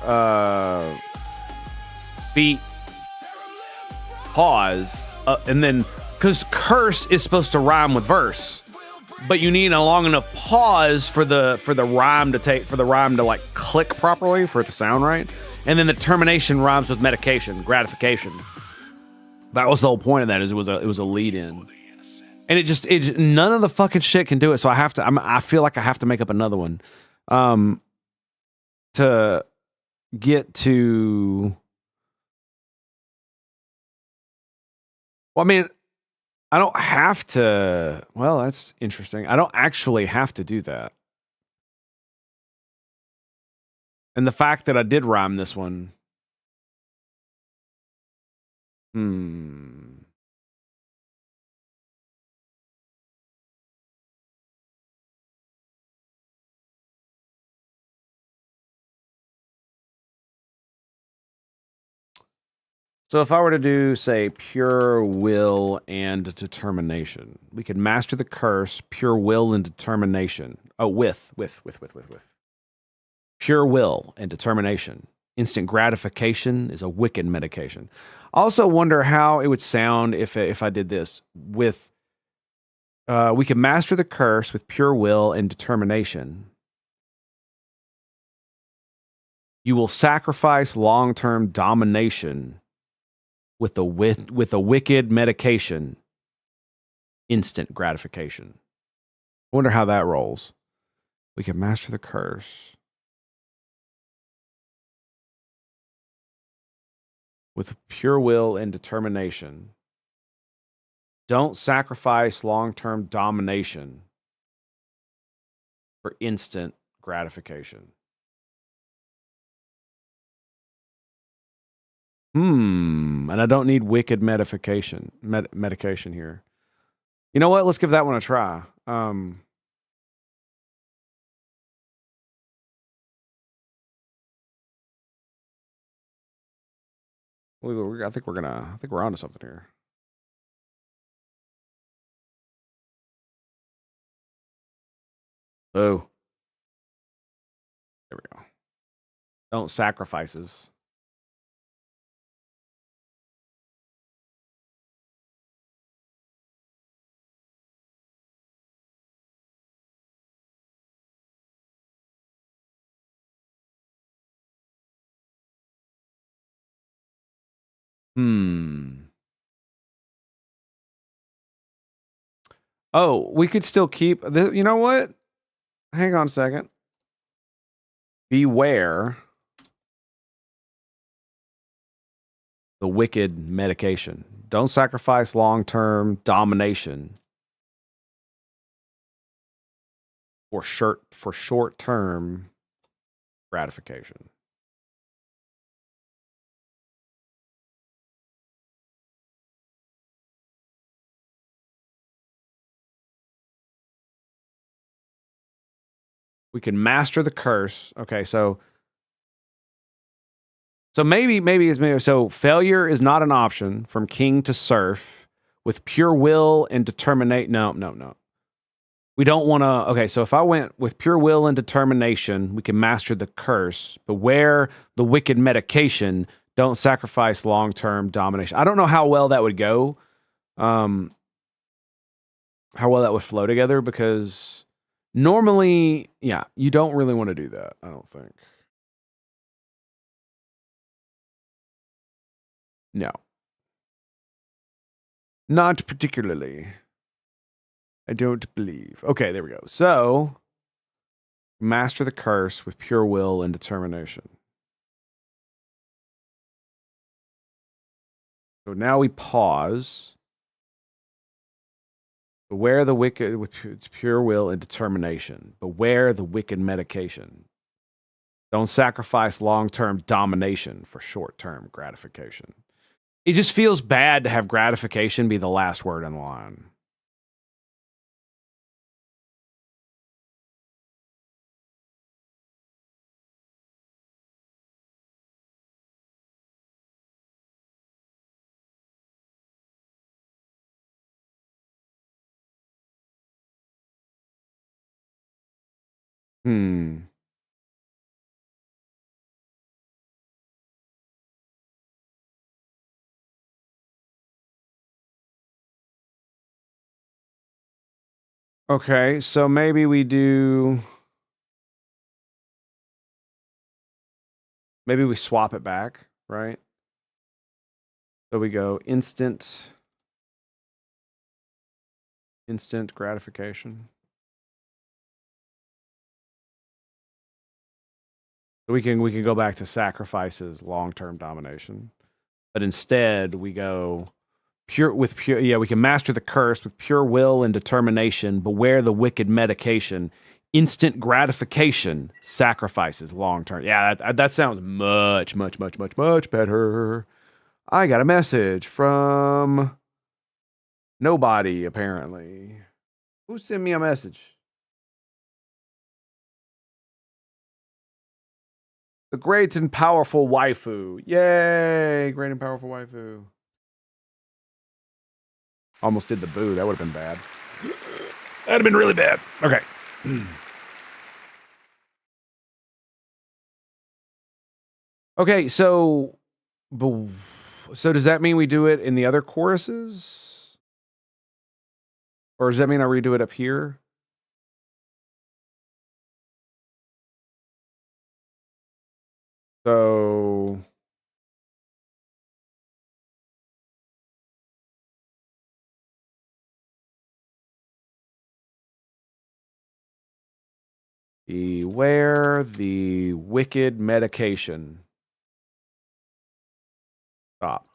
beat pause, and then because curse is supposed to rhyme with verse, but you need a long enough pause for the rhyme to like click properly, for it to sound right, and then the termination rhymes with medication, gratification. That was the whole point of that. Is it was a lead in, and it none of the fucking shit can do it. So I feel like I have to make up another one, to get to. Well, I mean, I don't have to. Well, that's interesting. I don't actually have to do that. And the fact that I did rhyme this one. So if I were to do, say, pure will and determination, we could master the curse, pure will and determination. Oh, with. Pure will and determination. Instant gratification is a wicked medication. I also wonder how it would sound if I did this with. We could master the curse with pure will and determination. You will sacrifice long-term domination with a wicked medication. Instant gratification. I wonder how that rolls. We can master the curse with pure will and determination. Don't sacrifice long-term domination for instant gratification. And I don't need wicked medication here. You know what? Let's give that one a try. I think we're onto something here. Oh. There we go. Don't sacrifices. Oh, we could still keep the, you know what? Hang on a second. Beware the wicked medication. Don't sacrifice long-term domination for short-term gratification. We can master the curse. Okay, so maybe so failure is not an option from king to serf with pure will and determinate. No. We don't want to. Okay, so if I went with pure will and determination, we can master the curse. Beware the wicked medication. Don't sacrifice long-term domination. I don't know how well that would go. How well that would flow together, because normally, yeah, you don't really want to do that, I don't think. No. Not particularly. I don't believe. Okay, there we go. So, master the curse with pure will and determination. So now we pause. Beware the wicked with pure will and determination. Beware the wicked medication. Don't sacrifice long-term domination for short-term gratification. It just feels bad to have gratification be the last word in the line. Okay, so maybe we swap it back, right? So we go instant gratification. So we can go back to sacrifices, long-term domination. But instead we go we can master the curse with pure will and determination. Beware the wicked medication. Instant gratification, sacrifices, long-term. Yeah, that sounds much better. I got a message from nobody, apparently. Who sent me a message? The great and powerful waifu. Yay! Great and powerful waifu. Almost did the boo. That would have been bad. That'd have been really bad. Okay. Okay, so does that mean we do it in the other choruses? Or does that mean I redo it up here? So beware the wicked medication. Stop.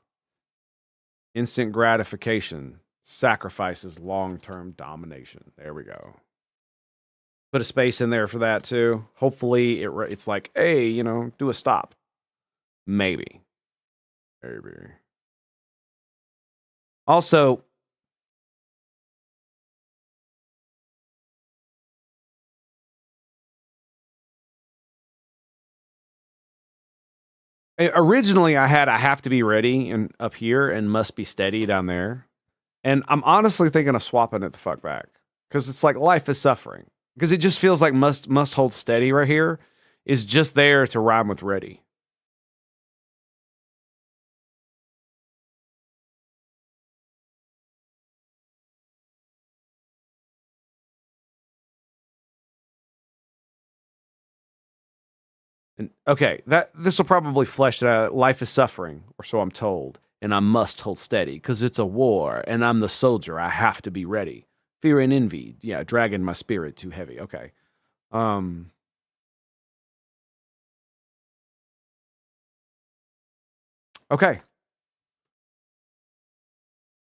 Instant gratification sacrifices long-term domination. There we go. Put a space in there for that too. Hopefully it's like, hey, you know, do a stop. Maybe. Also, originally I have to be ready and up here and must be steady down there. And I'm honestly thinking of swapping it the fuck back. Because it's like life is suffering. Because it just feels like must hold steady right here is just there to rhyme with ready. And okay, this will probably flesh it out. Life is suffering, or so I'm told, and I must hold steady because it's a war, and I'm the soldier. I have to be ready. Fear and envy, yeah, dragging my spirit too heavy. Okay, okay,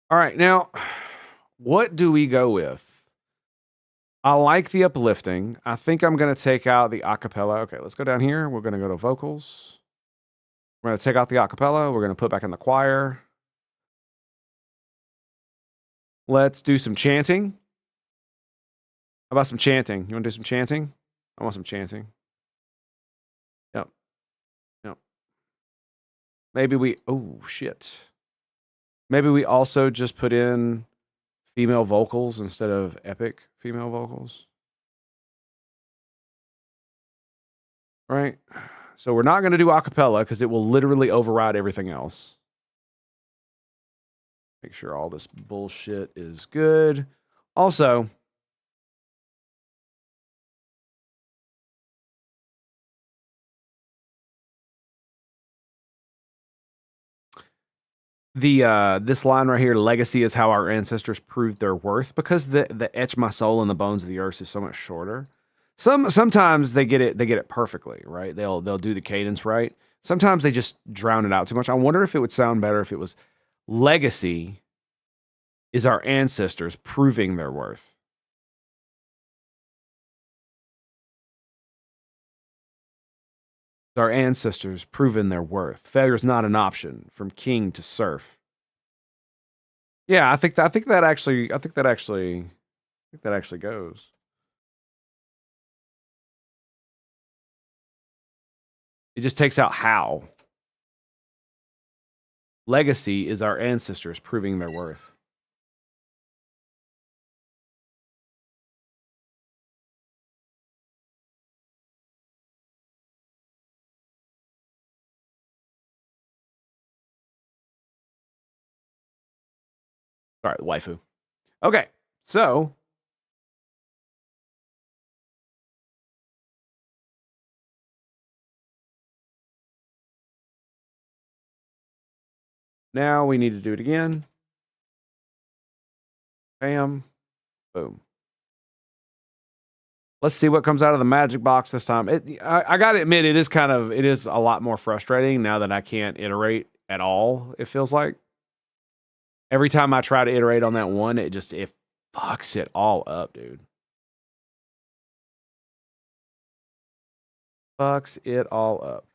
all right. Now, what do we go with? I like the uplifting. I think I'm going to take out the acapella. Okay, let's go down here. We're going to go to vocals. We're going to take out the acapella. We're going to put back in the choir. Let's do some chanting. How about some chanting? You want to do some chanting? I want some chanting. Yep. Yep. Maybe we... Oh, shit. Maybe we also just put in female vocals instead of epic female vocals. Right? So we're not going to do acapella because it will literally override everything else. Make sure all this bullshit is good. Also, this line right here, legacy is how our ancestors proved their worth, because the etch my soul in the bones of the earth is so much shorter. Sometimes they get it perfectly, right? They'll do the cadence right. Sometimes they just drown it out too much. I wonder if it would sound better if it was legacy is our ancestors proving their worth. Our ancestors proving their worth. Failure's not an option from king to serf. Yeah, I think that actually goes. It just takes out how. Legacy is our ancestors proving their worth. All right, waifu. Okay, so now we need to do it again. Bam. Boom. Let's see what comes out of the magic box this time. I gotta admit, it is a lot more frustrating now that I can't iterate at all, it feels like. Every time I try to iterate on that one, it fucks it all up, dude. Fucks it all up.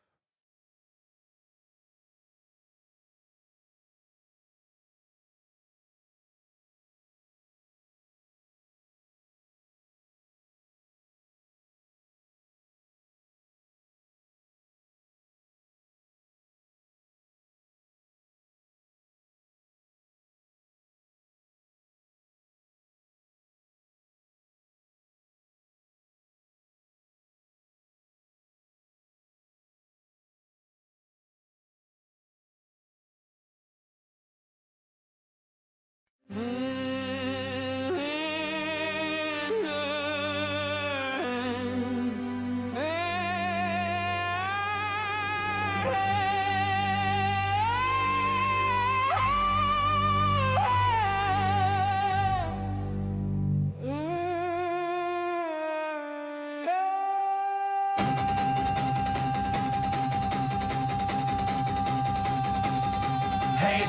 Hands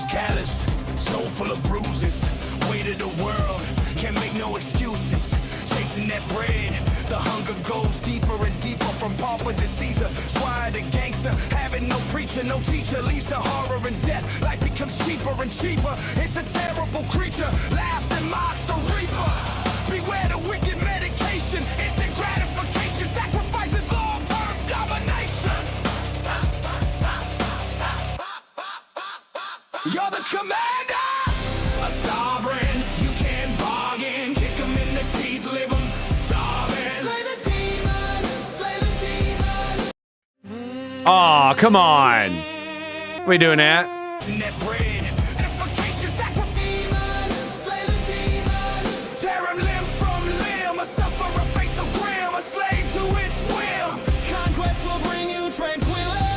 calloused, soul full of bruises. Weight of the world, can't make no excuses. Chasing that bread, the hunger goes deeper and deeper. From pauper to Caesar, squire to gangster. Having no preacher, no teacher leads to horror and death. Life becomes cheaper and cheaper. It's a terrible creature, laughs and mocks the reaper. Beware the wicked medication, instant gratification, sacrifices long-term domination. You're the commander, a sovereign. You can't bargain. Kick 'em in the teeth, leave 'em starving. Slay the demon, slay the demon. Aw, come on. We doing that? In that bread, edification, sacrifice. Slay the demon, tear him limb from limb. A sufferer, fate so grim, a slave to its whim. Conquest will bring you tranquility.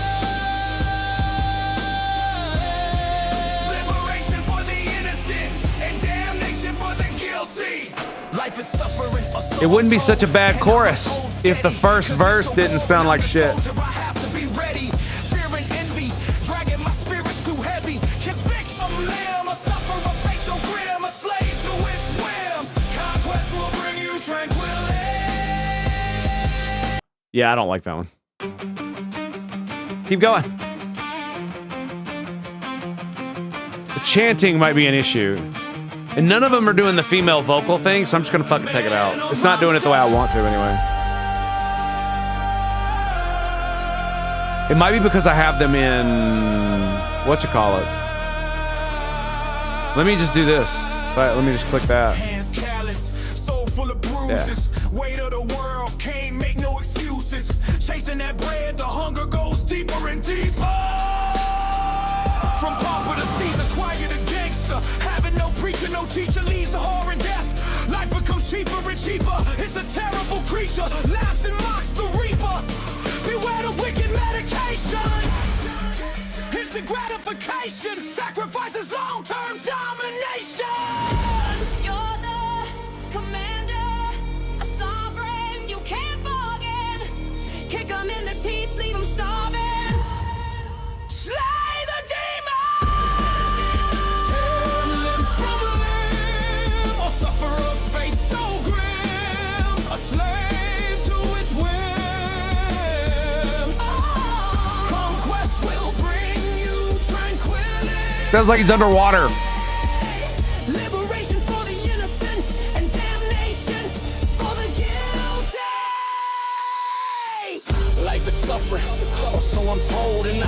Life is suffering. It wouldn't be such a bad chorus if the first verse didn't sound like shit. I have to be ready. Fear and envy, dragging my spirit too heavy. Convict some limb, a sufferer, fate so grim, a slave to its whim. Conquest will bring you tranquility. Yeah, I don't like that one. Keep going. The chanting might be an issue. And none of them are doing the female vocal thing, so I'm just gonna fucking take it out. It's not doing it the way I want to anyway. It might be because I have them in whatchamacallits. Let me just do this. Let me just click that. Hands callous, soul full of bruises. Weight of the world, can't make no excuses. Chasing that bread, the hunger goes deeper and deeper. From pauper to Caesar, squire to gangster. Having no preacher, no teacher leads to horror and death. Life becomes cheaper and cheaper. It's a terrible creature, laughs and mocks the reaper. Beware the wicked medication. Instant gratification, sacrifices long-term domination. You're the commander, a sovereign. You can't bargain. Kick 'em in the teeth, leave 'em starving. Slay the demon! Tear limb from limb, or suffer a fate so grim, a slave to its whim. Conquest will bring you tranquility. Sounds like he's underwater. Liberation for the innocent and damnation for the guilty. Life is suffering, or so I'm told, and I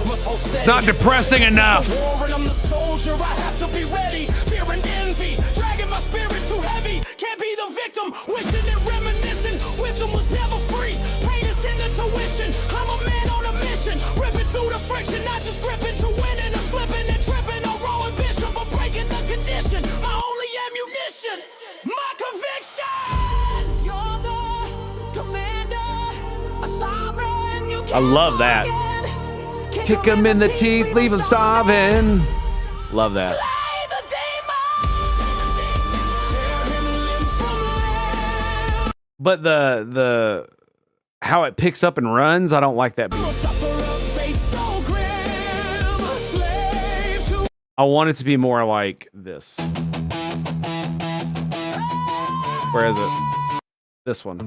must hold steady. It's not depressing enough. It's a war and I'm the soldier, I have to be ready. Fear and envy, dragging my spirit too heavy. Can't be the victim, wishing and reminiscing. Wisdom was never free, pain is in the tuition. I'm a man on a mission, ripping through the friction. Not just gripping to winning or slipping and tripping or rowing bishop, but breaking the condition. My only ammunition, my conviction. You're the commander, a sovereign. You I love that. Kick 'em in the teeth, leave 'em starving. Love that. Slay the demon. Tear him limb from limb. But the how it picks up and runs, I don't like that beat. Suffer a fate so grim, a slave to I want it to be more like this. Where is it? This one.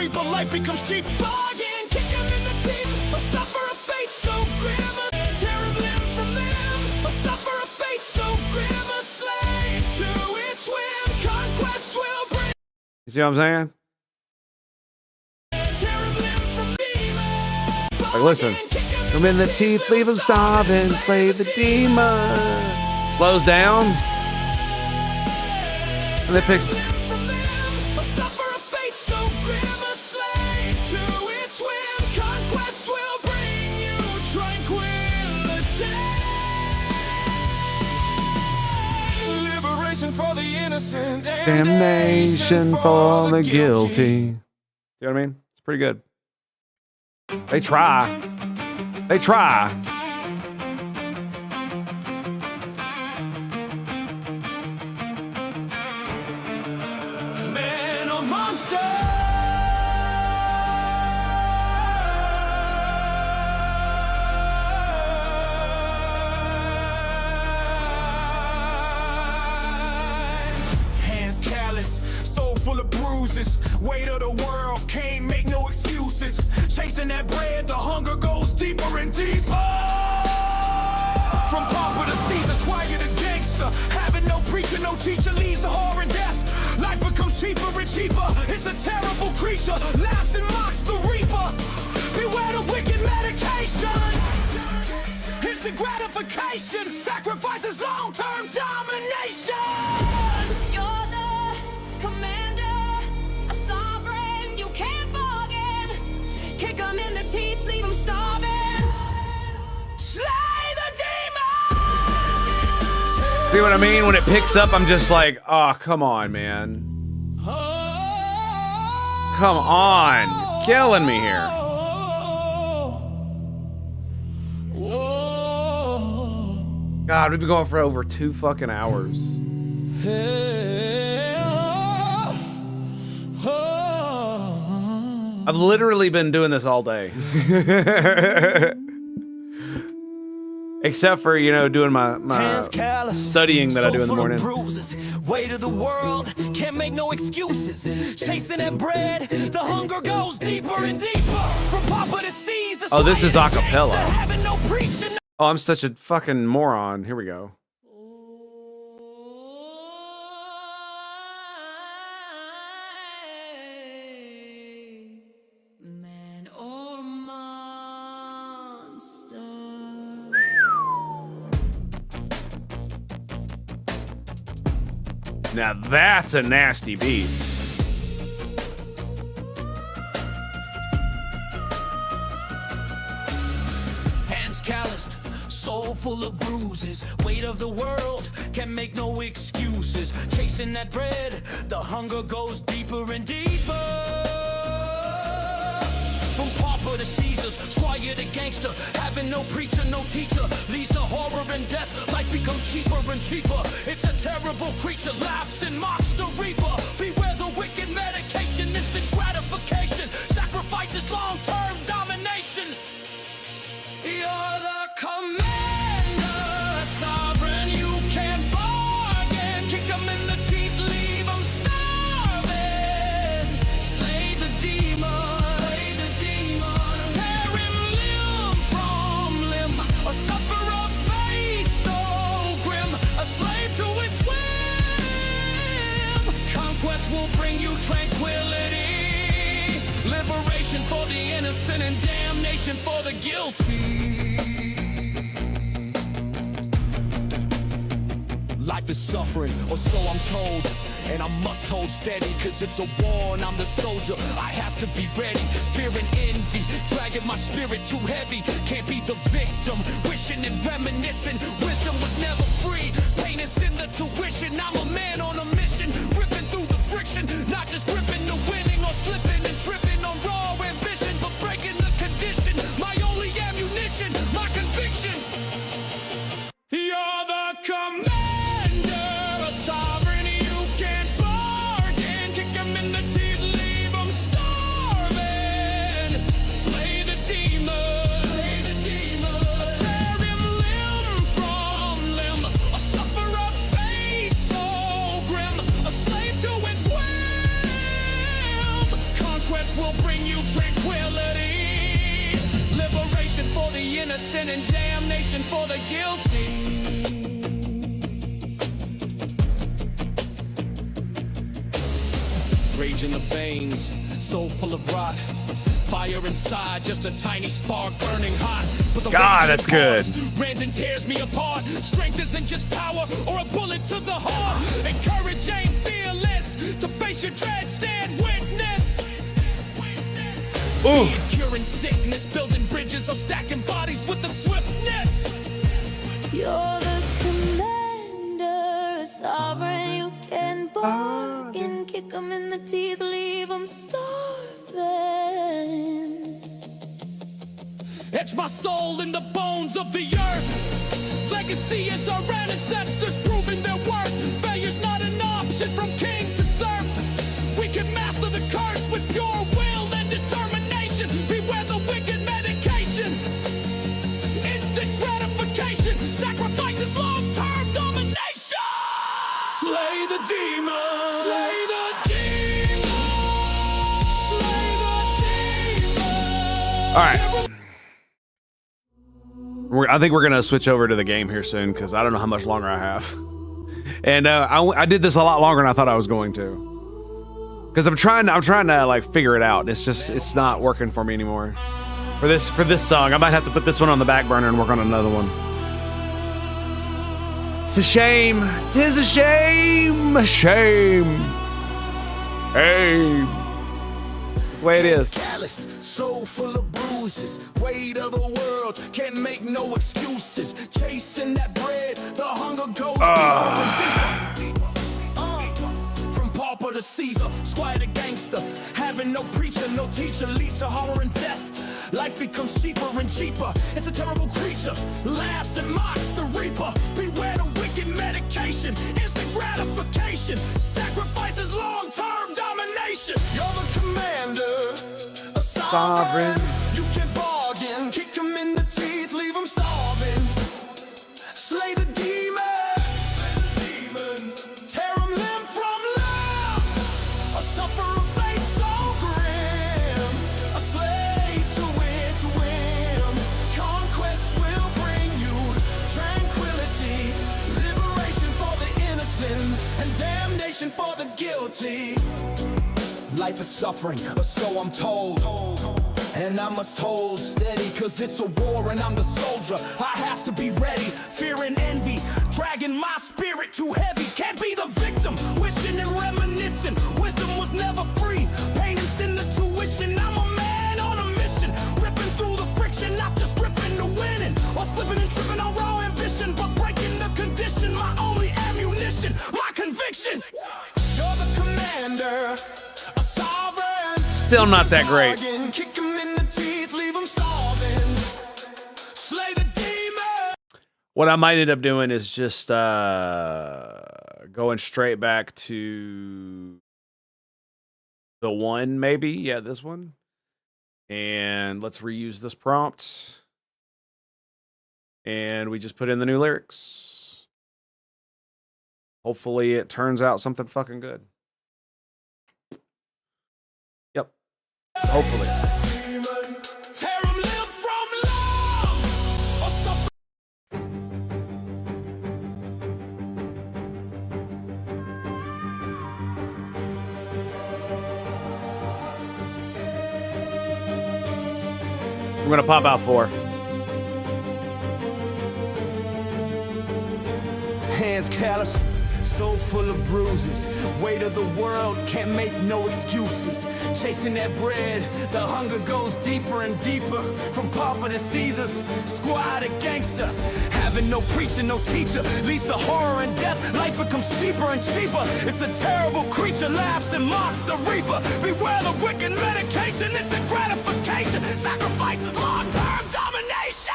reaper. Life becomes cheap. Bargain, kick him in the teeth. A suffer a fate so grim, a tear him limb from limb. A suffer a fate so grim, a slave to its whim. Conquest will bring. You see what I'm saying? Tear him limb from demon. Like, listen. Come in the teeth, leave him starving, slay the demon. Slows down. And it picks. innocent, Damnation for the guilty. See what I mean? It's pretty good. They try. They try. Man or monster. Hands callous, soul full of bruises. Weight of the world, can't make no excuses. Chasing that bread, the hunger goes deeper and deeper. From pauper to Caesar, swagger to gangster. Having no preacher, no teacher leads to horror and death. Life becomes cheaper and cheaper. It's a terrible creature, laughs and mocks the reaper. Beware the wicked medication. Instant gratification sacrifices long-term domination. You're the commander, a sovereign, you can't bargain. Kick 'em in the teeth, leave 'em starving. Slay the demon! See what I mean? When it picks up, I'm just like, oh, come on, man. Come on. You're killing me here. God, we've been going for over 2 fucking hours. I've literally been doing this all day. Except for, you know, doing my studying that I do in the morning. Bruises, weight of the world, can't make no excuses. Chasing that bread, the hunger goes deeper and deeper. From Papa to Caesar. Oh, this is a cappella. Having no preaching. Oh, I'm such a fucking moron. Here we go. Man or monster. Now that's a nasty beat. Hands calloused, soul full of bruises. Weight of the world, can make no excuses. Chasing that bread, the hunger goes deeper and deeper. From pauper to Caesars, squire to gangster. Having no preacher, no teacher leads to horror and death. Life becomes cheaper and cheaper. It's a terrible creature, laughs and mocks the reaper. Beware the wicked medication, instant gratification sacrifices long-term domination. You're the commander, sovereign, you can't bargain. Kick 'em in the teeth, leave 'em starving. Slay the demon, tear him limb from limb. A sufferer fate so grim, a slave to its whim. Conquest will bring you tranquility. Liberation for the innocent and damnation for the guilty. Life is suffering, or so I'm told. And I must hold steady, cause it's a war and I'm the soldier. I have to be ready, fear and envy dragging my spirit too heavy. Can't be the victim, wishing and reminiscing. Wisdom was never free, pain is in the tuition. I'm a man on a mission, ripping through the friction. Not just gripping the winning or slipping and tripping on raw ambition, but breaking the condition. My only ammunition, my conviction. You're the commander, a sovereign, you can't bargain. Kick 'em in the teeth, leave 'em starving. Slay the demon, tear him limb from limb. A sufferer fate so grim, a slave to its whim. Conquest will bring you tranquility. Liberation for the innocent and damnation for the guilty. Rage in the veins, soul full of rot. Fire inside, just a tiny spark burning hot. But the God, rage that's good. rends and tears me apart. Strength isn't just power or a bullet to the heart. And courage ain't fearless. To face your dread, stand witness. Ooh. Curing sickness, building bridges or stacking bodies with the swiftness. You're the commander, sovereign, you can can't bargain. Kick 'em in the teeth, leave 'em starving. Etch my soul in the bones of the earth. Legacy is our ancestors proving their worth. Failure's not an option from king to serf. We can master the curse with pure will and determination. Beware the wicked medication. Instant gratification. Sacrifices long-term domination. Slay the demon. Slay the demon. Slay the demon. All right. I think we're gonna switch over to the game here soon because I don't know how much longer I have, and I did this a lot longer than I thought I was going to, because I'm trying to like figure it out. It's not working for me anymore. For this song, I might have to put this one on the back burner and work on another one. It's a shame. 'Tis a shame. A shame. Hey. That's the way it is. Calloused, soul full of bruises, weight of the world, can't make no excuses. Chasing that bread, the hunger goes deeper and deeper. From pauper to Caesar, squire to gangster, having no preacher, no teacher leads to horror and death. Life becomes cheaper and cheaper. It's a terrible creature, laughs and mocks the reaper. Beware the wicked medication, instant gratification, sacrifices long-term domination. You're the commander, a sovereign. You can bargain, kick 'em in the teeth, leave 'em starving. Slay the demon, tear 'em limb from limb. A sufferer fate so grim, a slave to its whim. Conquest will bring you tranquility, liberation for the innocent, and damnation for the guilty. Life is suffering, or so I'm told. And I must hold steady, cause it's a war and I'm the soldier. I have to be ready, fear and envy, dragging my spirit too heavy. Can't be the victim, wishing and reminiscing. Wisdom was never free, pain and sin the tuition. I'm a man on a mission, ripping through the friction, not just gripping the winning, or slipping and tripping on raw ambition, but breaking the condition. My only ammunition, my conviction. You're the commander, a sovereign. Still not that great. Kick 'em in the teeth, leave 'em starving. Slay the demon. What I might end up doing is just going straight back to the one, maybe. Yeah, this one. And let's reuse this prompt. And we just put in the new lyrics. Hopefully it turns out something fucking good. Yep. Hopefully. Tear 'em limb from limb. Or suffer. I'm gonna pop out 4. Hands callous, soul full of bruises. Weight of the world, can't make no excuses. Chasing that bread, the hunger goes deeper and deeper. From pauper to Caesars, squire to gangster. Having no preacher, no teacher, leads to horror and death. Life becomes cheaper and cheaper. It's a terrible creature, laughs and mocks the reaper. Beware the wicked medication, instant gratification. Sacrifices long-term domination.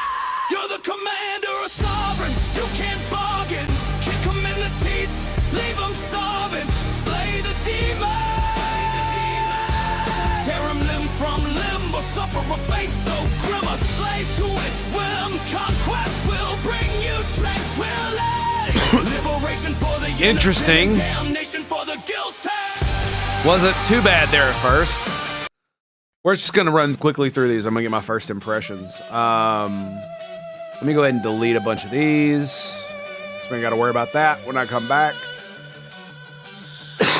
You're the commander, a sovereign. You can't bargain. Kick 'em in the teeth, leave 'em starving. Slay the demon. Tear 'em limb from limb, or suffer a fate so grim. A slave to its whim. Conquest will bring you tranquility. Liberation for the innocent, Interesting. damnation for the guilty. Wasn't too bad there at first. We're just gonna run quickly through these. I'm gonna get my first impressions. Let me go ahead and delete a bunch of these. So we ain't gotta worry about that when I come back.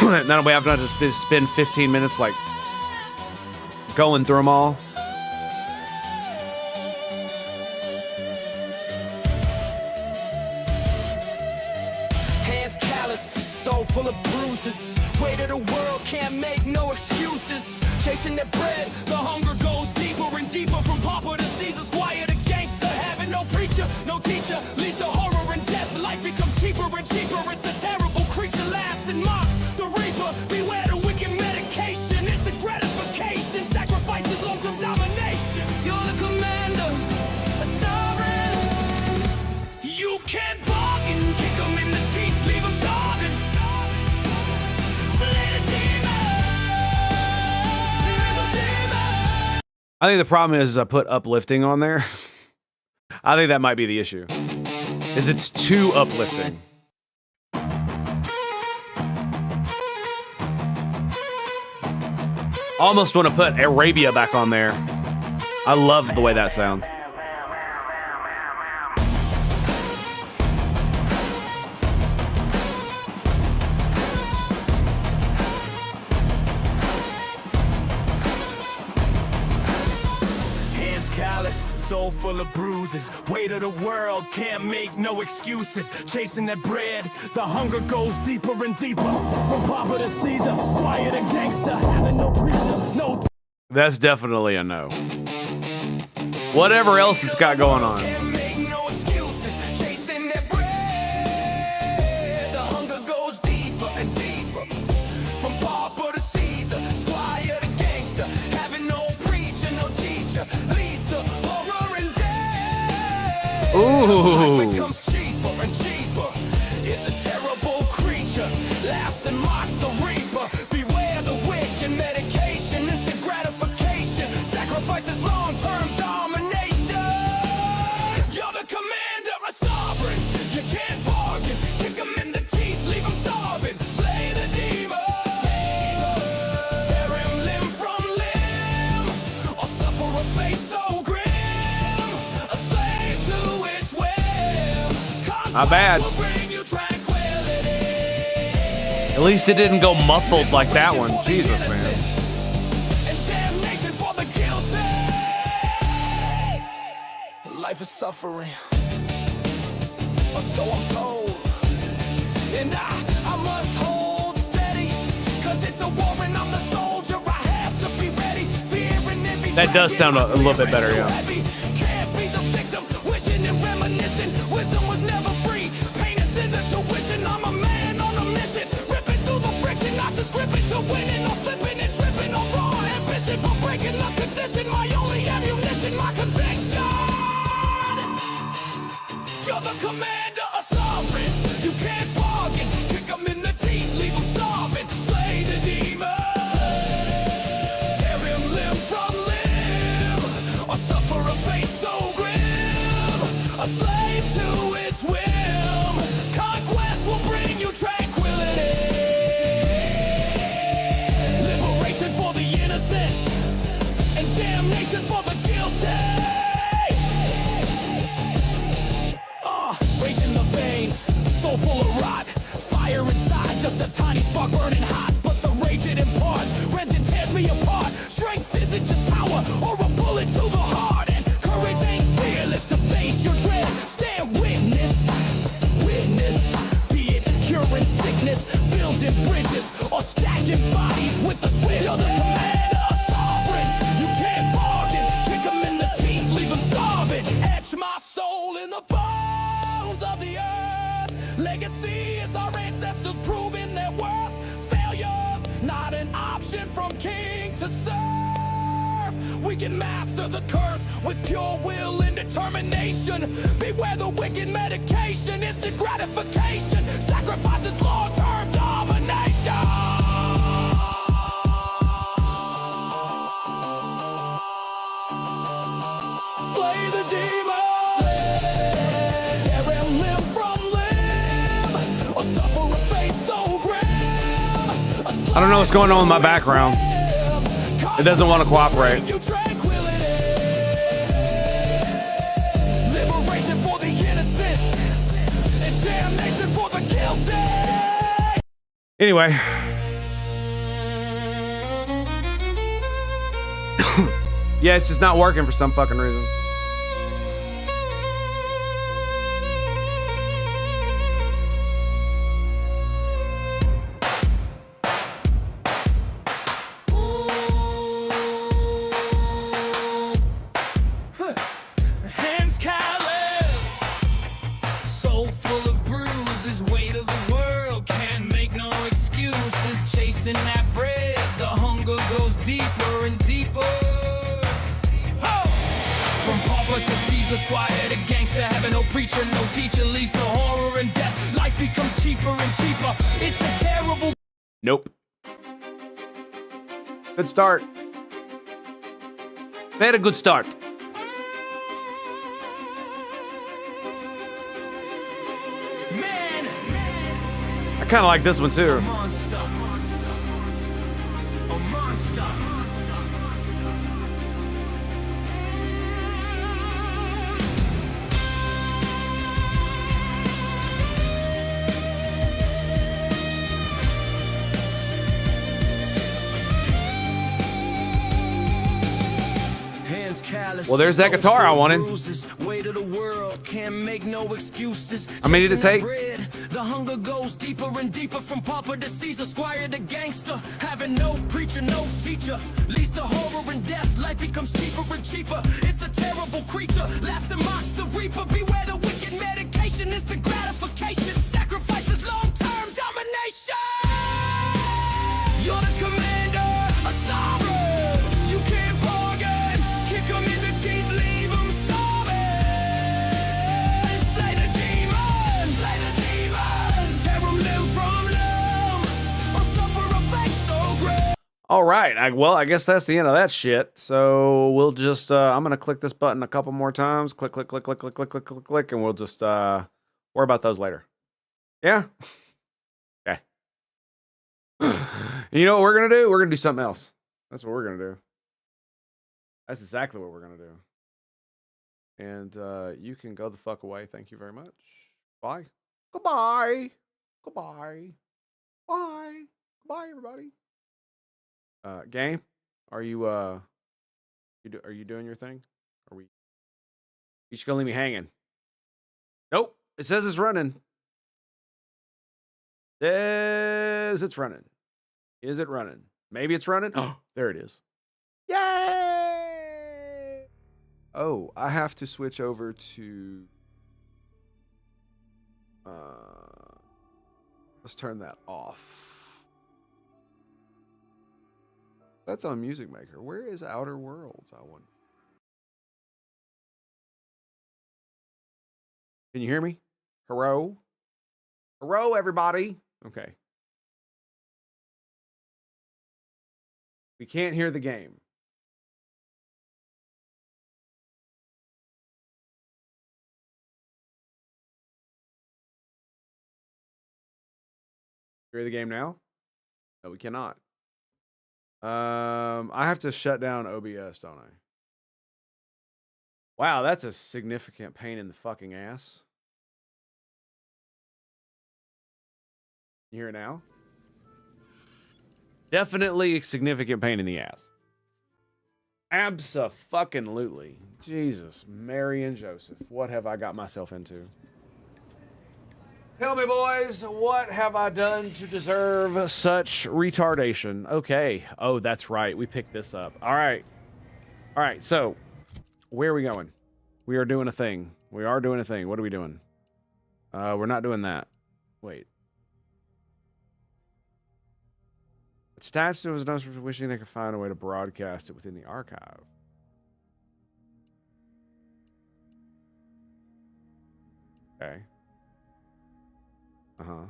Now we have to spend 15 minutes like going through them all. Hands calloused, soul full of bruises. Weight of the world, can't make no excuses. Chasing that bread, the hunger goes deeper and deeper. From pauper to Caesar, squire to gangster. Having no preacher, no teacher, leads to horror and death. Life becomes cheaper and cheaper. It's a terrible creature, laughs and mocks can't bargain, kick 'em in the teeth, leave 'em starving. Slay the demon, slay the demon. I think the problem is I put uplifting on there. I think that might be the issue. Is it's too uplifting. Almost want to put Arabia back on there. I love the way that sounds. Hands callous, soul full of bruises. Weight of the world, can't make no excuses. Chasing that bread, the hunger goes deeper and deeper. From Papa to Caesar, squire to gangster, having no preacher, no. That's definitely a no. Whatever else it's got going on. Can't make no excuses. Chasing that bread, the hunger goes deeper and deeper. From Papa to Caesar, squire to gangster, having no preacher, no teacher, leads to horror and death. Ooh. Life becomes cheaper and cheaper. It's a terrible creature, laughs and mocks the reaper. Beware the wicked medication, instant gratification, sacrifices long-term domination. You're the commander, a sovereign. You can't bargain, kick 'em in the teeth, leave 'em starving. Slay the demon, tear him limb from limb, or suffer a fate so grim, a slave to its whim. Not bad. Conquest will bring you tranquility. At least it didn't go muffled like that one. Jesus, man. And damnation for the guilty. Life is suffering, or so I'm told. And I must hold steady, 'cause it's a war and I'm the soldier. I have to be ready. Fear and envy. That does sound a little bit better, yeah. Can't be the victim, wishing and reminiscing. Wisdom was never free. Pain is in the tuition. I'm a man on a mission, ripping through the friction, not just gripping to winning or slipping and tripping on raw ambition, but breaking the condition. My only ammunition, my conviction. You're the commander, a sovereign. You can't bargain, kick 'em in the teeth, leave 'em starving. Slay the demon, tear him limb from limb, or suffer a fate so grim, a slave to its whim. Conquest will bring you tranquility, liberation for the innocent, and damnation for the guilty. Rage in the veins, soul full of rot. Fire inside, just a tiny spark burning hot. But the rage it imparts, rends and tears me apart. Strength isn't just power or a bullet to the heart. And courage ain't fearless to face your dread. Stand witness, witness. Be it curing sickness, building bridges, or stacking bodies with the swift. You're the commander, a sovereign. You can't bargain, kick 'em in the teeth, leave 'em starving. Etch my soul in the bones of the earth. Legacy is our ancestors proving their worth. Failures, not an option from king to serve. We can master the curse with pure will and determination. Beware the wicked medication, instant gratification, sacrifices long-term domination. Slay the demon, tear him limb from limb, or suffer a fate so grim. I don't know what's going on with my background. It doesn't want to cooperate. Liberation for the innocent, and damnation for the guilty. Anyway. Yeah, it's just not working for some fucking reason. Hands calloused, soul full of bruises, weight of the world, can't make no excuses. Chasing that bread, the hunger goes deeper and deeper. From Caesar, squire to gangster, having no preacher, no teacher, leads to horror and death. Life becomes cheaper and cheaper. It's a terrible. Nope. Good start. Very good start. Man, I kind of like this one too. monster. A monster. Well, there's that guitar I wanted. Weight of the world can't make no excuses. How many did it take? The hunger goes deeper and deeper from pauper to Caesar, squire to gangster. Having no preacher, no teacher, leads to horror and death. Life becomes cheaper and cheaper. It's a terrible creature, laughs and mocks the reaper. Beware the wicked medication, it's the gratification. Sacrifices long-term domination. You're the commander, a sovereign. You can't bargain. Kick 'em in the teeth, leave 'em starving. Slay the demon, slay the demon. Tear 'em limb from limb, or suffer a fate so great. All right. Well, I guess that's the end of that shit. So we'll just, I'm going to click this button a couple more times. Click, click, click, click, click, click, click, click, click. And we'll just worry about those later. Yeah? Okay. You know what we're going to do? We're going to do something else. That's what we're going to do. That's exactly what we're going to do. And you can go the fuck away. Thank you very much. Bye. Goodbye. Goodbye. Bye. Goodbye, everybody. Game, are you are you doing your thing? Are we? You just gonna leave me hanging? Nope. It says it's running. Says it's running. Is it running? Maybe it's running. Oh, there it is. Yay! Oh, I have to switch over to. Let's turn that off. That's on Music Maker. Where is Outer Worlds? I wonder. Can you hear me? Hello? Hello, everybody. Okay. We can't hear the game. Hear the game now? No, we cannot. I have to shut down OBS, don't I? Wow, that's a significant pain in the fucking ass. You hear it now? Definitely a significant pain in the ass. Abso-fucking-lutely. Jesus, Mary and Joseph, what have I got myself into? Tell me, boys, what have I done to deserve such retardation? Okay. Oh, that's right. We picked this up. All right. All right, so where are we going? We are doing a thing. We are doing a thing. What are we doing? We're not doing that. Wait. It's attached to his notes wishing they could find a way to broadcast it within the archive. Okay. Uh-huh.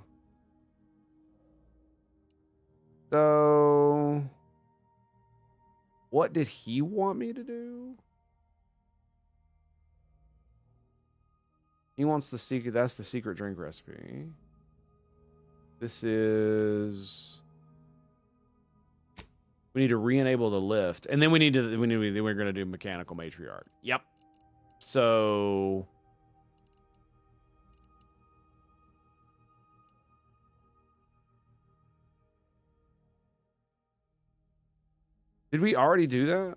So, what did he want me to do? He wants the secret. That's the secret drink recipe. This is. We need to re-enable the lift, and then we're gonna do mechanical matriarch. Yep. So. Did we already do that?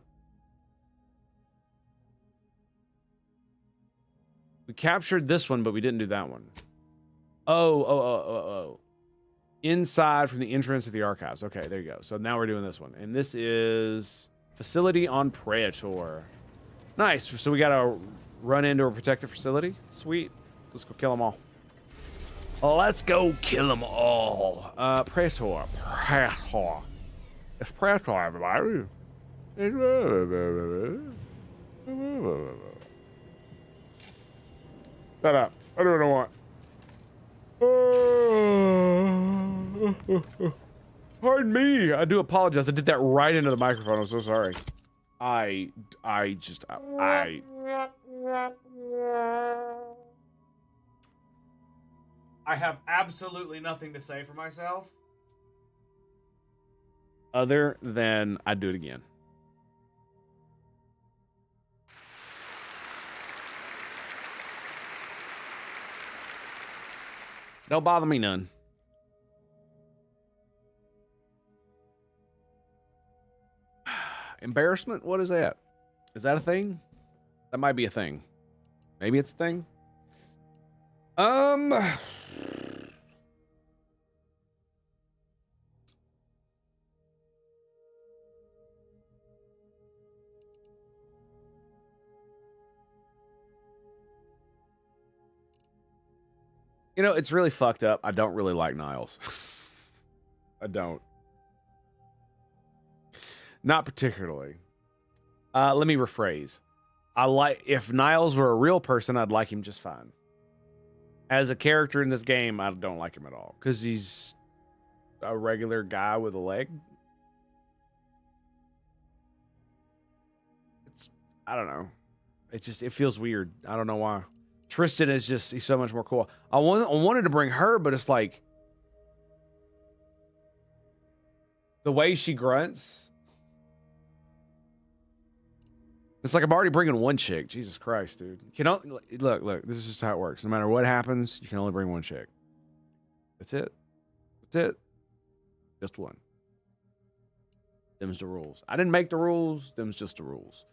We captured this one, but we didn't do that one. Oh. Inside from the entrance of the archives. Okay, there you go. So now we're doing this one. And this is facility on Praetor. Nice. So we got to run into a protected facility. Sweet. Let's go kill them all. Let's go kill them all. Praetor. It's Praetor, everybody. Shut up. I don't know what. Pardon me. I do apologize. I did that right into the microphone. I'm so sorry. I have absolutely nothing to say for myself other than I'd do it again. Don't bother me none. Embarrassment? What is that? Is that a thing? That might be a thing. Maybe it's a thing. You know, it's really fucked up. I don't really like Niles. I don't. Not particularly. Let me rephrase. If Niles were a real person, I'd like him just fine. As a character in this game, I don't like him at all. Because he's a regular guy with a leg. I don't know. It feels weird. I don't know why. Tristan is he's so much more cool. I wanted to bring her, but it's like the way she grunts. It's like I'm already bringing one chick. Jesus Christ, dude. Look. This is just how it works. No matter what happens, you can only bring one chick. That's it. Just one. Them's the rules. I didn't make the rules. Them's just the rules.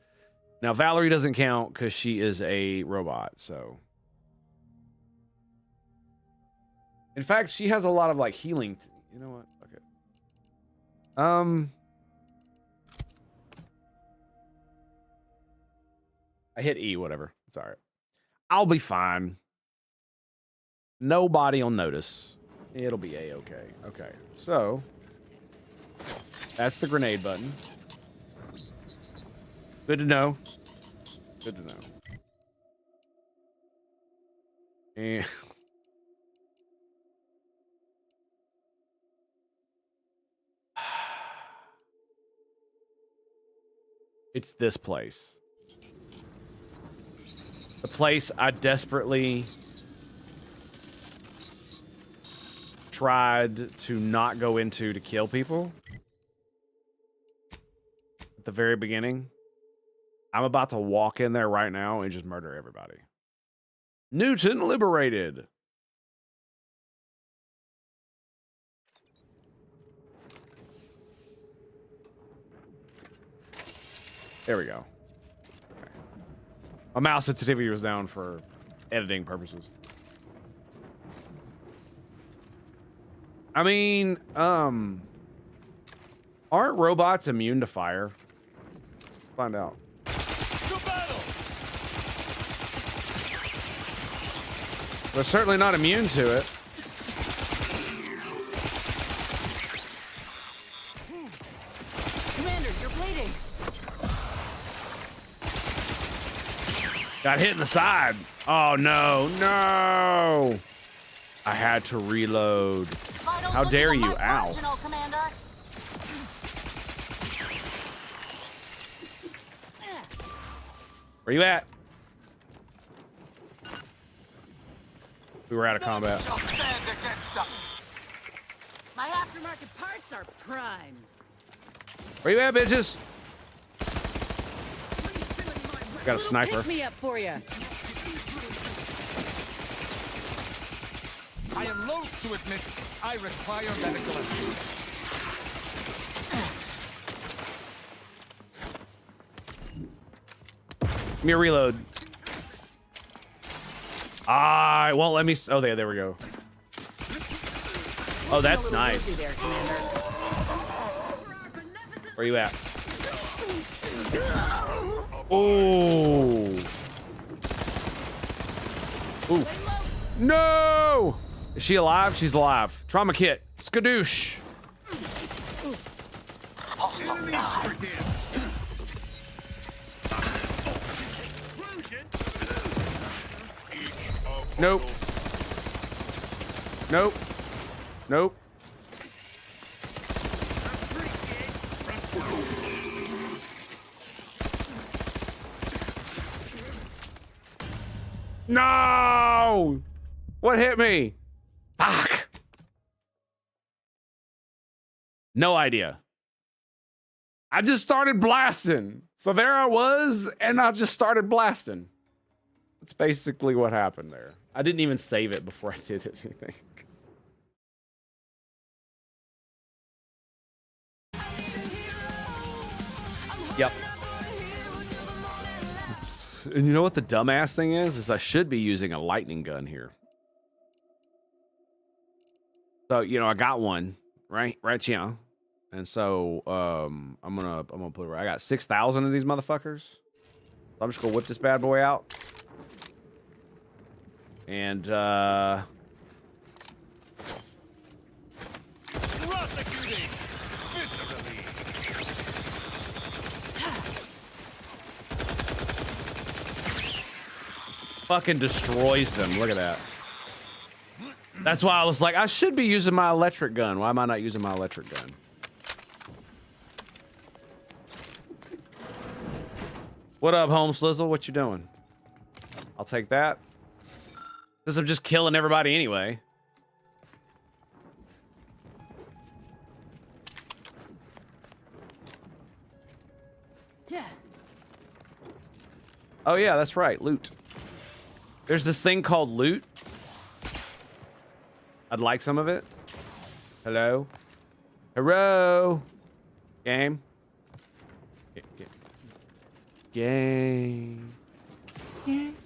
Now, Valerie doesn't count because she is a robot, so. In fact, she has a lot of, like, healing. You know what? Okay. I hit E, whatever. It's all right. I'll be fine. Nobody will notice. It'll be A-okay. Okay, so. That's the grenade button. Good to know. Good to know. And it's this place. The place I desperately tried to not go into to kill people. At the very beginning. I'm about to walk in there right now and just murder everybody. Newton liberated. There we go. Okay. My mouse sensitivity was down for editing purposes. I mean, aren't robots immune to fire? Let's find out. They're certainly not immune to it. Commander, you're bleeding. Got hit in the side. Oh, no. No. I had to reload. How dare you? Ow. Commander. Where you at? We were out of combat. My aftermarket parts are primed. Where you at, bitches? Got a sniper. Pick me up for you. I am loath to admit I require medical assistance. Give me a reload. It won't let me. Oh, there we go. Oh, that's nice. Where you at? Oh. Ooh. No! Is she alive? She's alive. Trauma kit. Skadoosh. Nope. Nope. Nope. No! What hit me? Fuck. No idea. I just started blasting. So there I was, and I just started blasting. That's basically what happened there. I didn't even save it before I did anything. Yep. And you know what the dumbass thing is I should be using a lightning gun here. So, you know, I got one, right here. And so, I'm gonna put it right. I got 6,000 of these motherfuckers. So I'm just gonna whip this bad boy out. And, Prosecuting! Viscerally! fucking destroys them. Look at that. That's why I was like, I should be using my electric gun. Why am I not using my electric gun? What up, Home Slizzle? What you doing? I'll take that. Because I'm just killing everybody anyway. Yeah. Oh yeah, that's right. Loot. There's this thing called loot. I'd like some of it. Hello? Hello? Game? Game. Alright.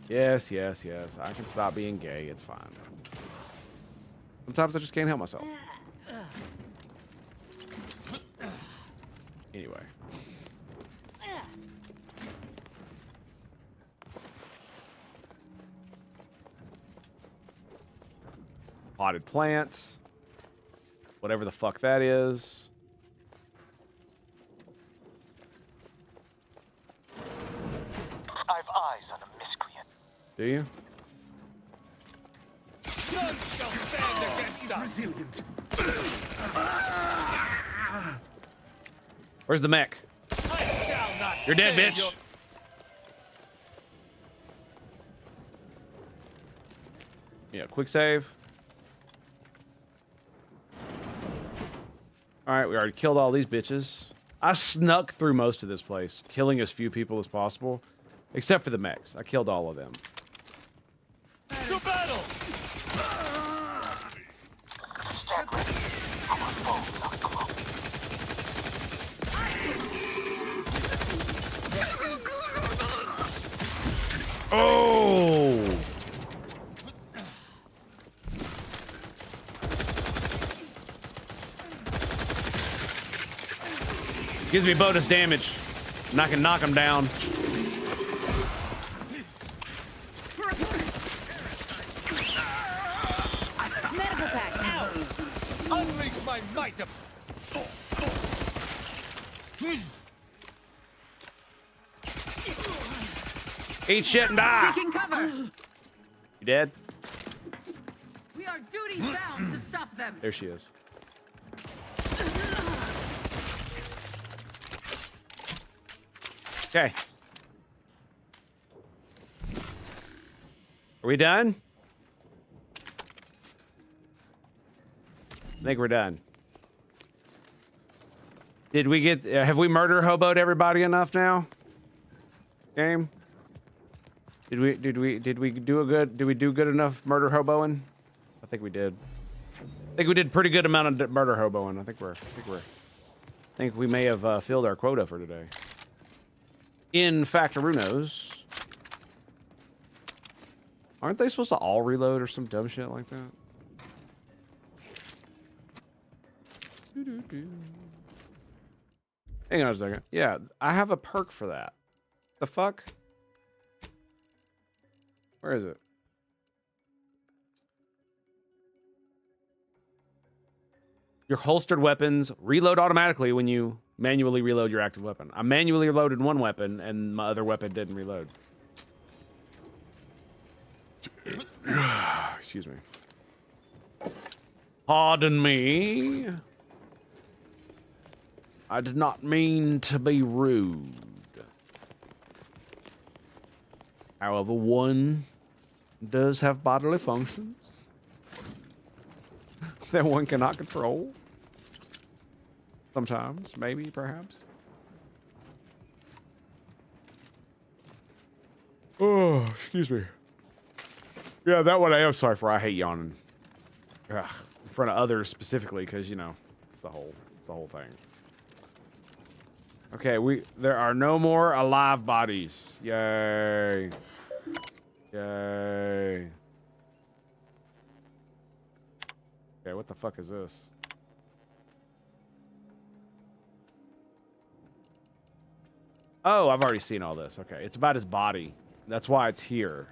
Yes, yes, yes. I can stop being gay. It's fine. Sometimes I just can't help myself. Anyway. Potted plant. Whatever the fuck that is. I've eyes on a miscreant. Do you? None shall stand against us! Where's the mech? I shall not You're dead, stand bitch. your- Yeah, quick save. Alright, we already killed all these bitches. I snuck through most of this place, killing as few people as possible. Except for the mechs. I killed all of them. To battle! Stand ready. Our foes are close. Oh! Gives me bonus damage. And I can knock him down. Medical pack. Unleash my might of... Eat shit and die. Seeking cover. You dead? We are duty bound to stop them. There she is. Okay. Are we done? I think we're done. Did we get? Have we murder hoboed everybody enough now? Game. Did we do good enough murder hoboing? I think we did. I think we did pretty good amount of murder hoboing. I think we may have filled our quota for today. In Factorunos. Aren't they supposed to all reload or some dumb shit like that? Hang on a second. Yeah, I have a perk for that. The fuck? Where is it? Your holstered weapons reload automatically when you Manually reload your active weapon. I manually reloaded one weapon, and my other weapon didn't reload. Excuse me. Pardon me. I did not mean to be rude. However, one does have bodily functions that one cannot control. Sometimes, maybe, perhaps. Oh, excuse me. Yeah, that one I am sorry for. I hate yawning. Ugh, in front of others specifically, because you know, it's the whole thing. Okay, there are no more alive bodies. Yay. Yay. Okay, what the fuck is this? Oh, I've already seen all this. Okay, it's about his body. That's why it's here.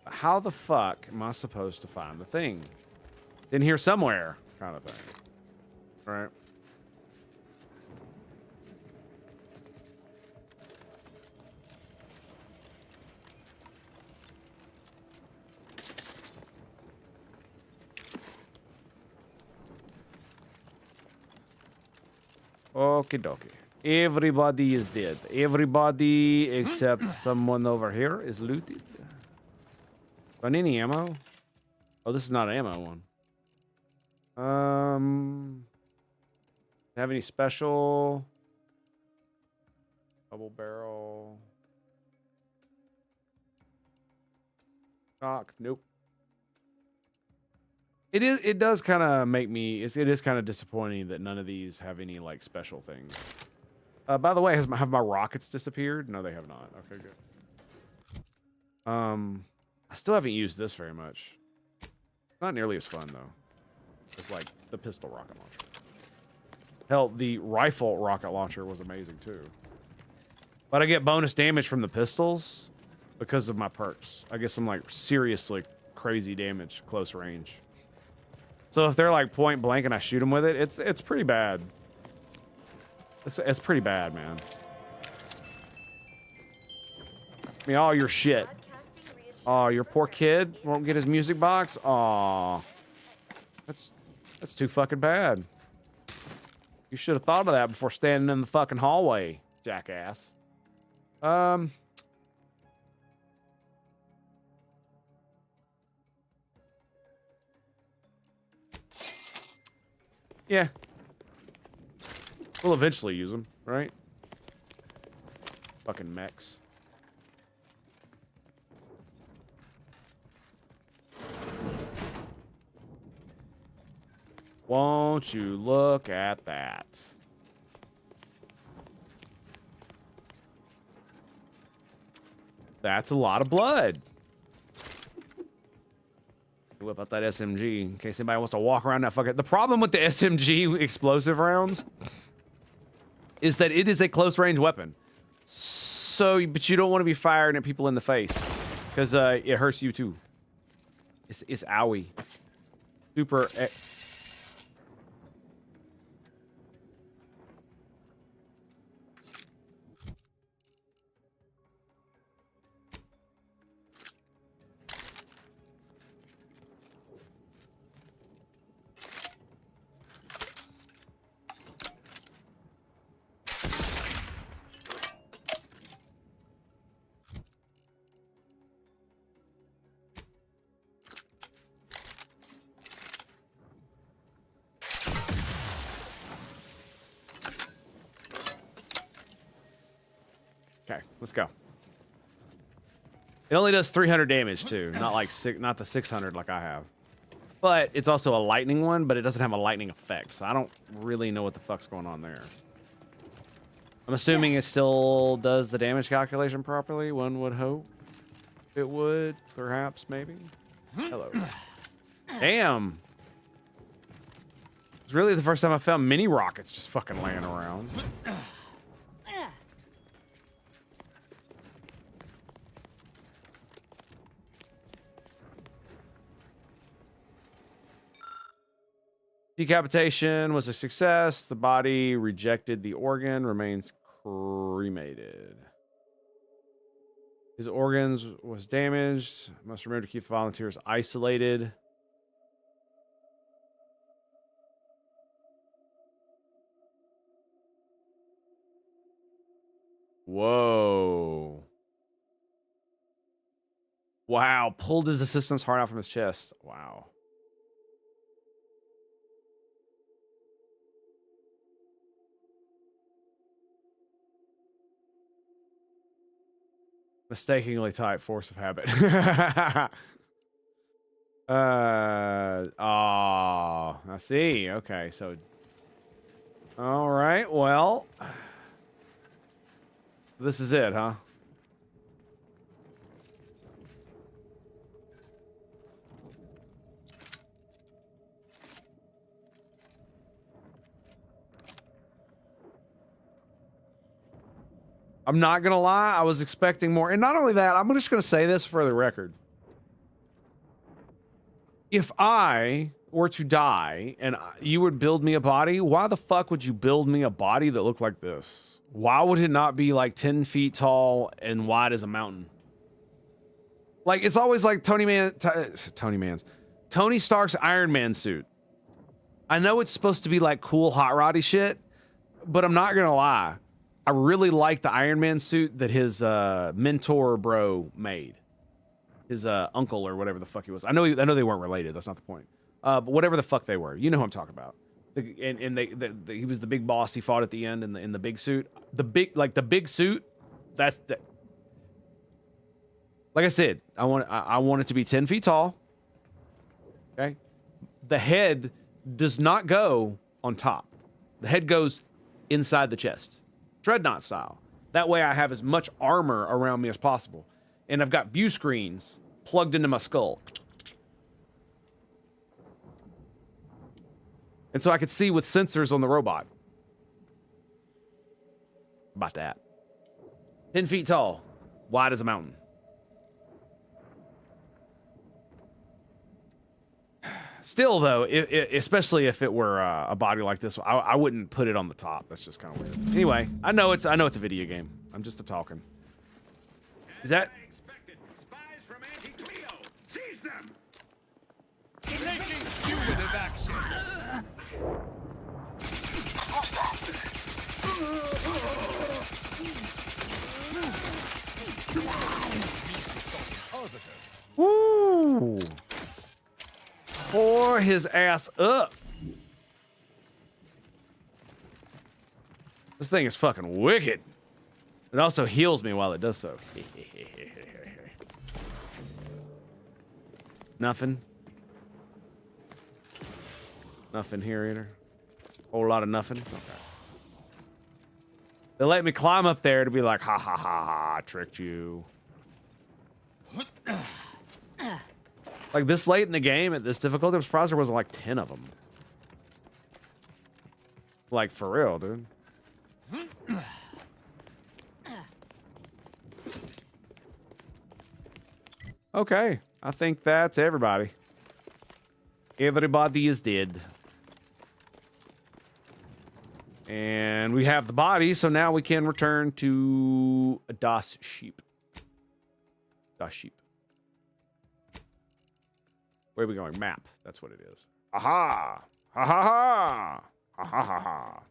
How the fuck am I supposed to find the thing? In here somewhere, kind of thing. All right. Okie dokie. Everybody is dead. Everybody except someone over here is looted. Do I need any ammo? Oh, this is not an ammo one. Have any special double barrel? Stock? Nope. It does kind of make me, it is kind of disappointing that none of these have any like special things. By the way, have my rockets disappeared? No, they have not. Okay, good. I still haven't used this very much. Not nearly as fun though. It's like the pistol rocket launcher. Hell, the rifle rocket launcher was amazing too. But I get bonus damage from the pistols because of my perks. I get some like seriously crazy damage close range. So if they're like point blank and I shoot them with it, it's pretty bad. It's pretty bad, man. I mean, all your shit. Oh, your poor kid won't get his music box. Aw, that's too fucking bad. You should have thought of that before standing in the fucking hallway, jackass. Yeah. We'll eventually use them, right? Fucking mechs. Won't you look at that? That's a lot of blood. Whip out that SMG in case anybody wants to walk around that fucking... The problem with the SMG explosive rounds is that it is a close range weapon. So, but you don't want to be firing at people in the face because it hurts you too. It's owie. Super... Okay, let's go. It only does 300 damage too, not the 600 like I have. But it's also a lightning one, but it doesn't have a lightning effect, so I don't really know what the fuck's going on there. I'm assuming it still does the damage calculation properly. One would hope it would, perhaps, maybe. Hello. Damn. It's really the first time I found mini rockets just fucking laying around. Decapitation was a success. The body rejected the organ, remains cremated. His organs was damaged. Must remember to keep the volunteers isolated. Whoa. Wow. Pulled his assistant's heart out from his chest. Wow. Mistakenly type force of habit. I see. Okay, so. All right, well. This is it, huh? I'm not gonna lie, I was expecting more. And not only that, I'm just gonna say this for the record. If I were to die and you would build me a body, why the fuck would you build me a body that looked like this? Why would it not be like 10 feet tall and wide as a mountain? Like, it's always like Tony Stark's Iron Man suit. I know it's supposed to be like cool hot roddy shit, but I'm not gonna lie. I really like the Iron Man suit that his mentor bro made. His uncle or whatever the fuck he was. I know they weren't related. That's not the point. But whatever the fuck they were, you know who I'm talking about. He was the big boss. He fought at the end in the big suit. The big suit. That's the. Like I said, I want it to be 10 feet tall. Okay, the head does not go on top. The head goes inside the chest. Dreadnought style. That way I have as much armor around me as possible. And I've got view screens plugged into my skull. And so I could see with sensors on the robot. About that. 10 feet tall. Wide as a mountain. Still, though, especially if it were a body like this, I wouldn't put it on the top. That's just kind of weird. Anyway, I know it's a video game. I'm just a talking. Is that? Spies from Anti-Cleo. Seize them. Taking punitive action. Woo! Pour his ass up. This thing is fucking wicked. It also heals me while it does so. Nothing. Nothing here either. Whole lot of nothing. Okay. They let me climb up there to be like, ha ha ha ha, I tricked you. Like this late in the game at this difficulty, I'm surprised there wasn't like 10 of them. Like for real, dude. Okay, I think that's everybody. Everybody is dead. And we have the body, so now we can return to Das Sheep. Das Sheep. Where are we going? Map. That's what it is. Aha! Ha ha ha! Ha ha ha ha.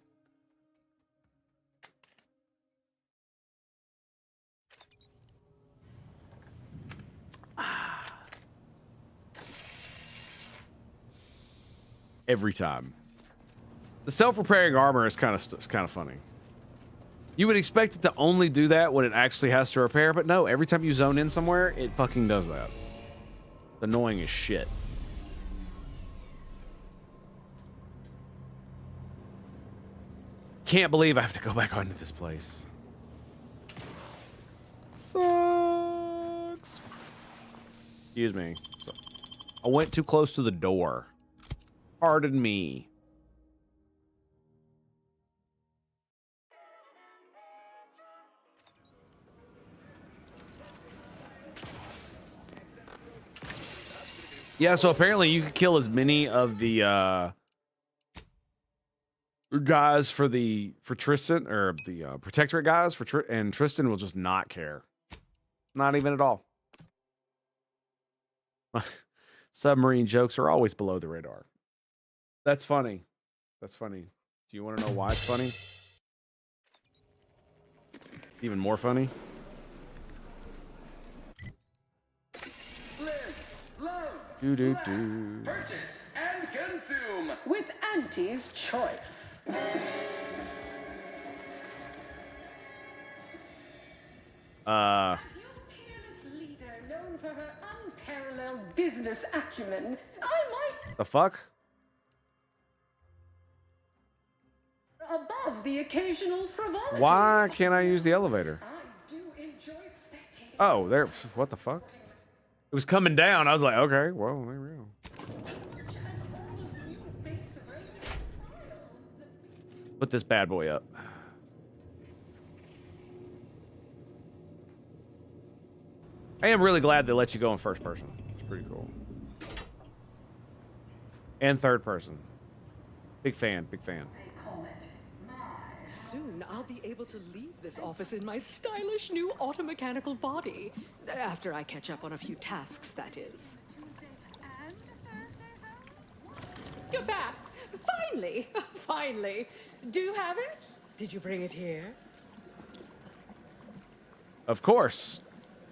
Every time. The self-repairing armor is kind of funny. You would expect it to only do that when it actually has to repair, but no, every time you zone in somewhere, it fucking does that. It's annoying as shit. Can't believe I have to go back onto this place. Sucks. Excuse me. So, I went too close to the door. Pardon me. Yeah, so apparently you could kill as many of the guys for Tristan, or the protectorate guys and Tristan will just not care. Not even at all. Submarine jokes are always below the radar. That's funny. That's funny. Do you want to know why it's funny? Even more funny? Purchase and consume with Auntie's Choice. As your peerless leader, known for her unparalleled business acumen, I might The fuck? above the occasional frivolity. Why can't I use the elevator? I do enjoy spectating. Oh, there. What the fuck? It was coming down. I was like, okay, well, there we go. Put this bad boy up. I am really glad they let you go in first person. It's pretty cool. And third person. Big fan, big fan. Soon I'll be able to leave this office in my stylish new automechanical body. After I catch up on a few tasks, that is. You're back! Finally! Finally! Do you have it? Did you bring it here? Of course.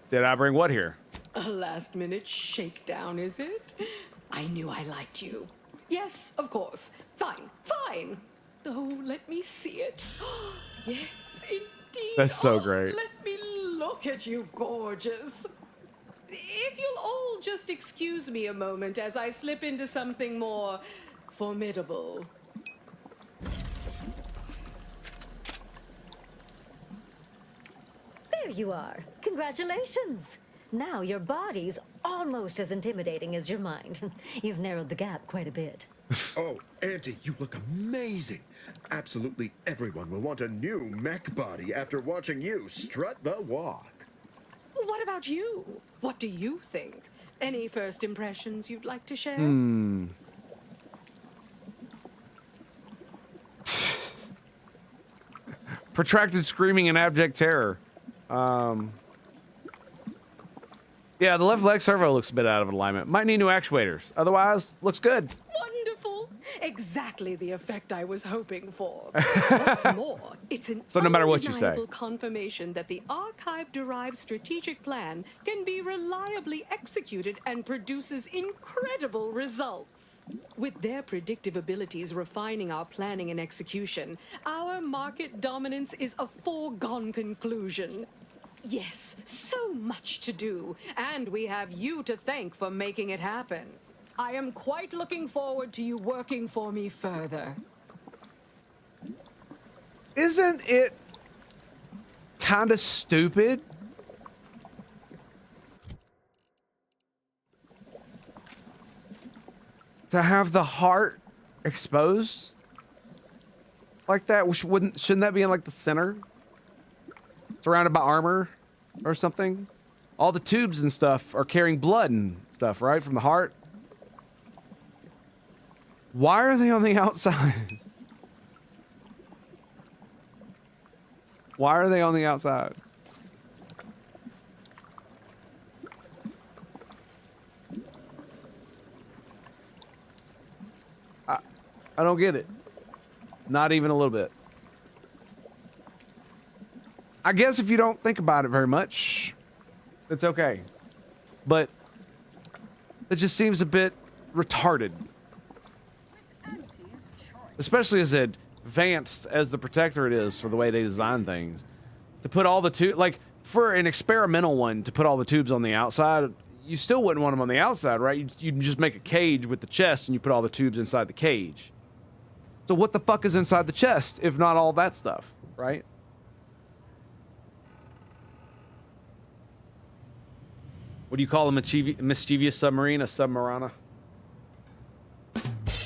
Did I bring what here? A last-minute shakedown, is it? I knew I liked you. Yes, of course. Fine, fine. Oh, let me see it. Yes, indeed. That's so Oh, great. Let me look at you, gorgeous. If you'll all just excuse me a moment as I slip into something more formidable. There you are. Congratulations. Now your body's almost as intimidating as your mind. You've narrowed the gap quite a bit. Oh, Auntie, you look amazing. Absolutely everyone will want a new mech body after watching you strut the walk. What about you? What do you think? Any first impressions you'd like to share? Protracted screaming and abject terror. Yeah, the left leg servo looks a bit out of alignment. Might need new actuators. Otherwise, looks good. Wonderful. Exactly the effect I was hoping for. What's more, it's an So no matter what you say. undeniable confirmation that the archive-derived strategic plan can be reliably executed and produces incredible results. With their predictive abilities refining our planning and execution, our market dominance is a foregone conclusion. Yes, so much to do, and we have you to thank for making it happen. I am quite looking forward to you working for me further. Isn't it kind of stupid? To have the heart exposed like that? Shouldn't that be in like the center? Surrounded by armor or something? All the tubes and stuff are carrying blood and stuff, right? From the heart. Why are they on the outside? Why are they on the outside? I don't get it. Not even a little bit. I guess if you don't think about it very much, it's okay. But it just seems a bit retarded. Especially as advanced as the Protectorate is for the way they design things. To put all the tubes, like for an experimental one, to put all the tubes on the outside, you still wouldn't want them on the outside, right? You'd just make a cage with the chest and you put all the tubes inside the cage. So what the fuck is inside the chest, if not all that stuff, right? What do you call a mischievous submarine? A submarana?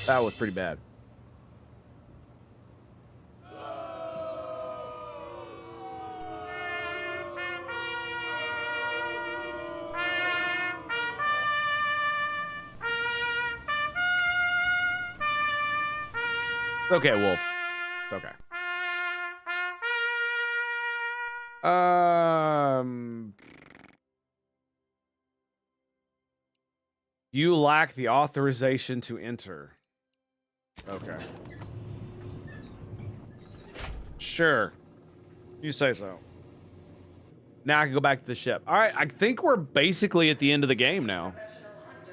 That was pretty bad. Okay, Wolf. It's okay. You lack the authorization to enter. Okay. Sure. You say so. Now I can go back to the ship. All right, I think we're basically at the end of the game now.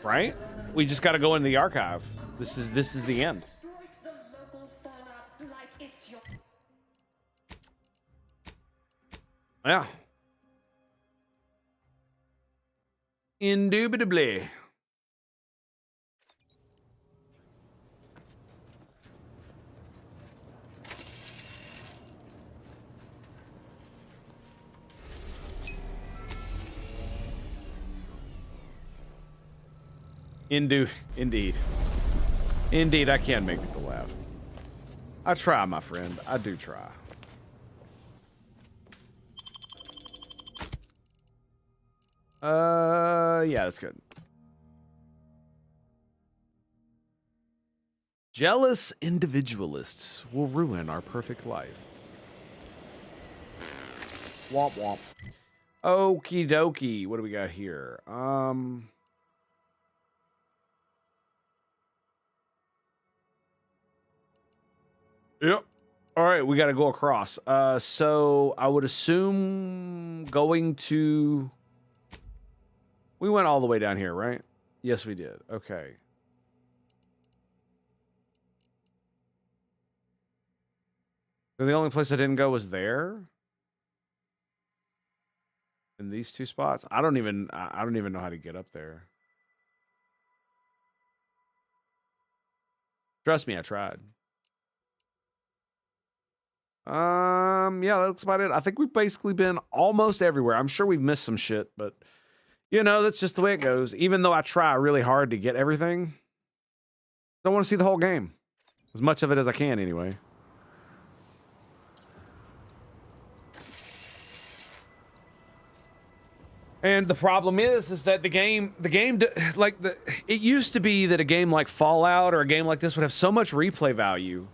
Right? We just got to go into the archive. This is the end. Yeah. Indubitably. Indeed. Indeed, I can make people laugh. I try, my friend. I do try. Yeah, that's good. Jealous individualists will ruin our perfect life. Womp womp. Okie dokie. What do we got here? Yep. All right, we got to go across. So I would assume going to... We went all the way down here, right? Yes, we did. Okay. The only place I didn't go was there? In these two spots? I don't even know how to get up there. Trust me, I tried. Yeah, that's about it. I think we've basically been almost everywhere. I'm sure we've missed some shit, but you know, that's just the way it goes. Even though I try really hard to get everything, don't want to see the whole game. As much of it as I can, anyway. And the problem is that it used to be that a game like Fallout or a game like this would have so much replay value.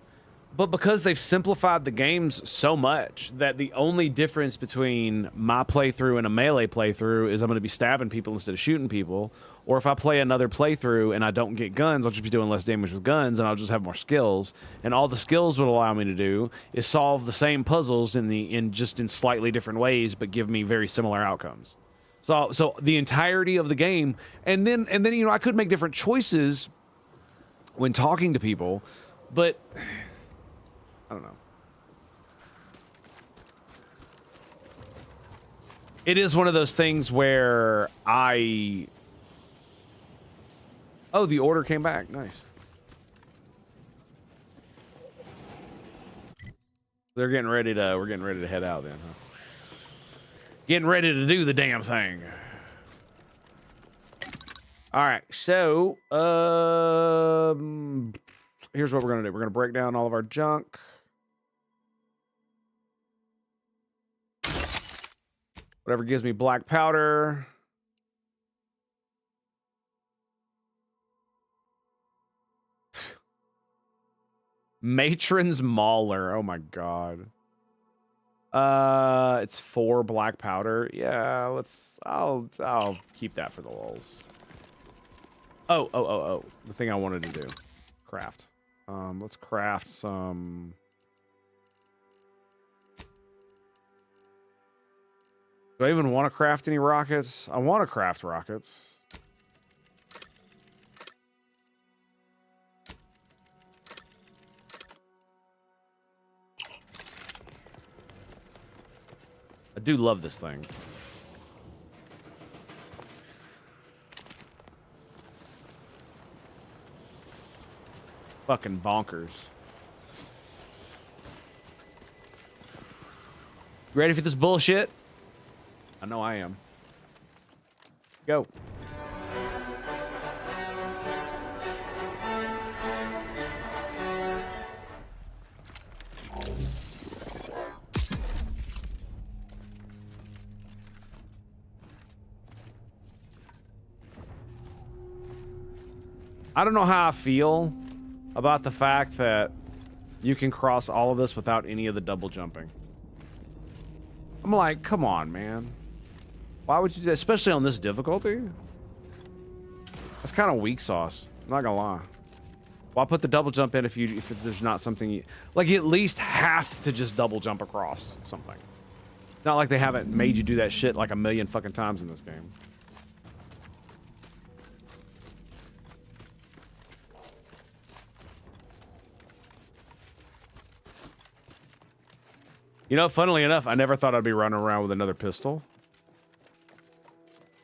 But because they've simplified the games so much that the only difference between my playthrough and a melee playthrough is I'm going to be stabbing people instead of shooting people. Or if I play another playthrough and I don't get guns, I'll just be doing less damage with guns and I'll just have more skills. And all the skills would allow me to do is solve the same puzzles in slightly different ways, but give me very similar outcomes. So the entirety of the game, and then you know, I could make different choices when talking to people, but I don't know. It is one of those things where oh, the order came back. Nice. We're getting ready to head out then, huh? Getting ready to do the damn thing. All right, so here's what we're gonna do. We're gonna break down all of our junk. Whatever gives me black powder. Matron's Mauler. Oh my god. It's 4 black powder. Yeah, I'll keep that for the lulz. Oh. The thing I wanted to do. Craft. Let's craft some. Do I even want to craft any rockets? I want to craft rockets. I do love this thing. Fucking bonkers. Ready for this bullshit? I know I am. Go. I don't know how I feel about the fact that You can cross all of this without any of the double jumping. I'm like, come on, man. Why would you do that? Especially on this difficulty? That's kind of weak sauce. I'm not gonna lie. Why put the double jump in if there's not something you... Like, you at least have to just double jump across something. Not like they haven't made you do that shit like a million fucking times in this game. You know, funnily enough, I never thought I'd be running around with another pistol.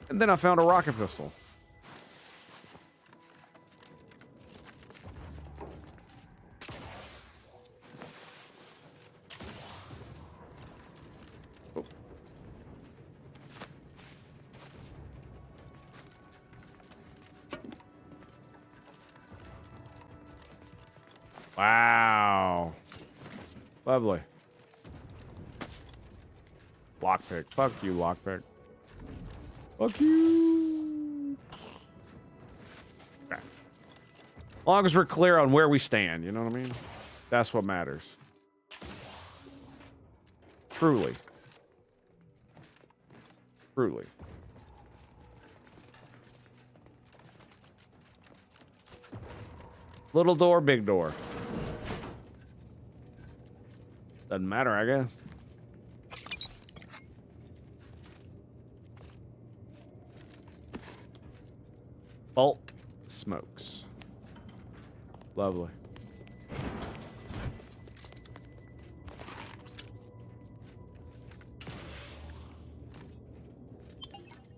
And then I found a rocket pistol. Oh. Wow. Lovely. Lockpick. Fuck you, lockpick. Fuck you. Okay. As long as we're clear on where we stand, you know what I mean? That's what matters. Truly. Truly. Little door, big door. Doesn't matter, I guess. Bulk smokes. Lovely.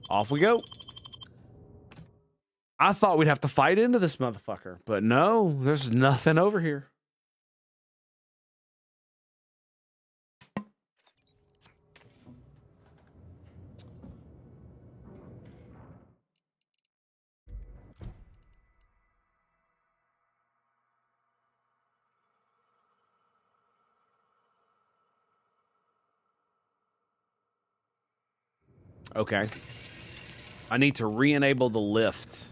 Off we go. I thought we'd have to fight into this motherfucker, but no, there's nothing over here. Okay. I need to re-enable the lift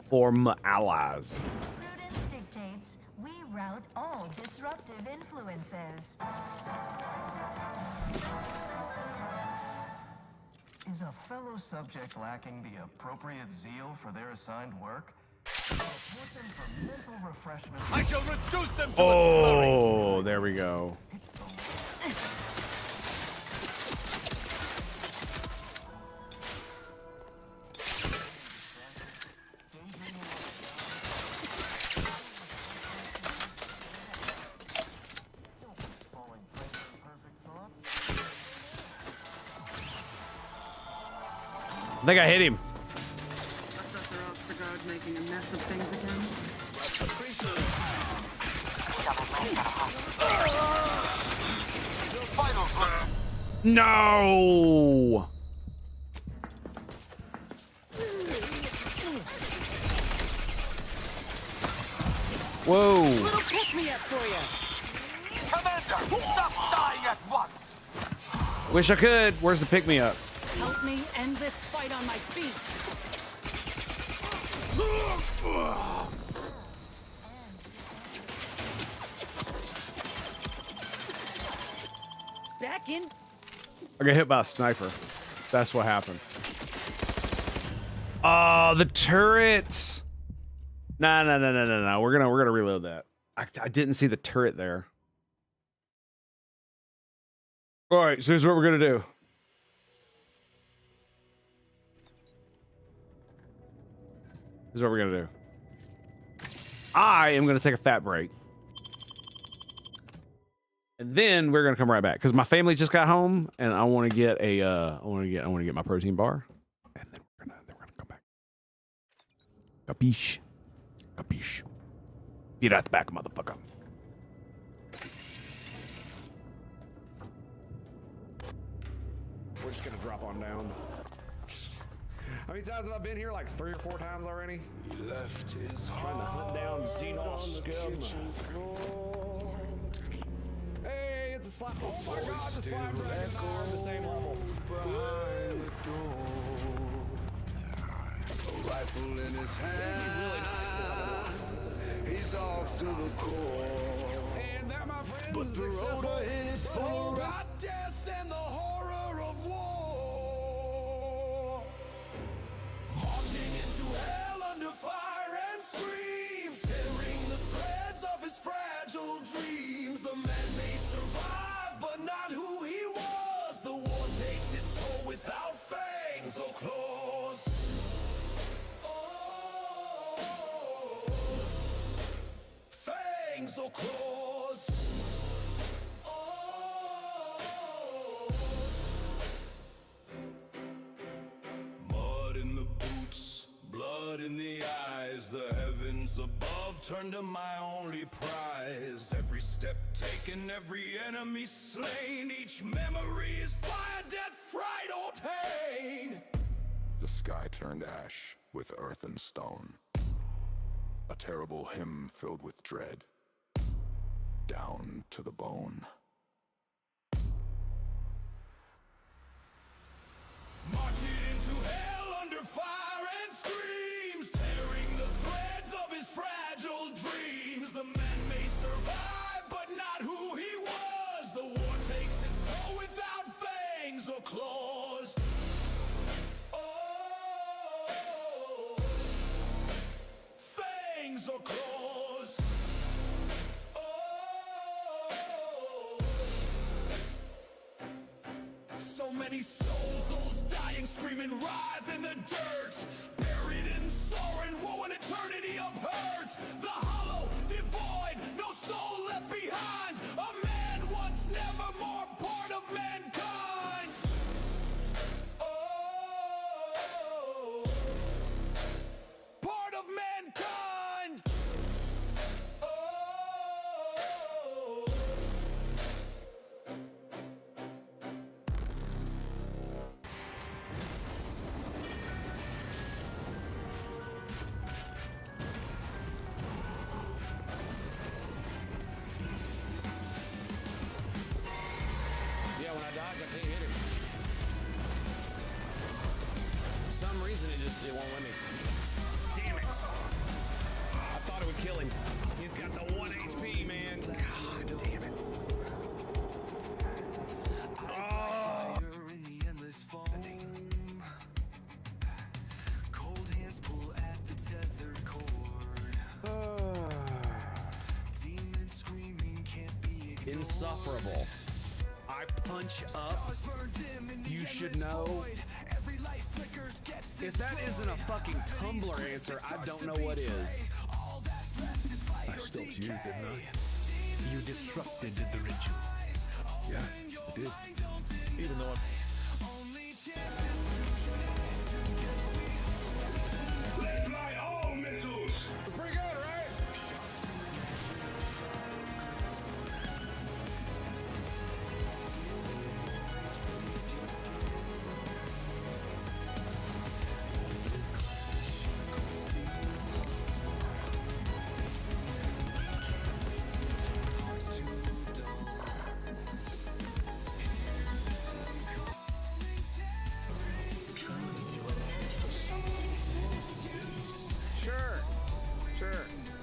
for my allies. Prudence dictates we rout all disruptive influences. Is a fellow subject lacking the appropriate zeal for their assigned work? Support them for mental refreshment. I shall reduce them to a slurry. Oh, there we go. It's the falling prey to perfect thoughts. I think I hit him. Making a mess of things again. No. Whoa. Little pick me up for you. Commander, stop dying at once. Wish I could. Where's the pick me up? Help me end this fight on my feet. Back in. I got hit by a sniper. That's what happened. Oh, the turrets. No. We're gonna reload that. I didn't see the turret there. All right, so here's what we're gonna do. Here's what we're gonna do. I am gonna take a fat break. And then we're gonna come right back because my family just got home, and I want to get a I want to get my protein bar, and then we're gonna come back. Capiche? Capiche? Get out the back, motherfucker. We're just gonna drop on down. How many times have I been here? Like 3 or 4 times already. Left his Trying to hunt down Xenos scum. Hey, it's a slime. Oh my god, the slime dragon and I are on the same level. behind the door. A rifle in his hand. He's off to the core. But the road ahead is full of death and the horror of war. Marching into hell under fire and screams, tearing the threads of his fragile dreams. The man may survive, but not who he was. The war takes its toll without fangs or claws. Fangs or claws. Mud in the boots, blood in the eyes. The heavens above turn to my only prize. Every step taken, every enemy slain. Each memory is fire, death, fright, or pain. The sky turned ash with earth and stone. A terrible hymn filled with dread. Down to the bone. Marching into hell under fire and screams, tearing the threads of his fragile dreams. The man may survive, but not who he was. The war takes its toll without fangs or claws. Fangs or claws. So many souls, those dying, screaming, writhe in the dirt, buried in sorrow and woe, an eternity of hurt. The hollow, devoid, no soul left behind. A man once never more part of mankind. Oh, part of mankind. Oh. Yeah, when I dodge, I can't hit him. For some reason, it won't let me. Damn it! I thought it would kill him. He's got the 1 HP, man. God damn it. Oh! In the endless foam, cold hands pull at the tethered cord. Demons screaming can't be ignored. Insufferable. I punch up. You should know. If that isn't a fucking Tumblr answer, I don't know what is. I stopped you, didn't I? You disrupted the ritual. Yeah, I did. Even though I'm... My all missiles! It's pretty good, right?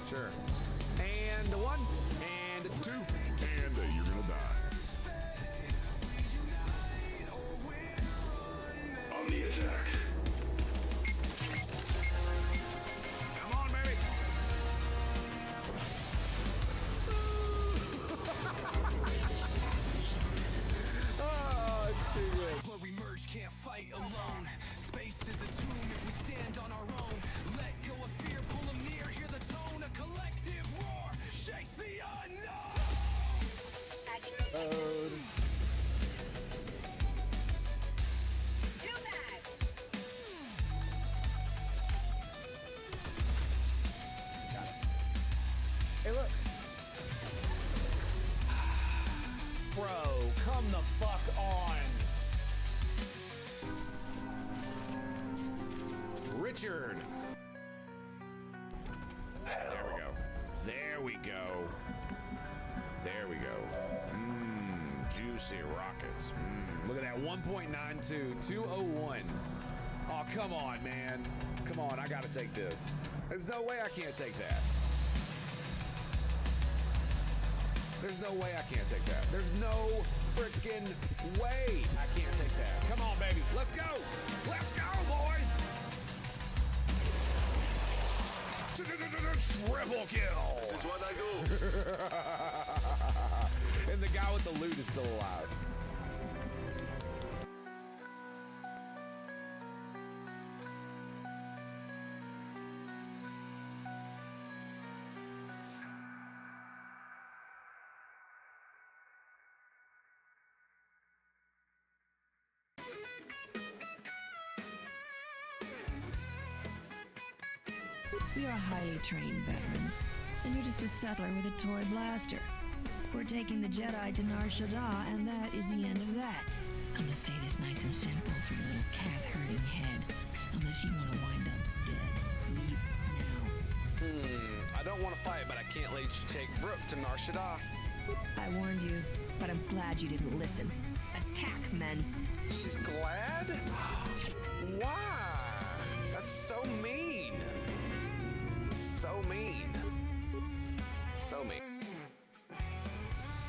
Sure. And 1, and 2, And you're gonna die. On the attack. Come on, baby. Oh, it's too good. But we merge, can't fight alone. Space is a tomb if we stand on our own. Let go of fear, pull them near, hear the tone. A collective roar shakes the unknown. Hey, look. Bro, come the fuck on. Richard. There we go. There we go. There we go. Juicy rockets. Look at that. 1.92, 201. Oh, come on, man. Come on, I gotta take this. There's no way I can't take that. There's There's no way I can't take that. There's no freaking way I can't take that. Come on, baby. Let's go. Let's go, boys. Triple kill. This is what I do. And the guy with the loot is still alive. We are highly trained veterans, and you're just a settler with a toy blaster. We're taking the Jedi to Nar Shaddaa, and that is the end of that. I'm gonna say this nice and simple for your little calf-herding head. Unless you want to wind up dead. Leave now. I don't want to fight, but I can't let you take Vrook to Nar Shaddaa. I warned you, but I'm glad you didn't listen. Attack, men. She's glad? Why? That's so mean. So mean. So mean.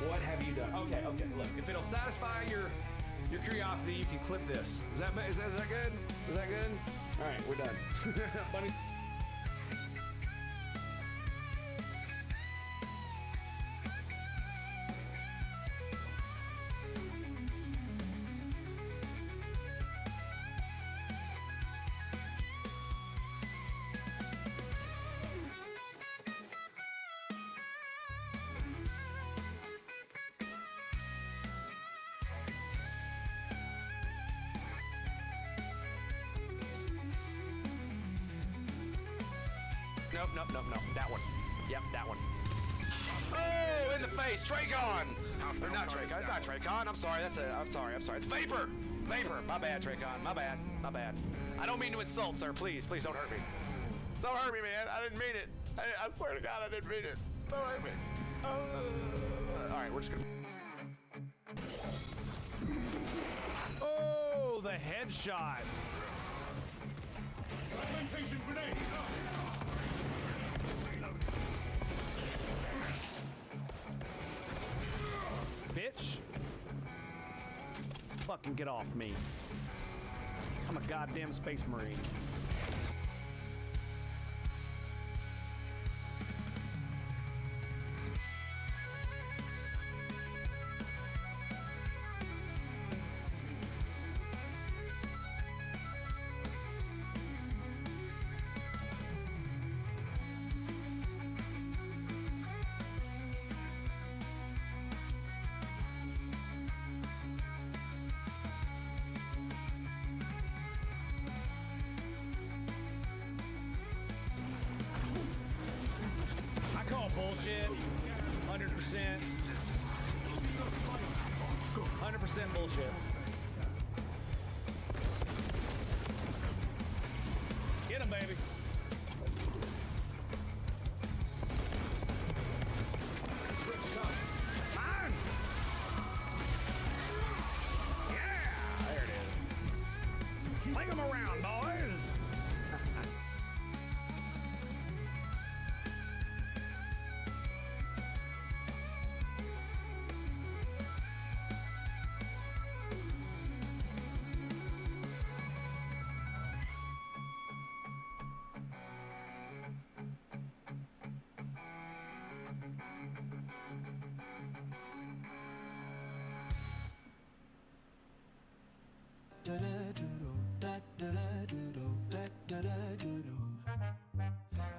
What have you done? Okay, look. If it'll satisfy your curiosity, you can clip this. Is that good? Is that good? All right, we're done. Bunny. Nope. That one. Yep, that one. Oh, in the face, Traycon! Or not Traycon. It's not Traycon. I'm sorry. I'm sorry. It's Vapor. My bad, Traycon. My bad. I don't mean to insult, sir. Please don't hurt me. Don't hurt me, man. I didn't mean it. I swear to God, I didn't mean it. Don't hurt me. All right, we're just gonna. Oh, the headshot. Bitch. Fucking get off me. I'm a goddamn space marine. Bullshit. 100%. 100% bullshit. Get him, baby. Mine. Yeah, there it is. Fling him around, boys.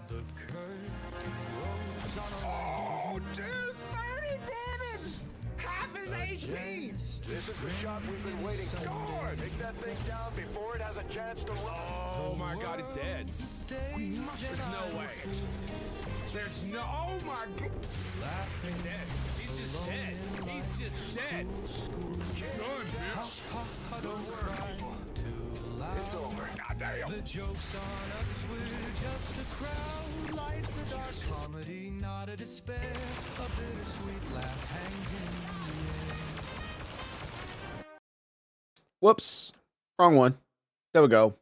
The curtain rolls on a Oh, dude, 30 damage! Half his HP! This is the shot we've been waiting for. Take that thing down before it has a chance to run. Oh my God, he's dead. There's no way. There's no. Oh my God. He's dead. He's just dead. He's just dead. Done, bitch. Don't worry too loud. It's over. Goddamn. The joke's on us, we're just a crowd. Life's a dark comedy, not a despair. A bittersweet laugh hangs in the air. Whoops. Wrong one. There we go.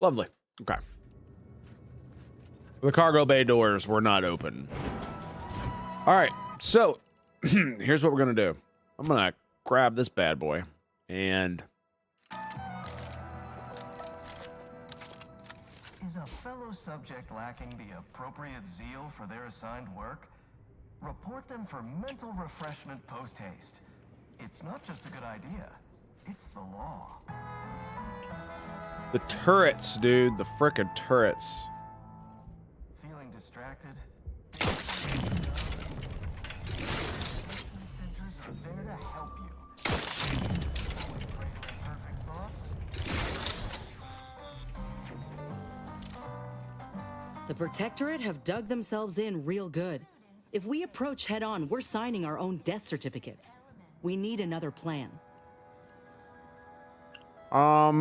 Lovely. Okay. The cargo bay doors were not open. All right. So here's what we're gonna do. I'm gonna grab this bad boy and Is a fellow subject lacking the appropriate zeal for their assigned work? Report them for mental refreshment post-haste. It's not just a good idea, it's the law. the turrets, dude. The frickin' turrets. Feeling distracted? Centers are there to help you. Perfect thoughts? The Protectorate have dug themselves in real good. If we approach head-on, we're signing our own death certificates. We need another plan. I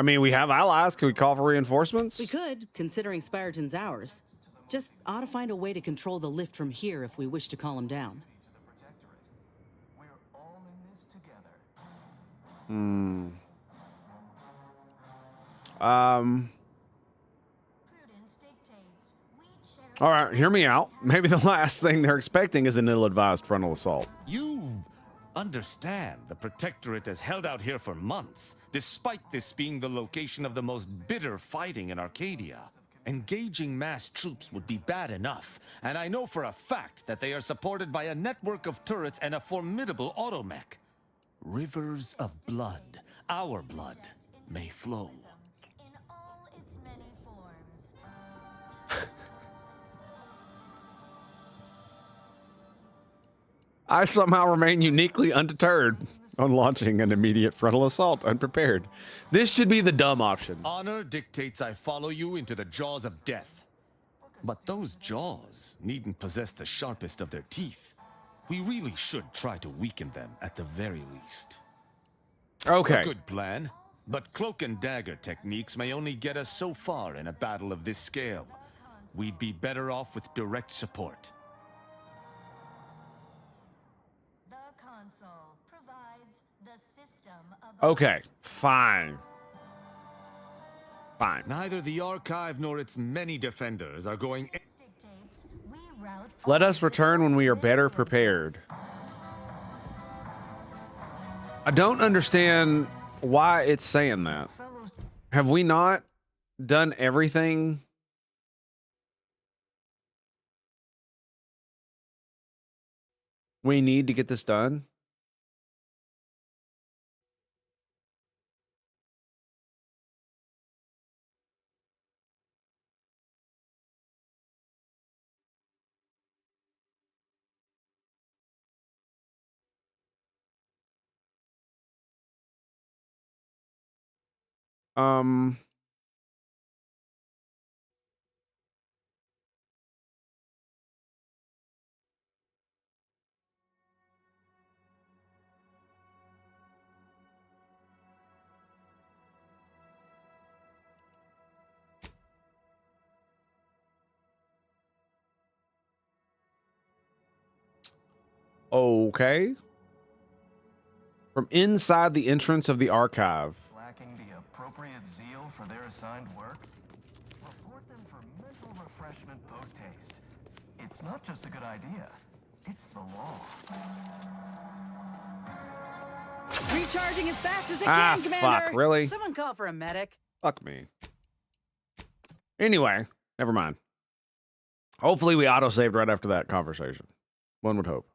mean, we have allies. Can we call for reinforcements? We could, considering Spyrogen's ours. Just ought to find a way to control the lift from here if we wish to call him down. We're all in this together. All right, hear me out. Maybe the last thing they're expecting is an ill-advised frontal assault. You understand the Protectorate has held out here for months, despite this being the location of the most bitter fighting in Arcadia. Engaging mass troops would be bad enough, and I know for a fact that they are supported by a network of turrets and a formidable automech. Rivers of blood, our blood, may flow. In all its many forms. I somehow remain uniquely undeterred on launching an immediate frontal assault unprepared. This should be the dumb option. Honor dictates I follow you into the jaws of death. But those jaws needn't possess the sharpest of their teeth. We really should try to weaken them at the very least. Okay. A good plan, but cloak and dagger techniques may only get us so far in a battle of this scale. We'd be better off with direct support. The console provides the system of Okay, fine. Fine. Neither the archive nor its many defenders are going. dictates we route Let us return when we are better prepared. I don't understand why it's saying that. Have we not done everything? We need to get this done? Okay. From inside the entrance of the archive. Lacking the appropriate zeal for their assigned work? Report them for mental refreshment post-haste. It's not just a good idea, it's the law. Recharging as fast as it Ah, can, Commander! fuck, really? Someone call for a medic. Fuck me. Anyway, never mind. Hopefully we auto-saved right after that conversation. One would hope.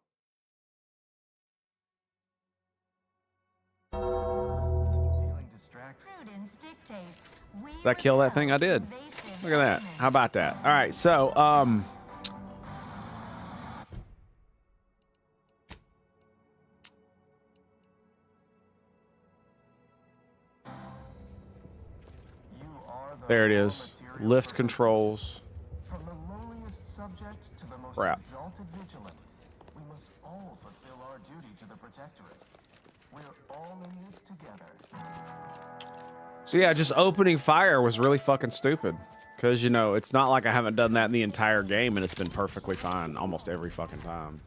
Feeling distracted? prudence dictates we Did I kill that thing? I did. evasive Look at that. elements. How about that? All right, so, You are the there it raw is. material Lift for controls. From the lowliest subject to the most Crap. exalted vigilant, we must all fulfill our duty to the Protectorate. We're all in this together. So yeah, just opening fire was really fucking stupid. Because, you know, it's not like I haven't done that in the entire game and it's been perfectly fine almost every fucking time.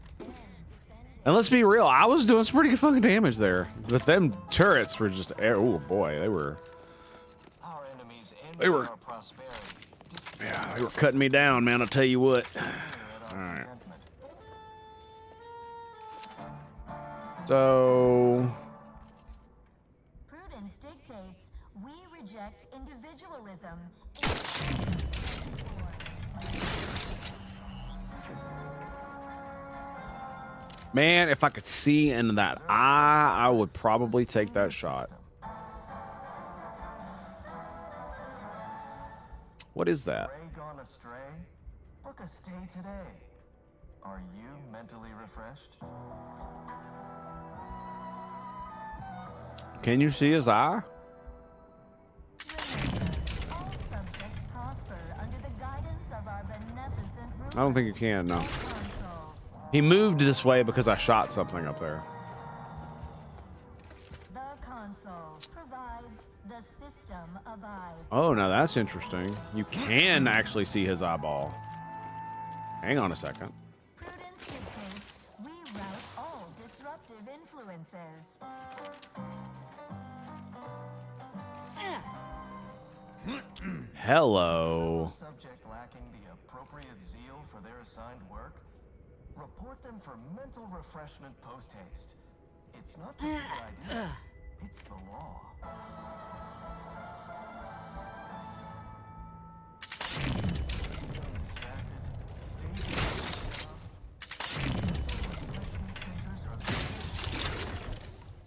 And let's be real, I was doing some pretty good fucking damage there. But them turrets were just, oh boy, they were, Our enemies They were- our prosperity. yeah, they were cutting me down, man, I'll tell you what. All right. right. So Prudence dictates we reject individualism. man, if I could see into that eye, I would probably take that shot. What is that? Ray gone astray? Book a stay today. Are you mentally refreshed? Can you see his eye? All subjects prosper under the guidance of our beneficent ruler. I don't think you can, no. Console. He moved this way because I shot something up there. The console provides, the system abides. Oh, now that's interesting. You can actually see his eyeball. Hang on a second. Prudence dictates we rout all disruptive influences. Hello. Subject lacking the appropriate zeal for their assigned work? Report them for mental refreshment post haste. It's not just a good idea, it's the law.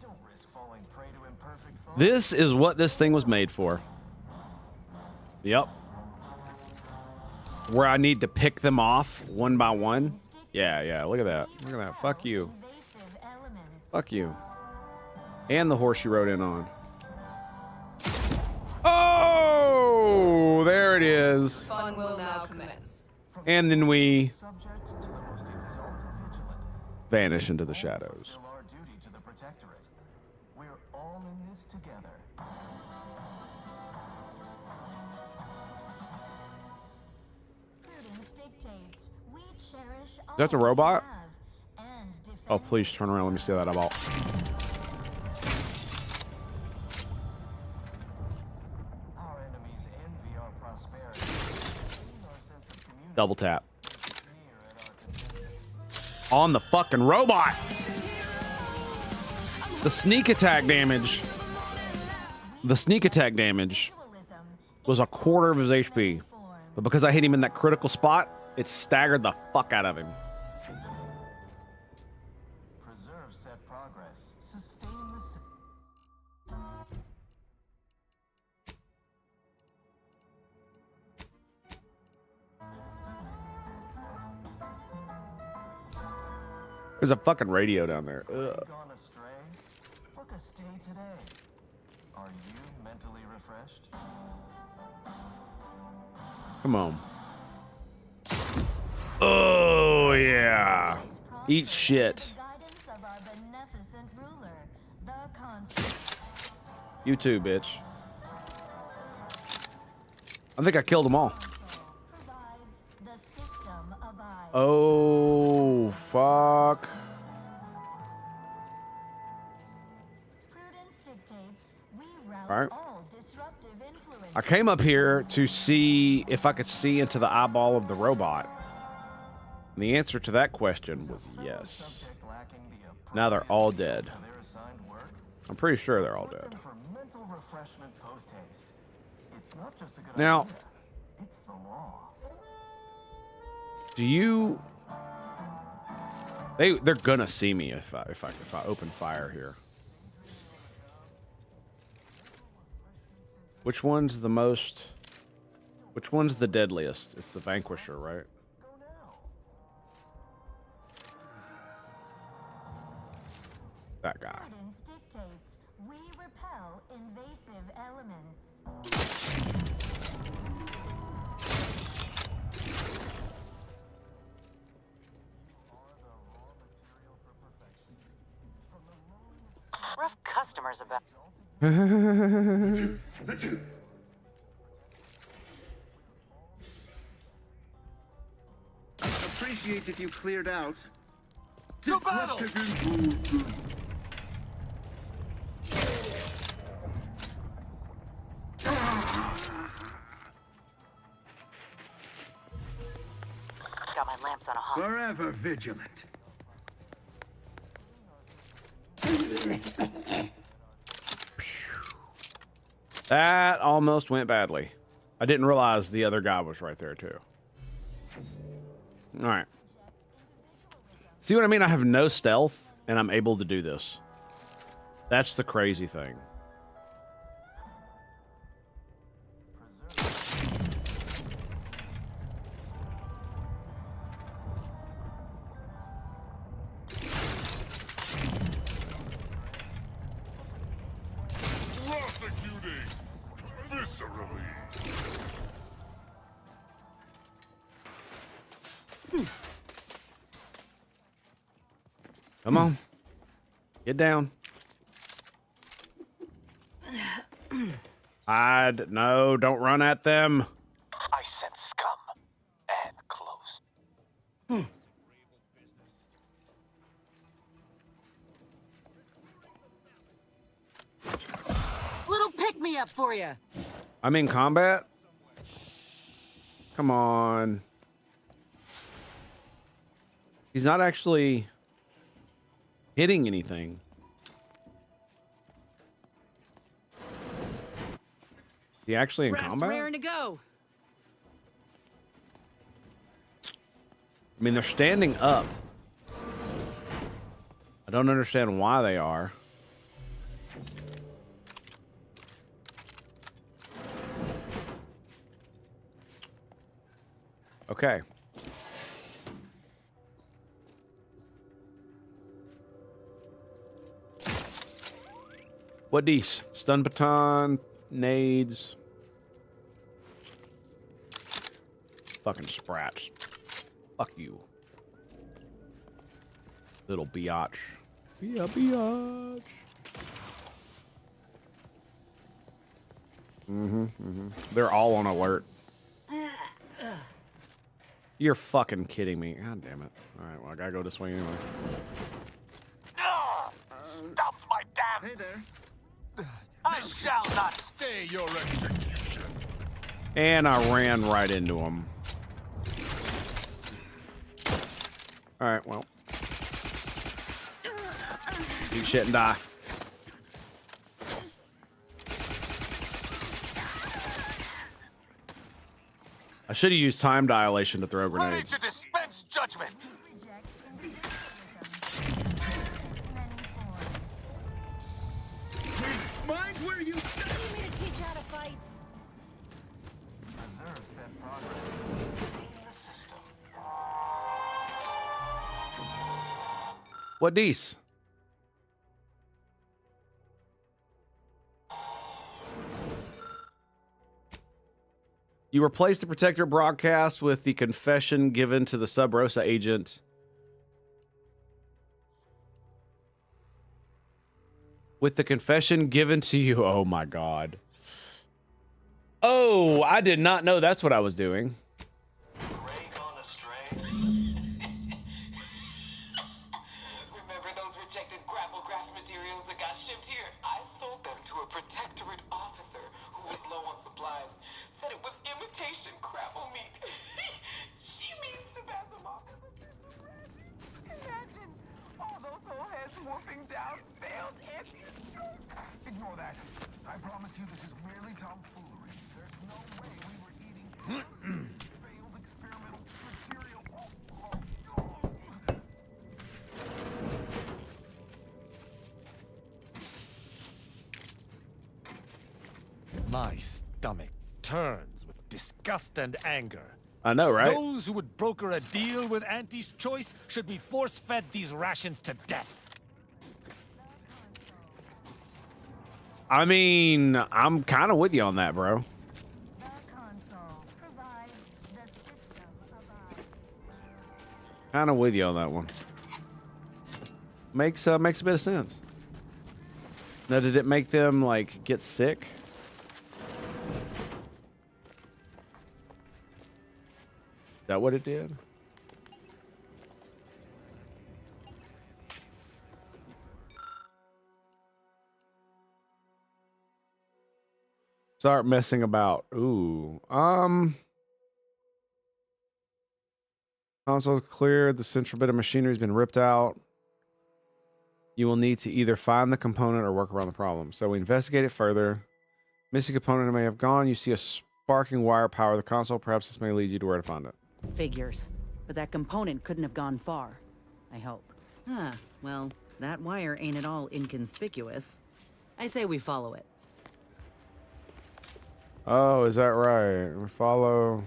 Don't risk falling prey to imperfect thoughts. This is what this thing was made for. Yep. Where I need to pick them off one by one. Yeah, yeah, look at that. Look at that. Fuck you. Invasive elements. Fuck you. And the horse you rode in on. Oh, there it is. Fun will now commence. And then we Subject to the most exalted vigilant. vanish into the shadows. Fulfill our duty to the Protectorate. We're all in this together. Prudence dictates we cherish all That's a robot? we have and defend Oh, please turn around. Let me see that eyeball. Our enemies envy our prosperity. Our sense of community Double tap. sneer at our contentment. On the fucking robot. The sneak attack damage. The sneak attack damage individualism was a quarter of his HP. But because I hit him in that critical spot, it staggered the fuck out of him. Preserve set progress. Sustain the There's a fucking radio down there. Ugh. gone astray? Book a stay today. Are you mentally refreshed? Come on. Oh, yeah. Eat shit. guidance of our beneficent ruler, the console. You too, bitch. I think I killed them all. Provides, the system abides. Oh, fuck. Prudence dictates we rout All right. all disruptive influences. I came up here to see if I could see into the eyeball of the robot. And the answer to that question was yes. Subject lacking the Now they're all dead. for their assigned work? I'm pretty sure they're all Report dead. them for mental refreshment post haste. It's not just a good Now- idea. It's the law. Do you? They're gonna see me if I open fire here. Which one's the most? Which one's the deadliest? It's the Vanquisher, right? Go now. That guy. Prudence dictates we repel invasive elements. Rough customers about. Appreciate if you cleared out. To battle! Got my lamps on a hawk. Forever vigilant. That almost went badly. I didn't realize the other guy was right there too. All right. See what I mean? I have no stealth and I'm able to do this. That's the crazy thing. Prosecuting viscerally. Come on. Get down. Hide. No, don't run at them. I sense scum and close. Little pick me up for you. I'm in combat. Come on. He's not actually hitting anything. Is he actually in Ref's combat? raring to go. I mean, they're standing up. I don't understand why they are. Okay. What these? Stun baton, nades. Fucking sprats. Fuck you. Little biatch. Biatch. They're all on alert. You're fucking kidding me. God damn it. Alright, well, I gotta go this way anyway. Stops my damn. Hey there. I shall not stay your execution. And I ran right into him. Alright, well. Eat shit and die. I should have used time dilation to throw Ready grenades. to dispense judgment. Mind where you Preserve said progress. The system. What these? You replace the Protector broadcast with the confession given to the Sub Rosa agent. With the confession given to you. Oh my god. Oh, I did not know that's what I was doing. Grey gone astray. Remember those rejected grapple craft materials that got shipped here? I sold them to a protectorate officer who was low on supplies. Said it was imitation crapple meat. She means to pass them off as official rations. Imagine all those whole heads morphing down failed anti-choice. Ignore that. I promise you this is merely tomfoolery. There's no way we were eating failed experimental material. My stomach turns with disgust and anger. I know, right? Those who would broker a deal with Auntie's Choice should be force-fed these rations to death. I mean, I'm kind of with you on that, bro. Kind of with you on that one. Makes a bit of sense. Now, did it make them like get sick? Is that what it did? Start messing about. Ooh. Console's cleared. The central bit of machinery has been ripped out. You will need to either find the component or work around the problem. So we investigate it further. Missing component may have gone. You see a sparking wire power the console. Perhaps this may lead you to where to find it. Figures. But that component couldn't have gone far. I hope. Huh. Well, that wire ain't at all inconspicuous. I say we follow it. Oh, is that right? We follow.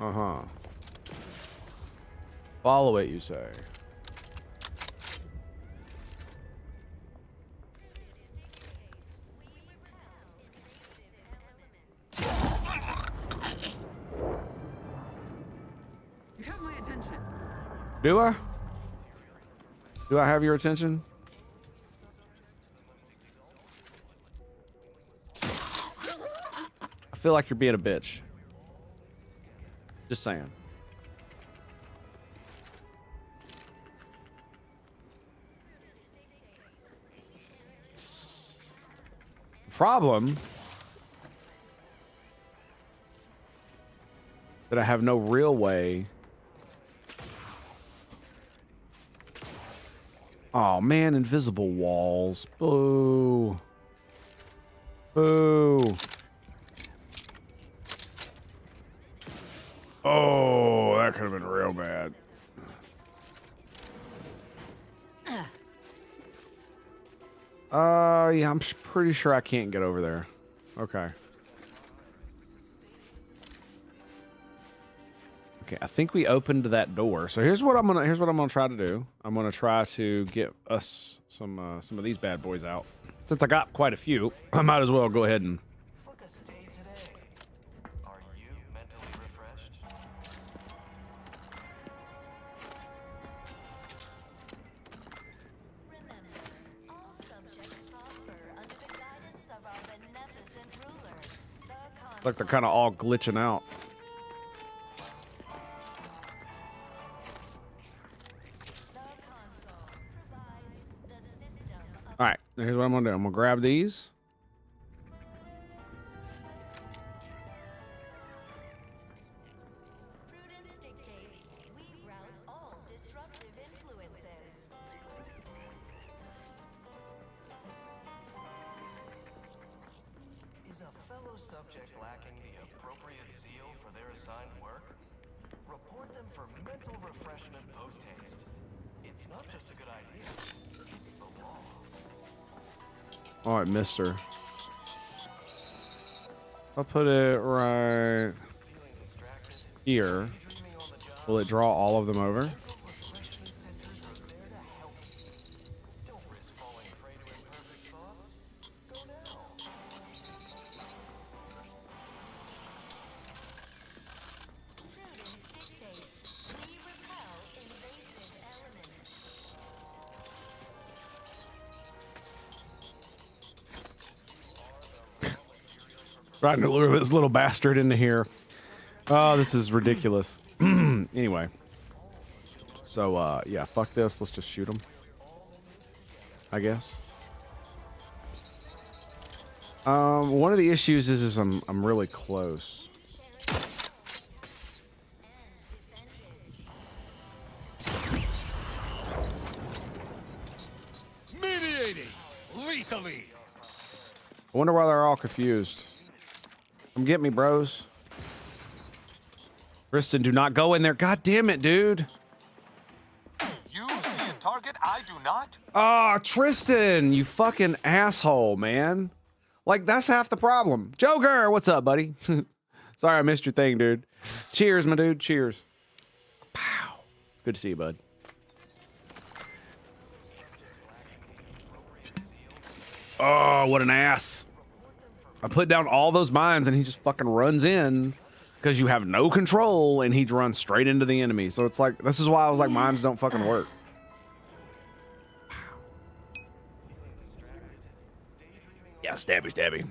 Uh-huh. Follow it, you say. You have my attention. Do I? Do I have your attention? I feel like you're being a bitch. Just saying. Problem that I have no real way. Oh man, invisible walls. Boo. Boo. Oh, that could have been real bad. Yeah, I'm pretty sure I can't get over there. Okay. Okay, I think we opened that door. So here's what I'm gonna try to do. I'm gonna try to get us some of these bad boys out. Since I got quite a few, I might as well go ahead and. Like they're kind of all glitching out. All right, here's what I'm gonna do. I'm gonna grab these. Is a fellow subject lacking the appropriate zeal for their assigned work? Report them for mental refreshment post-haste. It's not just a good idea, it's the law. All right, mister. I'll put it right here. Will it draw all of them over? Trying to lure this little bastard into here. Oh, this is ridiculous. Anyway. So, yeah, fuck this. Let's just shoot him. I guess. One of the issues is I'm really close. Mediating lethally. I wonder why they're all confused. Come get me, bros. Kristen, do not go in there. God damn it, dude. You see a target, I do not? Ah, Tristan, you fucking asshole, man. Like, that's half the problem. Joker, what's up, buddy? Sorry I missed your thing, dude. Cheers, my dude. Cheers. Pow. It's good to see you, bud. Oh, what an ass. I put down all those mines and he just fucking runs in because you have no control and he runs straight into the enemy. So it's like, this is why I was like, mines don't fucking work. Yeah, stabby, stabby.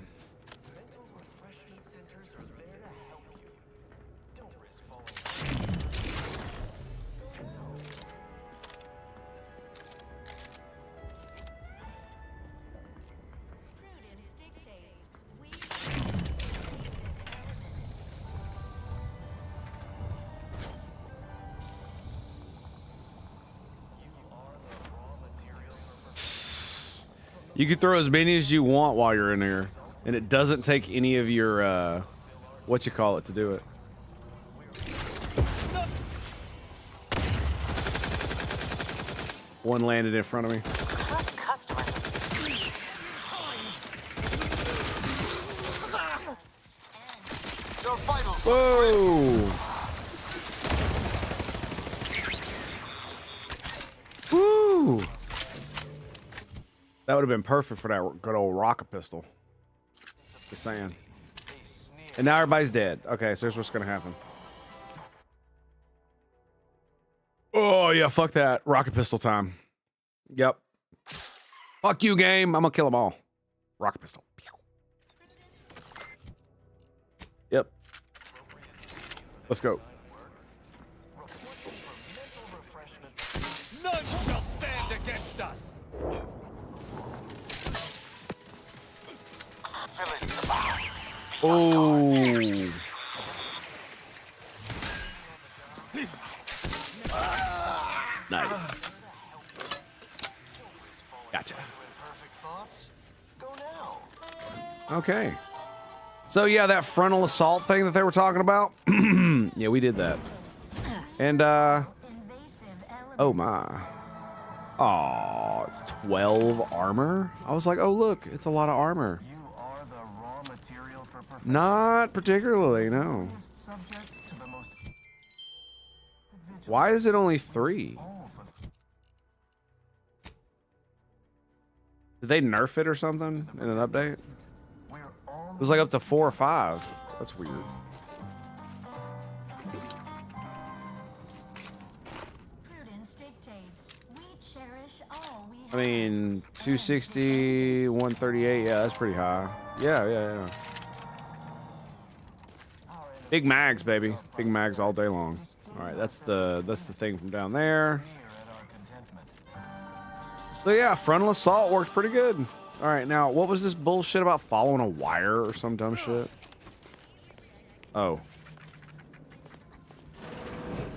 You can throw as many as you want while you're in there, and it doesn't take any of your what you call it to do it. One landed in front of me. Whoa! Woo! That would have been perfect for that good old rocket pistol. Just saying. And now everybody's dead. Okay, so here's what's gonna happen. Oh yeah, fuck that. Rocket pistol time. Yep. Fuck you, game. I'm gonna kill them all. Rocket pistol. Yep. Let's go. None shall stand against us. Oh. Nice. Gotcha. Okay. So yeah, that frontal assault thing that they were talking about. Yeah, we did that. And oh my. Oh, it's 12 armor. I was like, oh look, it's a lot of armor. Not particularly, no. Why is it only 3? Did they nerf it or something in an update? It was like up to 4 or 5. That's weird. I mean, 260, 138. Yeah, that's pretty high. Yeah. Big mags, baby. Big mags all day long. All right, that's the thing from down there. So yeah, frontal assault worked pretty good. All right, now what was this bullshit about following a wire or some dumb shit? Oh.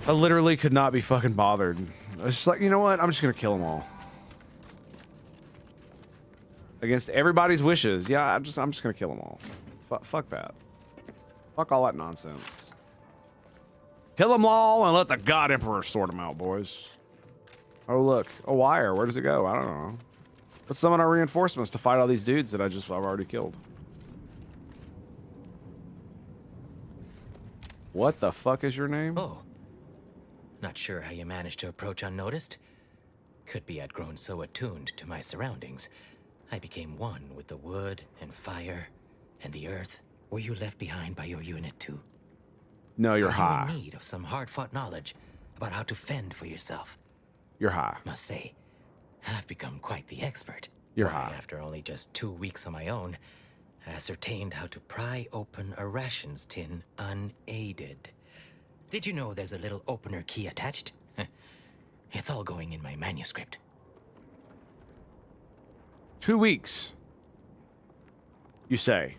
I literally could not be fucking bothered. I was just like, you know what? I'm just gonna kill them all. Against everybody's wishes. Yeah, I'm just gonna kill them all. Fuck that. Fuck all that nonsense. Kill them all and let the God Emperor sort them out, boys. Oh look, a wire. Where does it go? I don't know. Let's summon our reinforcements to fight all these dudes that I've already killed. What the fuck is your name? Oh. Not sure how you managed to approach unnoticed. Could be I'd grown so attuned to my surroundings. I became one with the wood and fire and the earth. Were you left behind by your unit too? No, you're high. Are you in need of some hard-fought knowledge about how to fend for yourself? You're high. Must say, I've become quite the expert. You're Why, high. After only just 2 weeks on my own, I ascertained how to pry open a rations tin unaided. Did you know there's a little opener key attached? It's all going in my manuscript. 2 weeks. You say.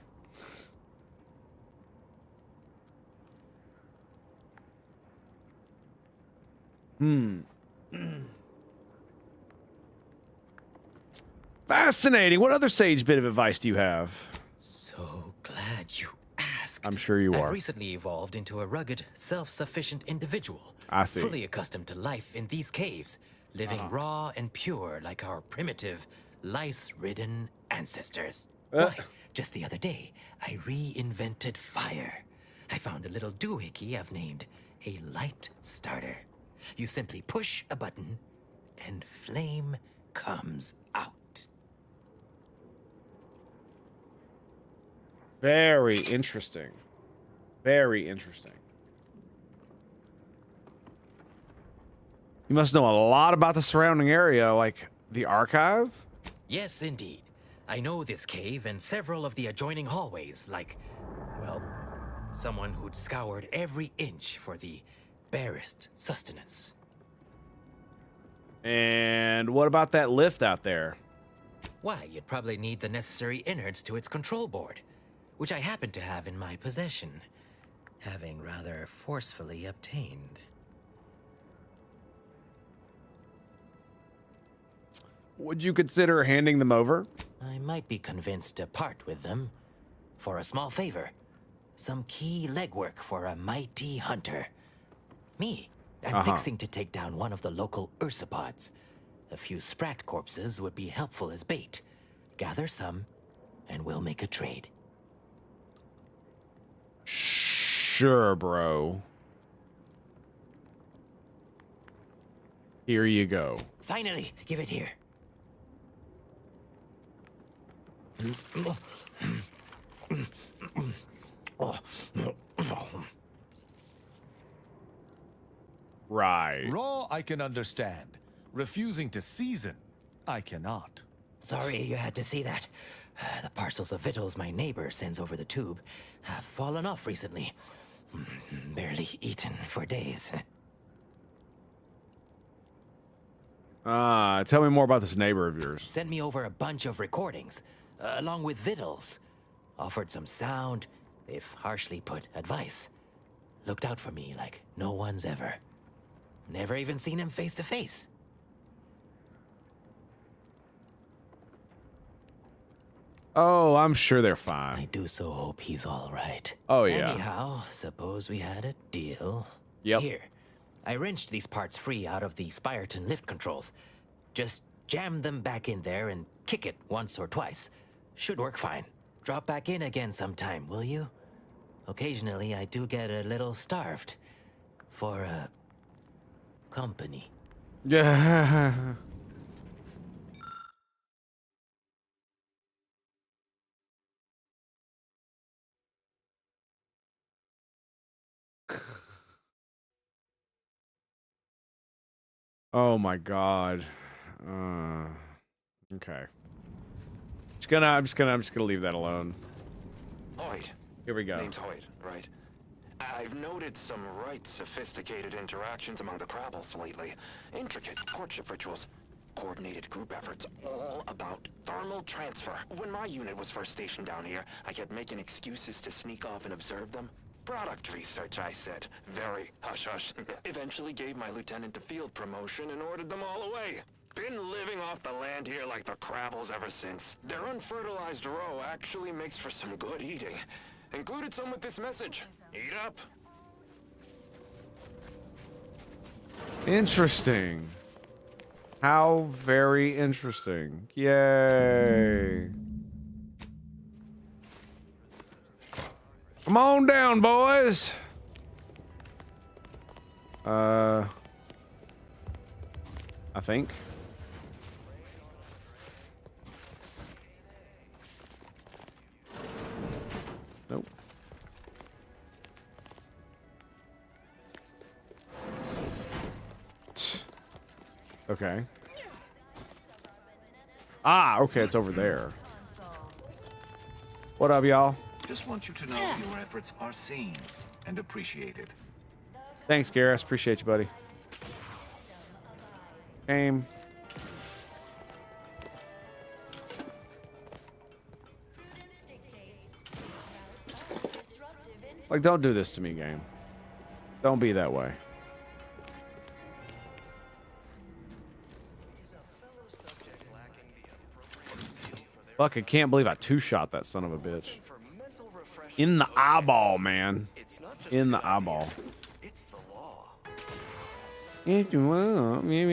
Fascinating. What other sage bit of advice do you have? So glad you asked. I'm sure you are. I've recently evolved into a rugged, self-sufficient individual. I see. Fully accustomed to life in these caves, living raw and pure like our primitive, lice-ridden ancestors. Why, just the other day, I reinvented fire. I found a little doohickey I've named a light starter. You simply push a button, and flame comes out. Very interesting. Very interesting. You must know a lot about the surrounding area, like the archive? Yes, indeed. I know this cave and several of the adjoining hallways, like, well, someone who'd scoured every inch for the barest sustenance. And what about that lift out there? Why, you'd probably need the necessary innards to its control board, which I happen to have in my possession, having rather forcefully obtained. Would you consider handing them over? I might be convinced to part with them for a small favor. Some key legwork for a mighty hunter. Me, I'm fixing to take down one of the local ursopods. A few sprat corpses would be helpful as bait. Gather some, and we'll make a trade. Sure, bro. Here you go. Finally, give it here. Right. Raw, I can understand. Refusing to season, I cannot. Sorry you had to see that. The parcels of victuals my neighbor sends over the tube have fallen off recently. Barely eaten for days. Tell me more about this neighbor of yours. Sent me over a bunch of recordings, along with victuals. Offered some sound, if harshly put, advice. Looked out for me like no one's ever. Never even seen him face to face. Oh, I'm sure they're fine. I do so hope he's all right. Oh, yeah. Anyhow, suppose we had a deal. Yep. Here, I wrenched these parts free out of the Spyreton lift controls. Just jam them back in there and kick it once or twice. Should work fine. Drop back in again sometime, will you? Occasionally, I do get a little starved. For, company. Yeah. Oh my god. Okay. I'm just gonna leave that alone. Hoyt. Here we go. Name's Hoyt, right? I've noted some right sophisticated interactions among the Crabbles lately. Intricate courtship rituals. Coordinated group efforts, all about thermal transfer. When my unit was first stationed down here, I kept making excuses to sneak off and observe them. Product research, I said. Very hush-hush. Eventually gave my lieutenant a field promotion and ordered them all away. Been living off the land here like the Crabbles ever since. Their unfertilized roe actually makes for some good eating. Included some with this message. Eat up. Interesting. How very interesting. Yay. Come on down, boys. I think. Nope. Okay. Ah, okay, it's over there. What up, y'all? Just want you to know your efforts are seen and appreciated. Thanks, Garrus. Appreciate you, buddy. Game. Like, don't do this to me, game. Don't be that way. Fuck, I can't believe I two-shot that son of a bitch. In the eyeball, man. In the eyeball. It's the law. If you want, me.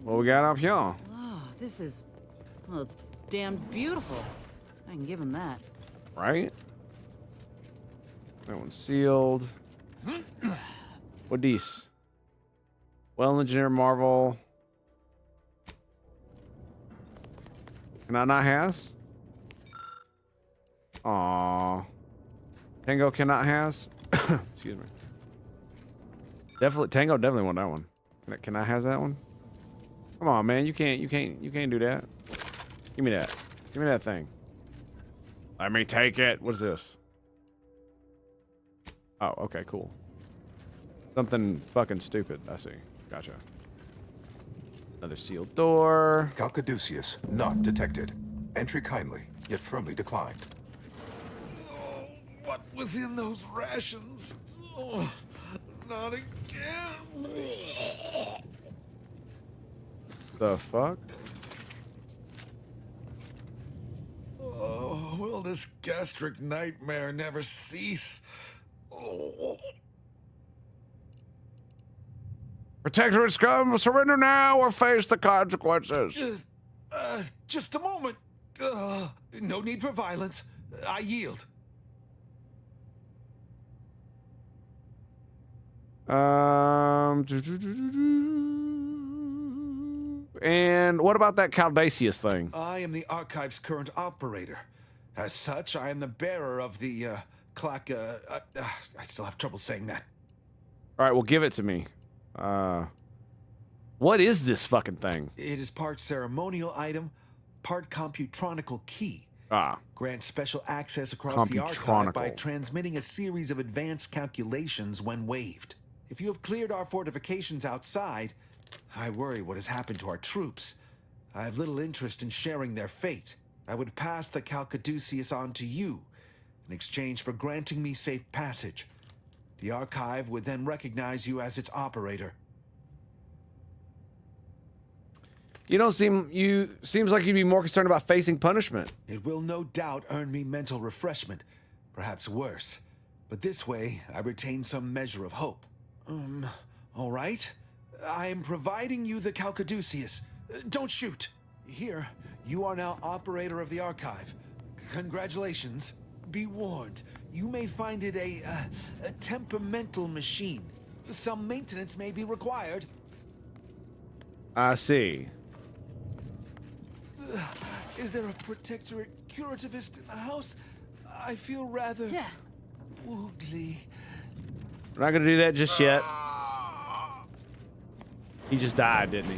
What we got up here? Oh, this is... Well, it's damn beautiful. I can give him that. Right? That one's sealed. What these? Well engineered marvel. Can I not has? Aww. Tango cannot has? Excuse me. Definitely Tango definitely want that one. Can I has that one? Come on, man. You can't do that. Give me that. Give me that thing. Let me take it. What's this? Oh, okay, cool. Something fucking stupid. I see. Gotcha. Another sealed door. Calcaduceus not detected. Entry kindly, yet firmly declined. What was in those rations? Oh, not again. The fuck? Oh, will this gastric nightmare never cease? Oh. Protectorate scum, surrender now or face the consequences. Just a moment. No need for violence. I yield. And what about that Caldaceus thing? I am the Archive's current operator. As such, I am the bearer of the, I still have trouble saying that. All right, well, give it to me. What is this fucking thing? It is part ceremonial item, part computronical key. Grants special access across the archive by transmitting a series of advanced calculations when waived. If you have cleared our fortifications outside, I worry what has happened to our troops. I have little interest in sharing their fate. I would pass the Calcaduceus on to you in exchange for granting me safe passage. The archive would then recognize you as its operator. Seems like you'd be more concerned about facing punishment. It will no doubt earn me mental refreshment, perhaps worse. But this way, I retain some measure of hope. All right. I am providing you the Calcaduceus. Don't shoot. Here, you are now operator of the archive. Congratulations. Be warned, you may find it a temperamental machine. Some maintenance may be required. I see. Is there a protectorate curativist in the house? I feel rather woogly. We're not gonna do that just yet. He just died, didn't he?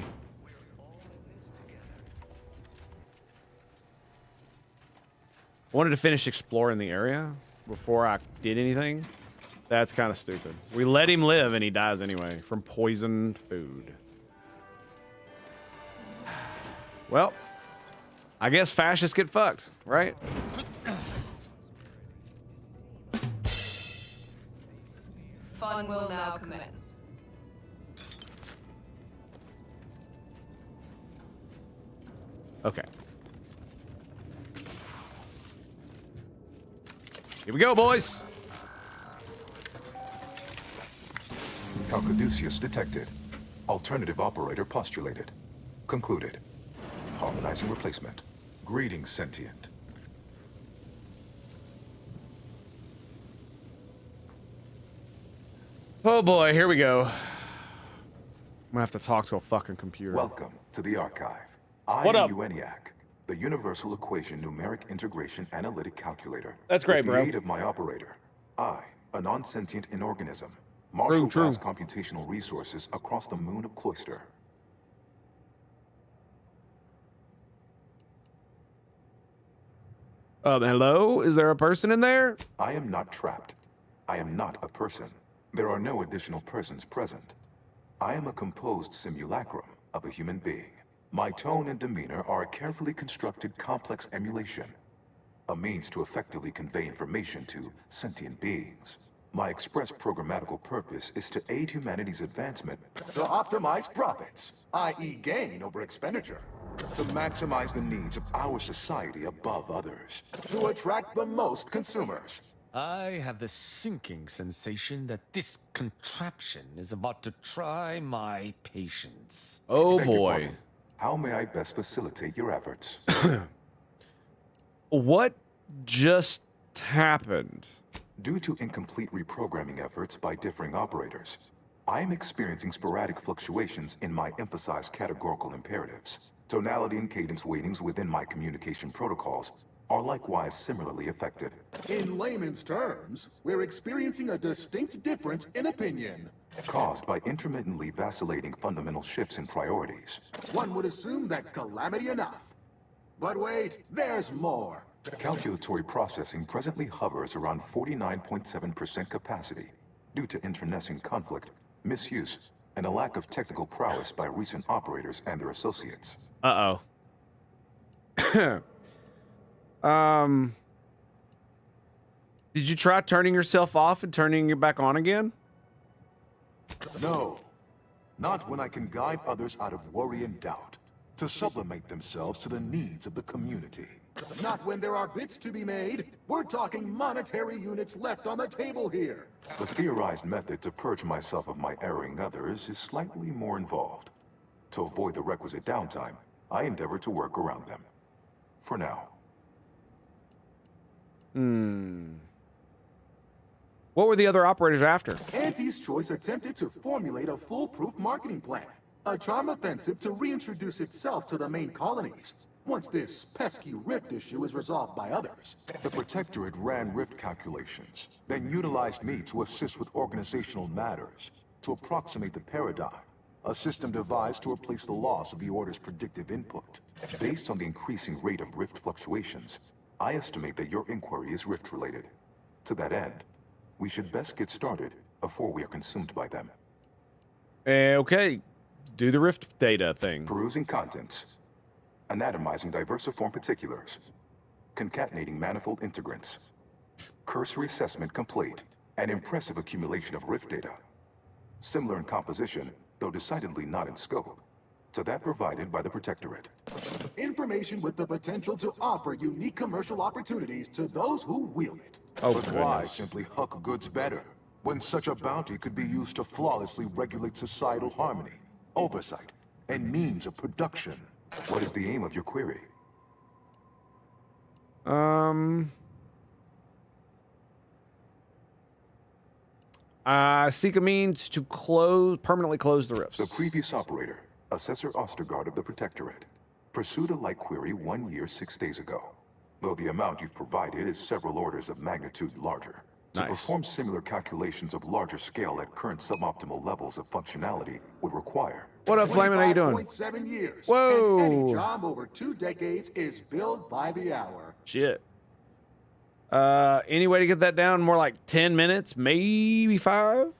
I wanted to finish exploring the area before I did anything. That's kind of stupid. We let him live and he dies anyway from poisoned food. Well, I guess fascists get fucked, right? Fun will now commence. Okay. Here we go, boys. Calcaduceus detected. Alternative operator postulated. Concluded. Harmonizing replacement. Greetings, sentient. Oh boy, here we go. I'm gonna have to talk to a fucking computer. Welcome to the archive. What up? ENIAC, the Universal Equation Numeric Integration Analytic Calculator. That's great, With bro. the aid of my operator, I, a non-sentient inorganism, marshal vast computational resources across the moon of Cloister. Hello? Is there a person in there? I am not trapped. I am not a person. There are no additional persons present. I am a composed simulacrum of a human being. My tone and demeanor are a carefully constructed complex emulation, a means to effectively convey information to sentient beings. My express programmatical purpose is to aid humanity's advancement, to optimize profits, i.e. gain over expenditure, to maximize the needs of our society above others, to attract the most consumers. I have the sinking sensation that this contraption is about to try my patience. Oh Beg your boy. pardon. How may I best facilitate your efforts? What just happened? Due to incomplete reprogramming efforts by differing operators, I am experiencing sporadic fluctuations in my emphasized categorical imperatives. Tonality and cadence weightings within my communication protocols are likewise similarly affected. In layman's terms, we're experiencing a distinct difference in opinion. Caused by intermittently vacillating fundamental shifts in priorities. One would assume that calamity enough. But wait, there's more. Calculatory processing presently hovers around 49.7% capacity due to internecine conflict, misuse, and a lack of technical prowess by recent operators and their associates. Uh-oh. Did you try turning yourself off and turning it back on again? No, not when I can guide others out of worry and doubt, to sublimate themselves to the needs of the community. Not when there are bits to be made. We're talking monetary units left on the table here. The theorized method to purge myself of my erring others is slightly more involved. To avoid the requisite downtime, I endeavor to work around them. For now. What were the other operators after? Auntie's Choice attempted to formulate a foolproof marketing plan. A charm offensive to reintroduce itself to the main colonies. Once this pesky rift issue is resolved by others. The Protectorate ran rift calculations, then utilized me to assist with organizational matters, to approximate the paradigm, a system devised to replace the loss of the Order's predictive input. Based on the increasing rate of rift fluctuations, I estimate that your inquiry is rift-related. To that end, we should best get started before we are consumed by them. Okay, do the rift data thing. Perusing contents. Anatomizing diversiform particulars. Concatenating manifold integrants. Cursory assessment complete. An impressive accumulation of rift data. Similar in composition, though decidedly not in scope, to that provided by the Protectorate. Information with the potential to offer unique commercial opportunities to those who wield it. Oh, but why goodness. simply huck goods better, when such a bounty could be used to flawlessly regulate societal harmony, oversight, and means of production? What is the aim of your query? Seek a means to permanently close the rifts. The previous operator, Assessor Ostergaard of the Protectorate, pursued a like query 1 year, 6 days ago. Though the amount you've provided is several orders of magnitude larger. To perform similar calculations of larger scale at current suboptimal levels of functionality would require... What up, Flamin'? How you doing? 25.7 years. Whoa! And any job over 2 decades is billed by the hour. Shit. Any way to get that down more like 10 minutes? Maybe 5?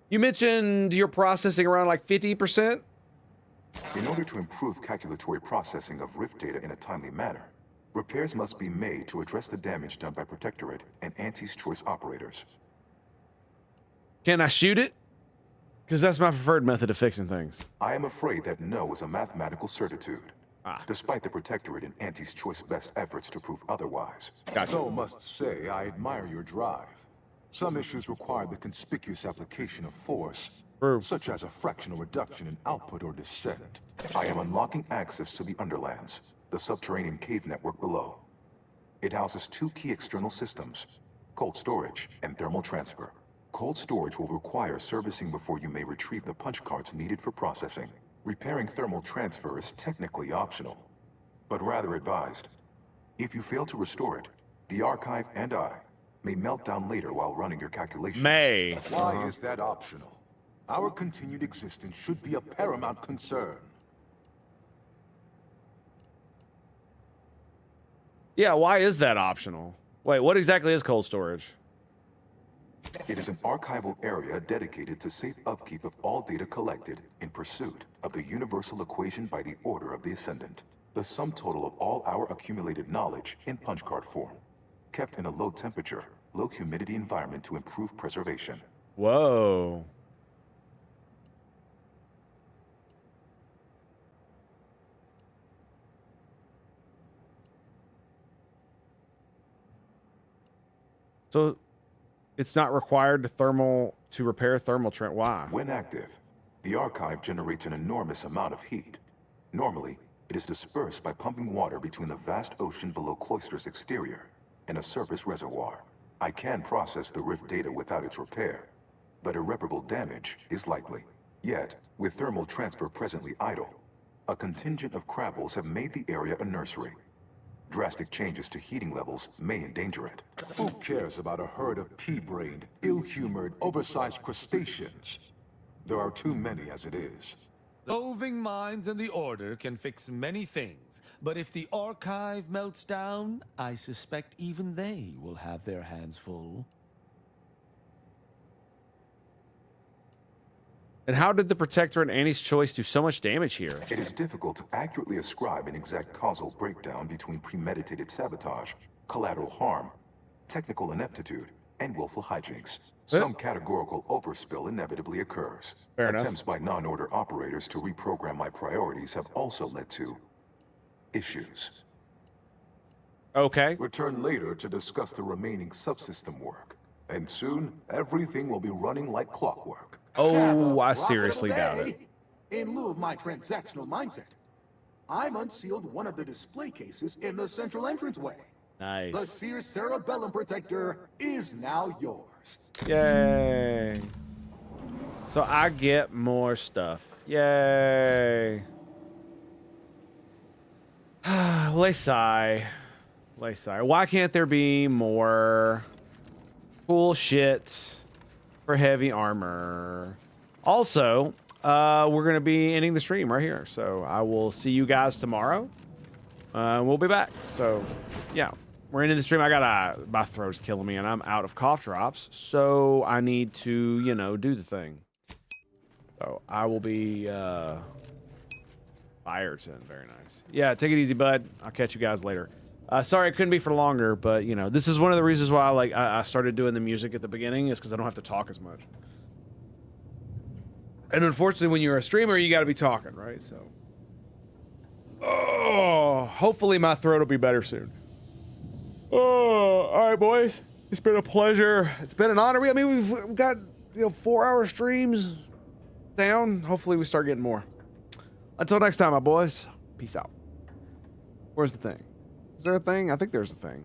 You mentioned you're processing around like 50%? In order to improve calculatory processing of rift data in a timely manner, repairs must be made to address the damage done by Protectorate and Auntie's Choice operators. Can I shoot it? Because that's my preferred method of fixing things. I am afraid that no is a mathematical certitude. Despite the Protectorate and Auntie's Choice best efforts to prove otherwise. Gotcha. Though must say I admire your drive. Some issues require the conspicuous application of force, such as a fractional reduction in output or descent. I am unlocking access to the Underlands, the subterranean cave network below. It houses 2 key external systems, cold storage and thermal transfer. Cold storage will require servicing before you may retrieve the punch cards needed for processing. Repairing thermal transfer is technically optional, but rather advised. If you fail to restore it, the archive and I may melt down later while running your calculations. Why is that optional? Our continued existence should be a paramount concern. Yeah, why is that optional? Wait, what exactly is cold storage? It is an archival area dedicated to safe upkeep of all data collected in pursuit of the universal equation by the Order of the Ascendant. The sum total of all our accumulated knowledge in punch card form, kept in a low temperature, low humidity environment to improve preservation. Whoa. So it's not required to repair thermal why? When active, the archive generates an enormous amount of heat. Normally, it is dispersed by pumping water between the vast ocean below Cloister's exterior and a surface reservoir. I can process the rift data without its repair, but irreparable damage is likely. Yet, with thermal transfer presently idle, a contingent of crabbles have made the area a nursery. Drastic changes to heating levels may endanger it. Who cares about a herd of pea-brained, ill-humored, oversized crustaceans? There are too many as it is. Roving minds and the Order can fix many things, but if the archive melts down, I suspect even they will have their hands full. And how did the Protector and Annie's Choice do so much damage here? It is difficult to accurately ascribe an exact causal breakdown between premeditated sabotage, collateral harm, technical ineptitude, and willful hijinks. Some categorical overspill inevitably occurs. Fair enough. Attempts by non-order operators to reprogram my priorities have also led to issues. Okay. Return later to discuss the remaining subsystem work. And soon, everything will be running like clockwork. Oh, I seriously doubt it. In lieu of my transactional mindset, I'm unsealed one of the display cases in the central entranceway. Nice. The Sears Cerebellum Protector is now yours. Yay. So I get more stuff. Yay. Laysai. Why can't there be more cool shit for heavy armor? Also, we're going to be ending the stream right here. So I will see you guys tomorrow. We'll be back. So, yeah. We're ending the stream. My throat's killing me, and I'm out of cough drops. So I need to, you know, do the thing. So I will be, Fireton. Very nice. Yeah, take it easy, bud. I'll catch you guys later. Sorry, it couldn't be for longer, but, you know, this is one of the reasons why, like, I started doing the music at the beginning is because I don't have to talk as much. And unfortunately, when you're a streamer, you got to be talking, right? So, oh, hopefully my throat will be better soon. Oh, all right, boys. It's been a pleasure. It's been an honor. I mean, we've got, 4-hour streams down. Hopefully we start getting more. Until next time, my boys. Peace out. Where's the thing? Is there a thing? I think there's a thing.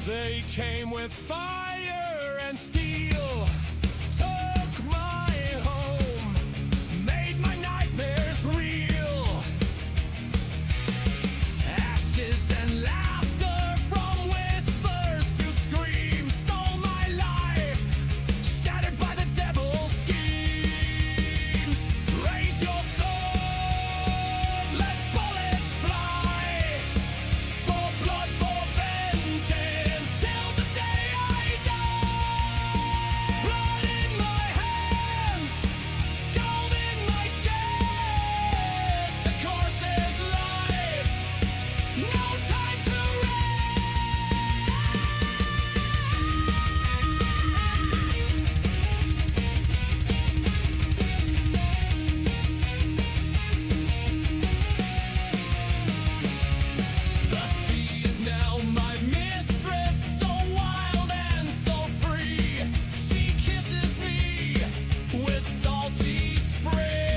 They came with fire and steel, took my home, made my nightmares real. Ashes and laughter from whispers to screams stole my life, shattered by the devil's schemes. Raise your sword, let bullets fly, for blood, for vengeance, till the day I die. Blood in my hands, gold in my chest. The course is life, no time to The sea is now my mistress, so wild and so free. She kisses me with salty spray.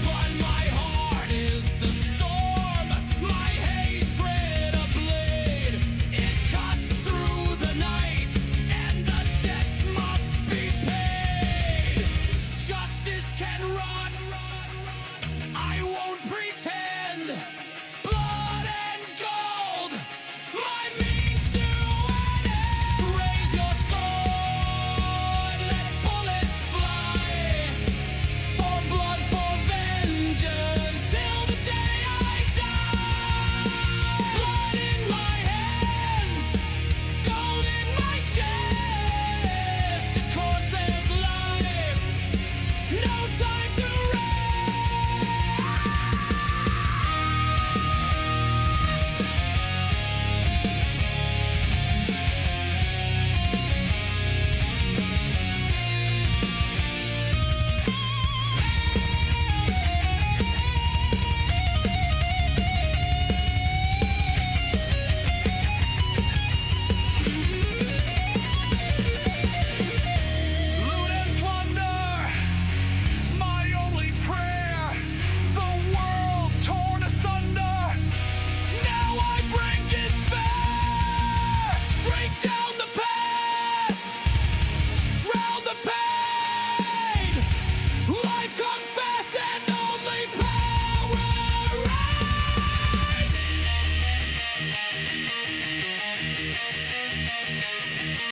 But my heart is the storm, my hatred a blade. It cuts through the night, and the debts must be paid. Justice can rot, I won't pretend.